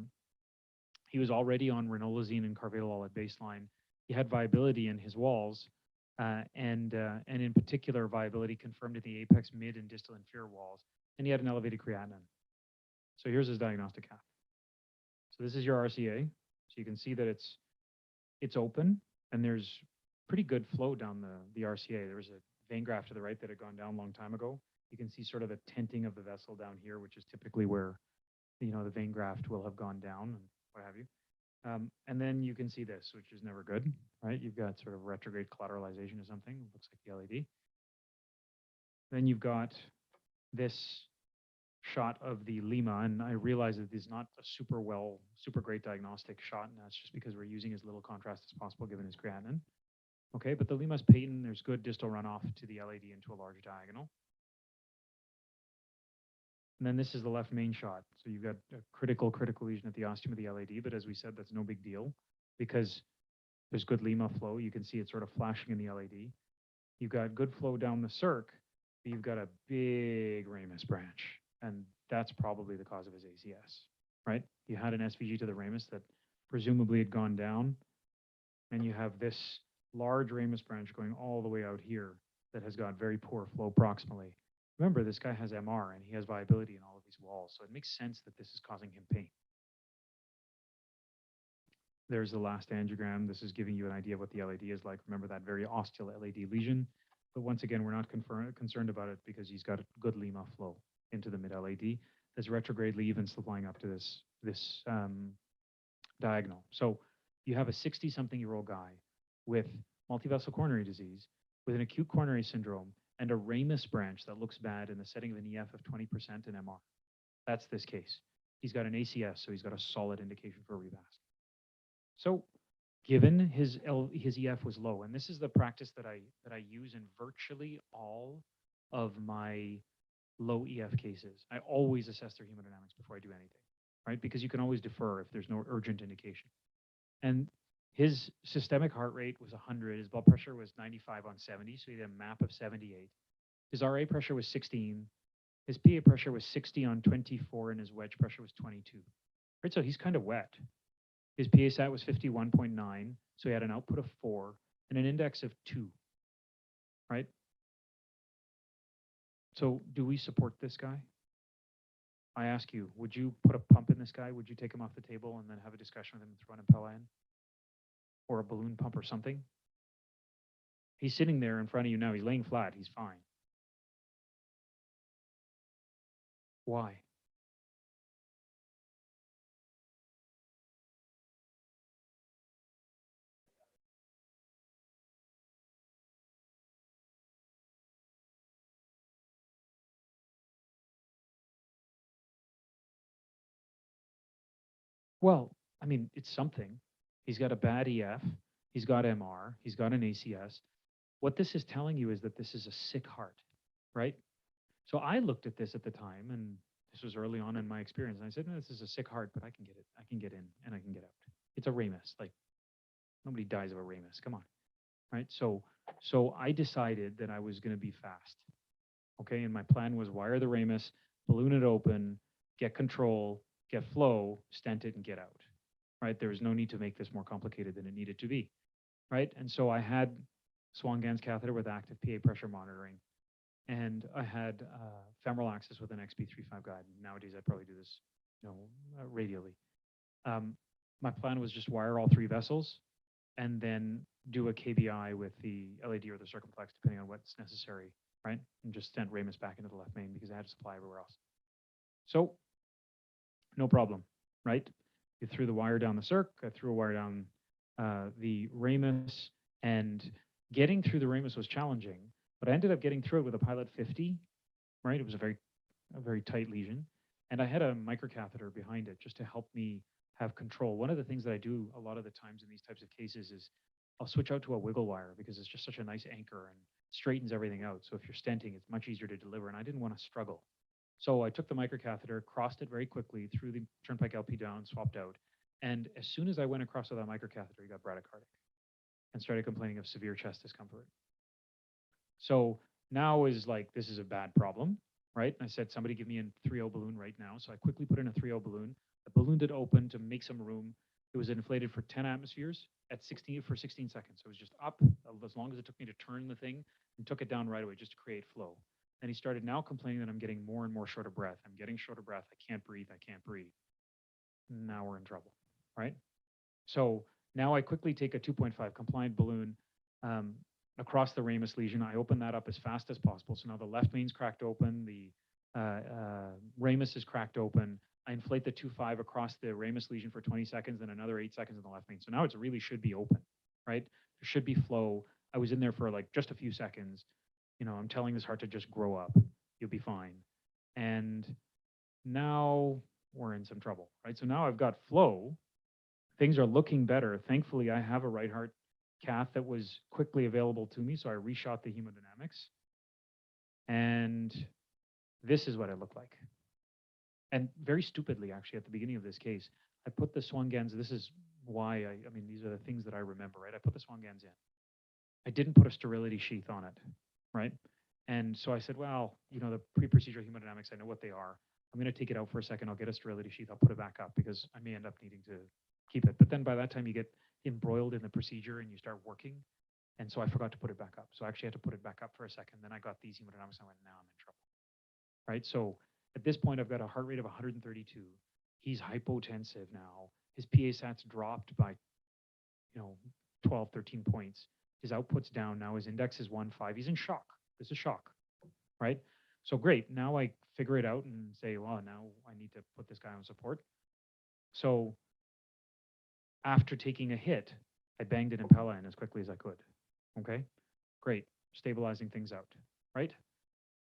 He was already on ranolazine and carvedilol at baseline. He had viability in his walls, and in particular, viability confirmed in the apex, mid, and distal inferior walls. And he had an elevated creatinine. So here's his diagnostic cath. So this is your RCA. So you can see that it's open, and there's pretty good flow down the RCA. There was a vein graft to the right that had gone down a long time ago. You can see sort of the tenting of the vessel down here, which is typically where the vein graft will have gone down and what have you. And then you can see this, which is never good, right? You've got sort of retrograde collateralization or something. It looks like the LED. Then you've got this shot of the lima, and I realize that this is not a super great diagnostic shot, and that's just because we're using as little contrast as possible given his creatinine. Okay, but the lima is patent. There's good distal runoff to the LAD into a large diagonal. And then this is the left main shot. So you've got a critical lesion at the ostium of the LAD, but as we said, that's no big deal because there's good lima flow. You can see it sort of flashing in the LAD. You've got good flow down the circ, but you've got a big ramus branch, and that's probably the cause of his ACS, right? You had an SVG to the ramus that presumably had gone down, and you have this large ramus branch going all the way out here that has got very poor flow proximally. Remember, this guy has MR and he has viability in all of these walls, so it makes sense that this is causing him pain. There's the last angiogram. This is giving you an idea of what the LAD is like. Remember that very ostial LAD lesion. But once again, we're not concerned about it because he's got a good lima flow into the mid-LAD. There's retrograde lesion supplying up to this diagonal. So you have a 60-something-year-old guy with multivessel coronary disease, with an acute coronary syndrome, and a ramus branch that looks bad in the setting of an EF of 20% in MR. That's this case. He's got an ACS, so he's got a solid indication for a revasc. So given his EF was low, and this is the practice that I use in virtually all of my low EF cases. I always assess their hemodynamics before I do anything, right? Because you can always defer if there's no urgent indication. And his systemic heart rate was 100. His blood pressure was 95 on 70, so he had a MAP of 78. His RA pressure was 16. His PA pressure was 60 on 24, and his wedge pressure was 22. Right, so he's kind of wet. His PA sat was 51.9, so he had an output of 4 and an index of 2. Right? So do we support this guy? I ask you, would you put a pump in this guy? Would you take him off the table and then have a discussion with him and throw an Impeller in? Or a balloon pump or something? He's sitting there in front of you now. He's laying flat. He's fine. Why? Well, I mean, it's something. He's got a bad EF. He's got MR. He's got an ACS. What this is telling you is that this is a sick heart, right? So I looked at this at the time, and this was early on in my experience. And I said, no, this is a sick heart, but I can get it. I can get in and I can get out. It's a ramus. Like, nobody dies of a ramus. Come on, right? So I decided that I was going to be fast. Okay, and my plan was wire the ramus, balloon it open, get control, get flow, stent it, and get out. Right? There was no need to make this more complicated than it needed to be. Right? And so I had Swan-Ganz catheter with active PA pressure monitoring, and I had femoral access with an XP35 guide. Nowadays, I'd probably do this, radially. My plan was just wire all 3 vessels, and then do a KBI with the LAD or the circumflex, depending on what's necessary, right? And just stent ramus back into the left main because I had to supply everywhere else. So, no problem, right? You threw the wire down the circ, I threw a wire down the ramus, and getting through the ramus was challenging, but I ended up getting through it with a pilot 50, right? It was a very tight lesion, and I had a microcatheter behind it just to help me have control. One of the things that I do a lot of the times in these types of cases is I'll switch out to a wiggle wire because it's just such a nice anchor and straightens everything out. So if you're stenting, it's much easier to deliver, and I didn't want to struggle. So I took the microcatheter, crossed it very quickly, threw the Turnpike LP down, swapped out. And as soon as I went across with that microcatheter, he got bradycardic and started complaining of severe chest discomfort. So now is like, this is a bad problem, right? And I said, somebody give me a 3.0 balloon right now. So I quickly put in a 3.0 balloon. I ballooned it open to make some room. It was inflated for 10 atmospheres at 16 seconds. So it was just up as long as it took me to turn the thing, and took it down right away just to create flow. And he started now complaining that I'm getting more and more short of breath. I'm getting short of breath. I can't breathe. I can't breathe. Now we're in trouble, right? So now I quickly take a 2.5 compliant balloon across the ramus lesion. I open that up as fast as possible. So now the left main's cracked open. The ramus is cracked open. I inflate the 2.5 across the ramus lesion for 20 seconds, then another 8 seconds in the left main. So now it really should be open, right? There should be flow. I was in there for like just a few seconds. I'm telling this heart to just grow up. You'll be fine. And now we're in some trouble, right? So now I've got flow. Things are looking better. Thankfully, I have a right heart cath that was quickly available to me. So I reshot the hemodynamics. And this is what it looked like. And very stupidly, actually, at the beginning of this case, I put the Swangans. This is why I mean, these are the things that I remember, right? I put the Swangans in. I didn't put a sterility sheath on it, right? And so I said, well, the pre-procedural hemodynamics, I know what they are. I'm going to take it out for a second. I'll get a sterility sheath. I'll put it back up because I may end up needing to keep it. But then by that time, you get embroiled in the procedure and you start working. And so I forgot to put it back up. So I actually had to put it back up for a second. Then I got these hemodynamics and I went, now I'm in trouble, right? So at this point, I've got a heart rate of 132. He's hypotensive now. His PA sats dropped by, 12, 13 points. His output's down now. His index is 1.5. He's in shock. This is shock, right? So great. Now I figure it out and say, well, now I need to put this guy on support. So after taking a hit, I banged an Impeller in as quickly as I could. Okay, great. Stabilizing things out, right?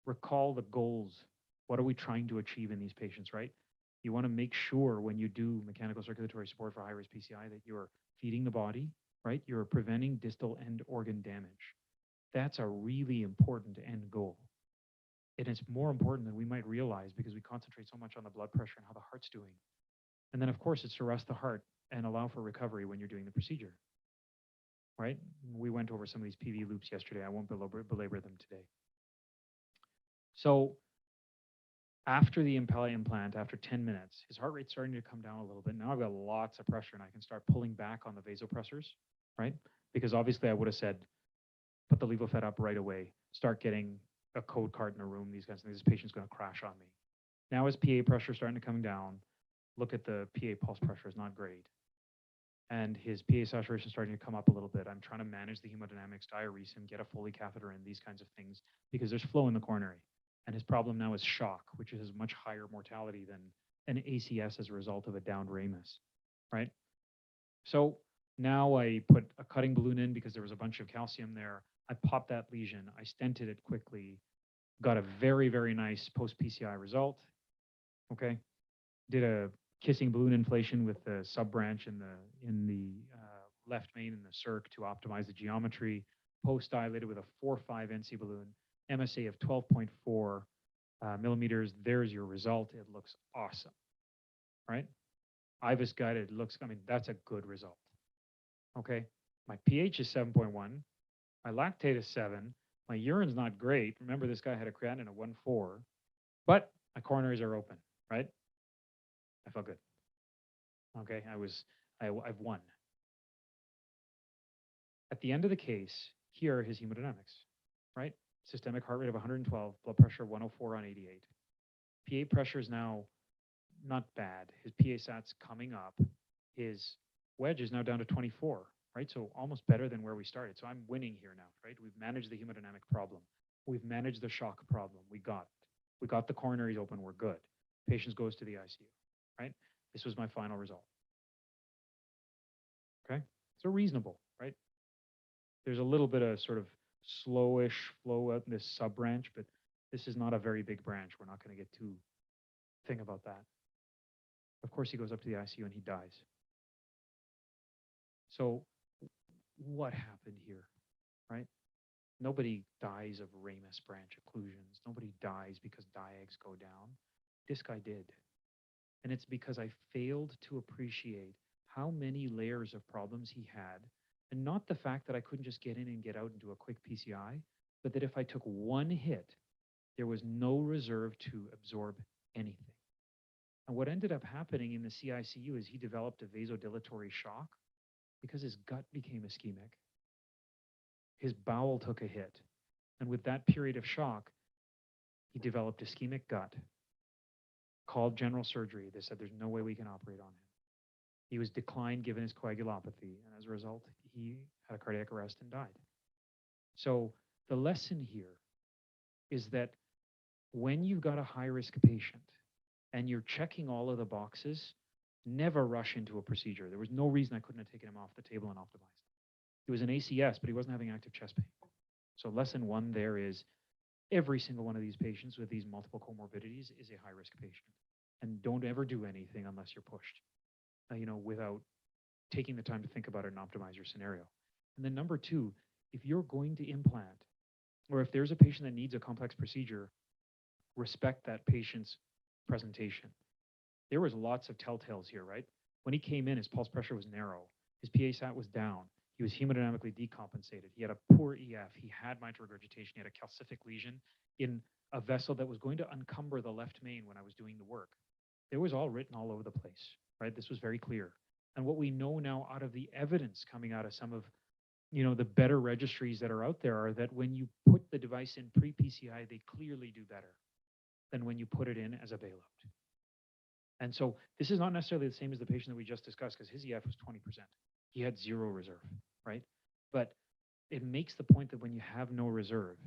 Recall the goals. What are we trying to achieve in these patients, right? You want to make sure when you do mechanical circulatory support for high-risk PCI that you're feeding the body, right? You're preventing distal end organ damage. That's a really important end goal. And it's more important than we might realize because we concentrate so much on the blood pressure and how the heart's doing. And then, of course, it's to rest the heart and allow for recovery when you're doing the procedure, right? We went over some of these PV loops yesterday. I won't belabor them today. So after the Impeller implant, after 10 minutes, his heart rate's starting to come down a little bit. Now I've got lots of pressure and I can start pulling back on the vasopressors, right? Because obviously I would have said, put the levofed up right away, start getting a code card in a room, these kinds of things. This patient's going to crash on me. Now his PA pressure starting to come down. Look at the PA pulse pressure is not great. And his PA saturation starting to come up a little bit. I'm trying to manage the hemodynamics, diurese him, get a Foley catheter in, these kinds of things, because there's flow in the coronary. And his problem now is shock, which is much higher mortality than an ACS as a result of a downed ramus, right? So now I put a cutting balloon in because there was a bunch of calcium there. I popped that lesion. I stented it quickly. Got a very, very nice post-PCI result. Okay. Did a kissing balloon inflation with the sub-branch in the left main in the circ to optimize the geometry. Post-dilated with a 4.5 NC balloon. MSA of 12.4 millimeters. There's your result. It looks awesome, right? IVUS guided looks, that's a good result. Okay. My pH is 7.1. My lactate is 7. My urine's not great. Remember, this guy had a creatinine of 1.4, but my coronaries are open, right? I felt good. Okay, I've won. At the end of the case, here are his hemodynamics, right? Systemic heart rate of 112, blood pressure 104 on 88. PA pressure is now not bad. His PA sat's coming up. His wedge is now down to 24, right? So almost better than where we started. So I'm winning here now, right? We've managed the hemodynamic problem. We've managed the shock problem. We got the coronaries open. We're good. Patient goes to the ICU, right? This was my final result. Okay, so reasonable, right? There's a little bit of sort of slowish flow out in this sub branch, but this is not a very big branch. We're not going to get too thing about that. Of course, he goes up to the ICU and he dies. So what happened here, right? Nobody dies of ramus branch occlusions. Nobody dies because diags go down. This guy did. And it's because I failed to appreciate how many layers of problems he had, and not the fact that I couldn't just get in and get out and do a quick PCI, but that if I took one hit, there was no reserve to absorb anything. And what ended up happening in the CICU is he developed a vasodilatory shock because his gut became ischemic. His bowel took a hit. And with that period of shock, he developed ischemic gut, called general surgery. They said, there's no way we can operate on him. He was declined given his coagulopathy. And as a result, he had a cardiac arrest and died. So the lesson here is that when you've got a high-risk patient and you're checking all of the boxes, never rush into a procedure. There was no reason I couldn't have taken him off the table and optimized. He was an ACS, but he wasn't having active chest pain. So lesson one there is every single one of these patients with these multiple comorbidities is a high-risk patient. And don't ever do anything unless you're pushed, without taking the time to think about it and optimize your scenario. And then number two, if you're going to implant, or if there's a patient that needs a complex procedure, respect that patient's presentation. There was lots of telltales here, right? When he came in, his pulse pressure was narrow. His PA sat was down. He was hemodynamically decompensated. He had a poor EF. He had mitral regurgitation. He had a calcific lesion in a vessel that was going to encumber the left main when I was doing the work. It was all written all over the place, right? This was very clear. And what we know now out of the evidence coming out of some of the better registries that are out there are that when you put the device in pre-PCI, they clearly do better than when you put it in as a bailout. And so this is not necessarily the same as the patient that we just discussed because his EF was 20%. He had zero reserve, right? But it makes the point that when you have no reserve,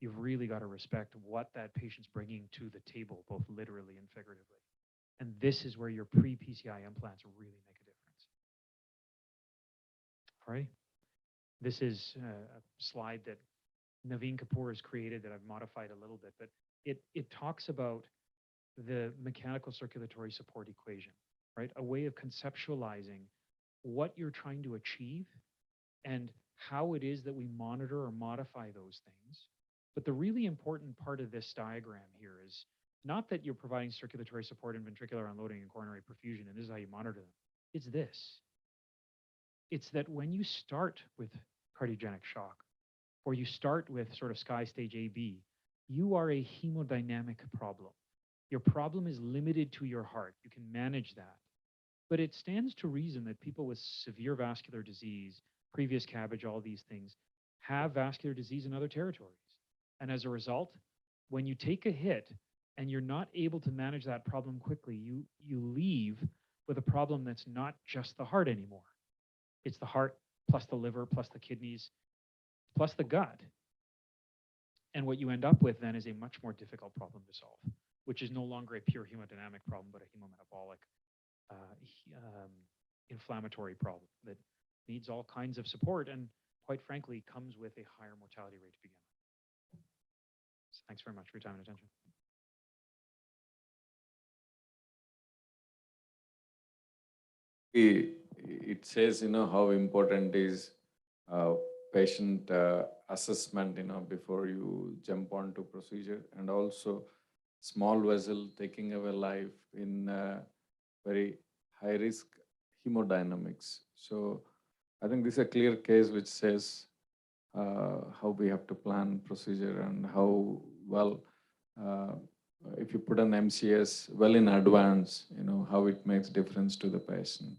you've really got to respect what that patient's bringing to the table, both literally and figuratively. And this is where your pre-PCI implants really make a difference. All right. This is a slide that Naveen Kapoor has created that I've modified a little bit, but it talks about the mechanical circulatory support equation, right? A way of conceptualizing what you're trying to achieve and how it is that we monitor or modify those things. But the really important part of this diagram here is not that you're providing circulatory support and ventricular unloading and coronary perfusion, and this is how you monitor them. It's this. It's that when you start with cardiogenic shock, or you start with sort of sky stage AB, you are a hemodynamic problem. Your problem is limited to your heart. You can manage that. But it stands to reason that people with severe vascular disease, previous CABG, all these things, have vascular disease in other territories. And as a result, when you take a hit and you're not able to manage that problem quickly, you leave with a problem that's not just the heart anymore. It's the heart plus the liver plus the kidneys plus the gut. And what you end up with then is a much more difficult problem to solve, which is no longer a pure hemodynamic problem, but a hemometabolic inflammatory problem that needs all kinds of support and, quite frankly, comes with a higher mortality rate to begin with. So thanks very much for your time and attention. It says, how important is patient assessment, before you jump onto procedure, and also small vessel taking away life in very high risk hemodynamics. So I think this is a clear case which says how we have to plan procedure and how well, if you put an MCS well in advance, how it makes difference to the patient.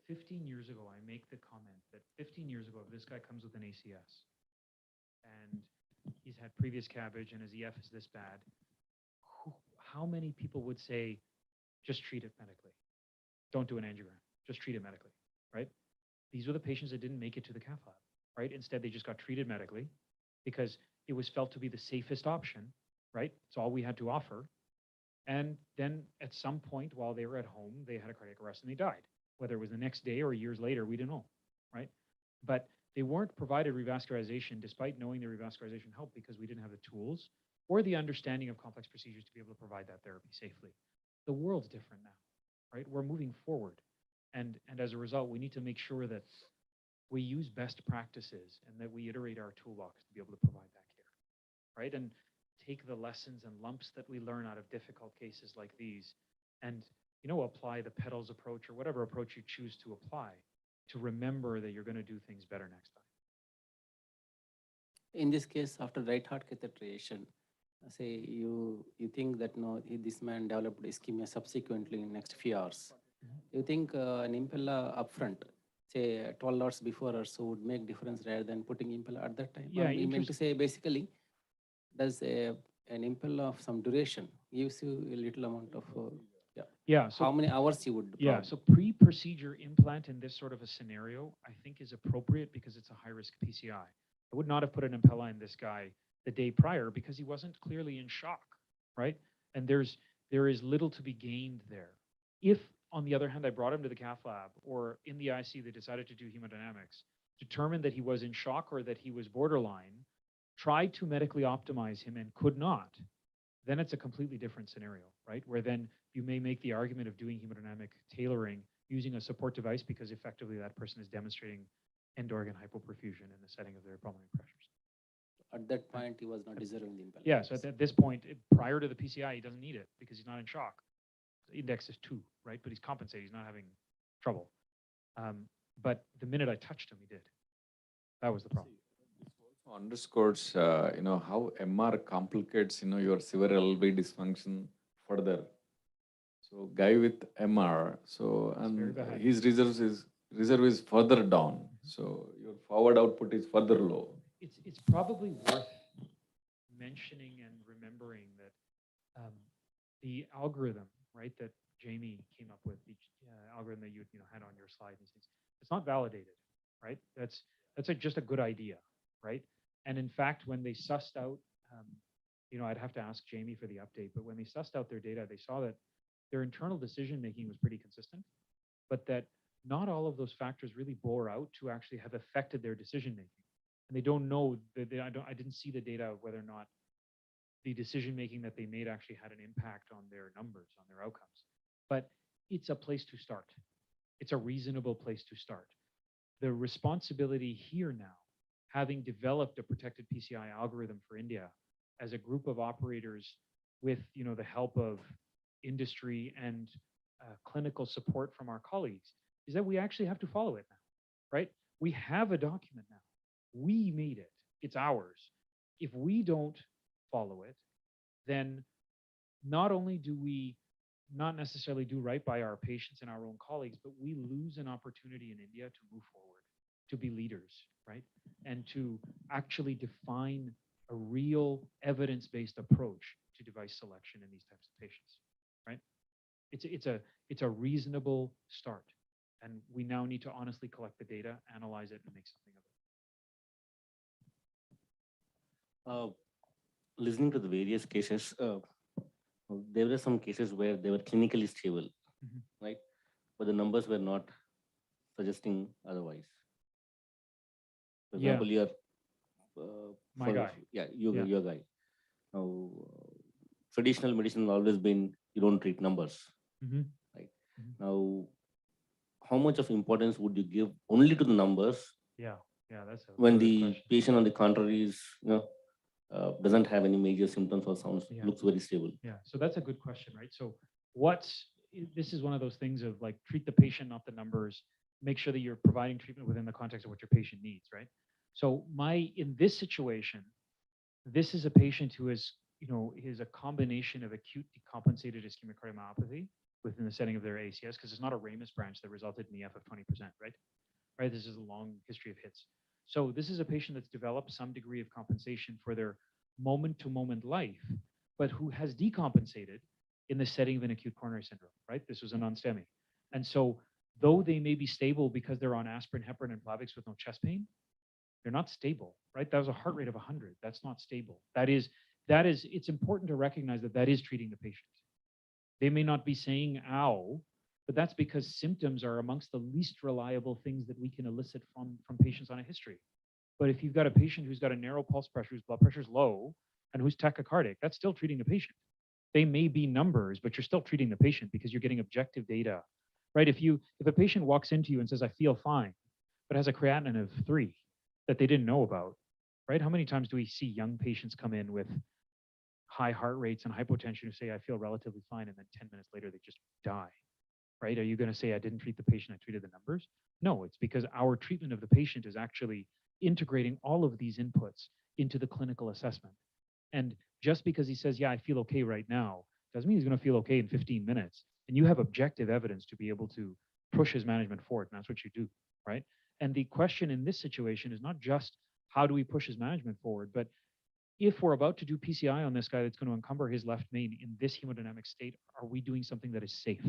15 years ago, I make the comment that 15 years ago, if this guy comes with an ACS and he's had previous CABG and his EF is this bad, how many people would say, just treat it medically? Don't do an angiogram, just treat it medically, right? These were the patients that didn't make it to the cath lab, right? Instead, they just got treated medically because it was felt to be the safest option, right? It's all we had to offer. And then at some point while they were at home, they had a cardiac arrest and they died. Whether it was the next day or years later, we didn't know, right? But they weren't provided revascularization despite knowing the revascularization helped because we didn't have the tools or the understanding of complex procedures to be able to provide that therapy safely. The world's different now, right? We're moving forward. And as a result, we need to make sure that we use best practices and that we iterate our toolbox to be able to provide that care, right? And take the lessons and lumps that we learn out of difficult cases like these and, apply the pedals approach or whatever approach you choose to apply to remember that you're going to do things better next time. In this case, after right heart catheterization, say you think that this man developed ischemia subsequently in next few hours. You think an impeller upfront, say 12 hours before or so, would make difference rather than putting impeller at that time? Yeah, you meant to say basically, does an impeller of some duration gives you a little amount of yeah. So how many hours you would? Yeah. So pre-procedure implant in this sort of a scenario, I think is appropriate because it's a high risk PCI. I would not have put an Impeller in this guy the day prior because he wasn't clearly in shock, right? And there is little to be gained there. If, on the other hand, I brought him to the cath lab or in the IC, they decided to do hemodynamics, determined that he was in shock or that he was borderline, tried to medically optimize him and could not, then it's a completely different scenario, right? Where then you may make the argument of doing hemodynamic tailoring using a support device because effectively that person is demonstrating end organ hypoperfusion in the setting of their pulmonary pressures. At that point, he was not deserving the impeller. Yeah, so at this point, prior to the PCI, he doesn't need it because he's not in shock. The index is 2, right? But he's compensated. He's not having trouble. But the minute I touched him, he did. That was the problem. This also underscores, how MR complicates, your severe LV dysfunction further. So guy with MR, and his reserve is further down. So your forward output is further low. It's probably worth mentioning and remembering that the algorithm, right, that Jamie came up with, the algorithm that you had on your slide, these things, it's not validated, right? That's just a good idea, right? And in fact, when they sussed out, I'd have to ask Jamie for the update, but when they sussed out their data, they saw that their internal decision making was pretty consistent, but that not all of those factors really bore out to actually have affected their decision making. And they don't know that I didn't see the data of whether or not the decision making that they made actually had an impact on their numbers, on their outcomes. But it's a place to start. It's a reasonable place to start. The responsibility here now, having developed a protected PCI algorithm for India as a group of operators with the help of industry and clinical support from our colleagues, is that we actually have to follow it now, right? We have a document now. We made it. It's ours. If we don't follow it, then not only do we not necessarily do right by our patients and our own colleagues, but we lose an opportunity in India to move forward, to be leaders, right? And to actually define a real evidence-based approach to device selection in these types of patients, right? It's a reasonable start. And we now need to honestly collect the data, analyze it, and make something of it. Listening to the various cases, there were some cases where they were clinically stable, right? But the numbers were not suggesting otherwise. For example, your My guy. Your guy. Now, traditional medicine has always been you don't treat numbers, right? Now, how much of importance would you give only to the numbers? That's when the patient, on the contrary, is doesn't have any major symptoms or sounds, looks very stable. So that's a good question, right? So this is one of those things of like treat the patient, not the numbers. Make sure that you're providing treatment within the context of what your patient needs, right? So in this situation, this is a patient who is a combination of acute decompensated ischemic cardiomyopathy within the setting of their ACS, because it's not a ramus branch that resulted in the F of 20%, right? Right. This is a long history of hits. So this is a patient that's developed some degree of compensation for their moment-to-moment life, but who has decompensated in the setting of an acute coronary syndrome, right? This was a non-STEMI. And so though they may be stable because they're on aspirin, heparin, and Plavix with no chest pain, they're not stable, right? That was a heart rate of 100. That's not stable. It's important to recognize that is treating the patient. They may not be saying, ow, but that's because symptoms are amongst the least reliable things that we can elicit from patients on a history. But if you've got a patient who's got a narrow pulse pressure, whose blood pressure is low, and who's tachycardic, that's still treating the patient. They may be numbers, but you're still treating the patient because you're getting objective data, right? If a patient walks into you and says, I feel fine, but has a creatinine of 3 that they didn't know about, right? How many times do we see young patients come in with high heart rates and hypotension who say, I feel relatively fine, and then 10 minutes later, they just die? Right? Are you going to say, I didn't treat the patient, I treated the numbers? No, it's because our treatment of the patient is actually integrating all of these inputs into the clinical assessment. And just because he says, yeah, I feel okay right now, doesn't mean he's going to feel okay in 15 minutes. And you have objective evidence to be able to push his management forward. And that's what you do, right? And the question in this situation is not just how do we push his management forward, but if we're about to do PCI on this guy that's going to encumber his left main in this hemodynamic state, are we doing something that is safe?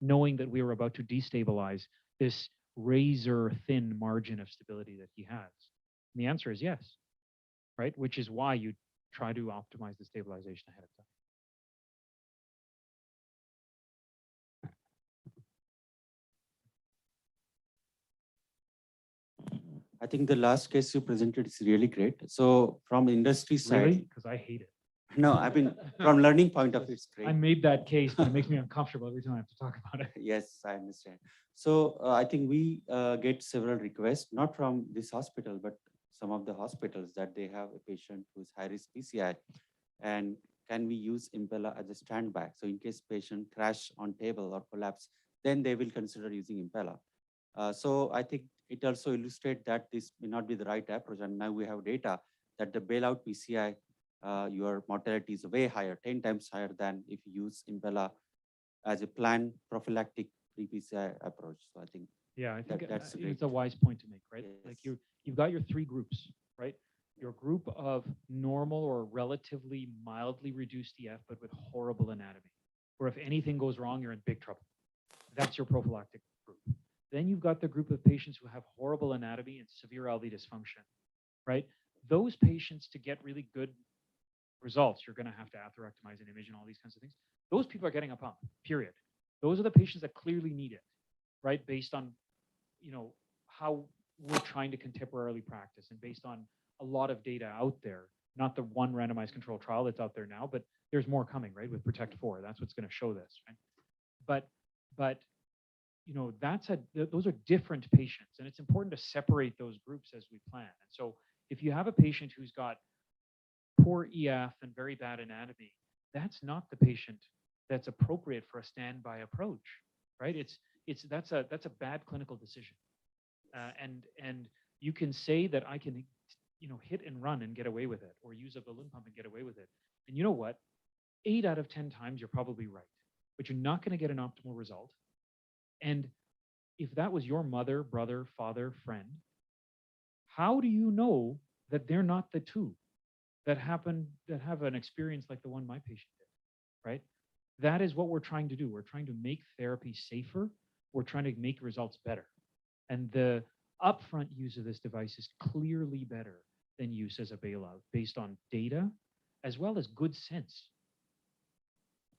Knowing that we are about to destabilize this razor-thin margin of stability that he has? And the answer is yes, right? Which is why you try to optimize the stabilization ahead of time. I think the last case you presented is really great. So from industry side, Really? Because I hate it. no, I mean, from learning point of view, it's great. I made that case, but it makes me uncomfortable every time I have to talk about it. Yes, I understand. So I think we get several requests, not from this hospital, but some of the hospitals that they have a patient who's high risk PCI, and can we use Impeller as a standby? So in case patient crash on table or collapse, then they will consider using Impeller. So I think it also illustrates that this may not be the right approach. And now we have data that the bailout PCI, your mortality is way higher, 10 times higher than if you use Impeller as a planned prophylactic pre-PCI approach. So I think Yeah, I think that's it's a wise point to make, right? Like you've got your three groups, right? Your group of normal or relatively mildly reduced EF, but with horrible anatomy, where if anything goes wrong, you're in big trouble. That's your prophylactic group. Then you've got the group of patients who have horrible anatomy and severe LV dysfunction, right? Those patients, to get really good results, you're going to have to atherectomize and image and all these kinds of things. Those people are getting a pump, period. Those are the patients that clearly need it, right? Based on, how we're trying to contemporarily practice and based on a lot of data out there, not the one randomized controlled trial that's out there now, but there's more coming, right? With Protect 4, that's what's going to show this, right? But those are different patients, and it's important to separate those groups as we plan. And so if you have a patient who's got poor EF and very bad anatomy, that's not the patient that's appropriate for a standby approach, right? That's a bad clinical decision, and you can say that I can, hit and run and get away with it, or use a balloon pump and get away with it. And you know what? 8 out of 10 times you're probably right, but you're not going to get an optimal result. And if that was your mother, brother, father, friend, how do you know that they're not the two that have an experience like the one my patient did, right? That is what we're trying to do. We're trying to make therapy safer. We're trying to make results better. And the upfront use of this device is clearly better than use as a bailout based on data as well as good sense.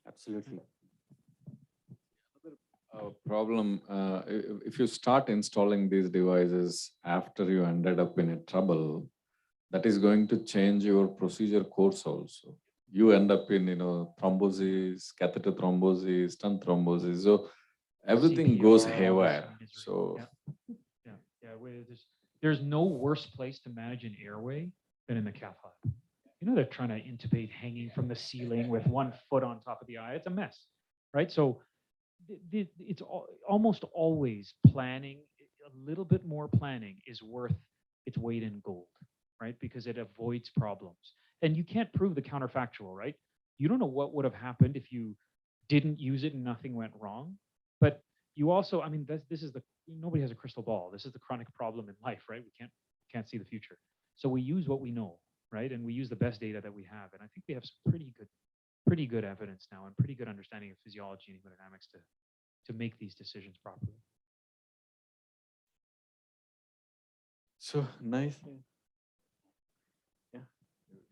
Absolutely. Problem, if you start installing these devices after you ended up in a trouble, that is going to change your procedure course also. You end up in, thrombosis, catheter thrombosis, stent thrombosis. So everything goes haywire. So There's no worse place to manage an airway than in the cath lab. They're trying to intubate hanging from the ceiling with 1 foot on top of the eye. It's a mess, right? So it's almost always planning. A little bit more planning is worth its weight in gold, right? Because it avoids problems. And you can't prove the counterfactual, right? You don't know what would have happened if you didn't use it and nothing went wrong. But you also, nobody has a crystal ball. This is the chronic problem in life, right? We can't see the future. So we use what we know, right? And we use the best data that we have. And I think we have some pretty good evidence now and pretty good understanding of physiology and hemodynamics to make these decisions properly. So nice. Yeah.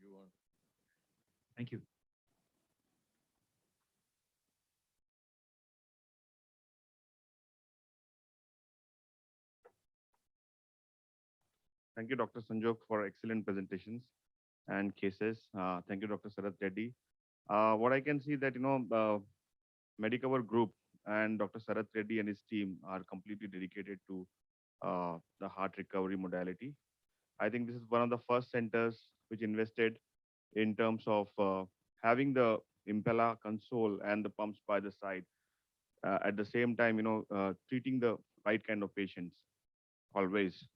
You want. Thank you. Thank you, Dr. Sanjog, for excellent presentations and cases. Thank you, Dr. Sarath Reddy. What I can see that, Medicover Group and Dr. Sarath Reddy and his team are completely dedicated to the heart recovery modality. I think this is one of the first centers which invested in terms of having the Impeller console and the pumps by the side. At the same time, treating the right kind of patients always.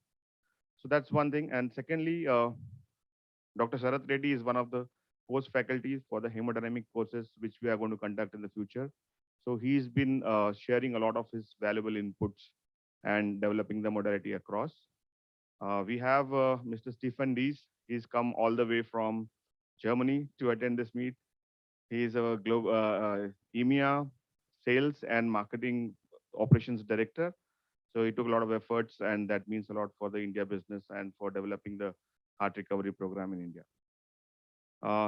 So that's one thing. And secondly, Dr. Sarath Reddy is one of the post faculties for the hemodynamic courses, which we are going to conduct in the future. So he's been sharing a lot of his valuable inputs and developing the modality across. We have Mr. Stephen Dees. He's come all the way from Germany to attend this meet. He is a global EMEA sales and marketing operations director. So he took a lot of efforts, and that means a lot for the India business and for developing the heart recovery program in India.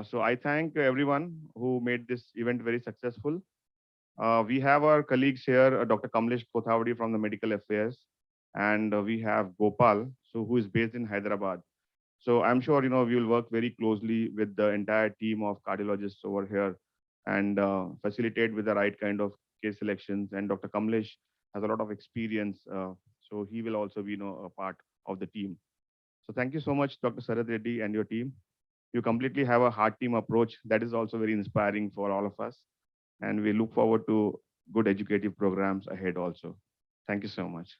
So I thank everyone who made this event very successful. We have our colleagues here, Dr. Kamlesh Kothavadi from the Medical Affairs, and we have Gopal. so who is based in Hyderabad. So I'm sure, we will work very closely with the entire team of cardiologists over here and facilitate with the right kind of case selections. And Dr. Kamlesh has a lot of experience, so he will also be, a part of the team. So thank you so much, Dr. Sarath Reddy and your team. You completely have a heart team approach that is also very inspiring for all of us. And we look forward to good educative programs ahead also. Thank you so much.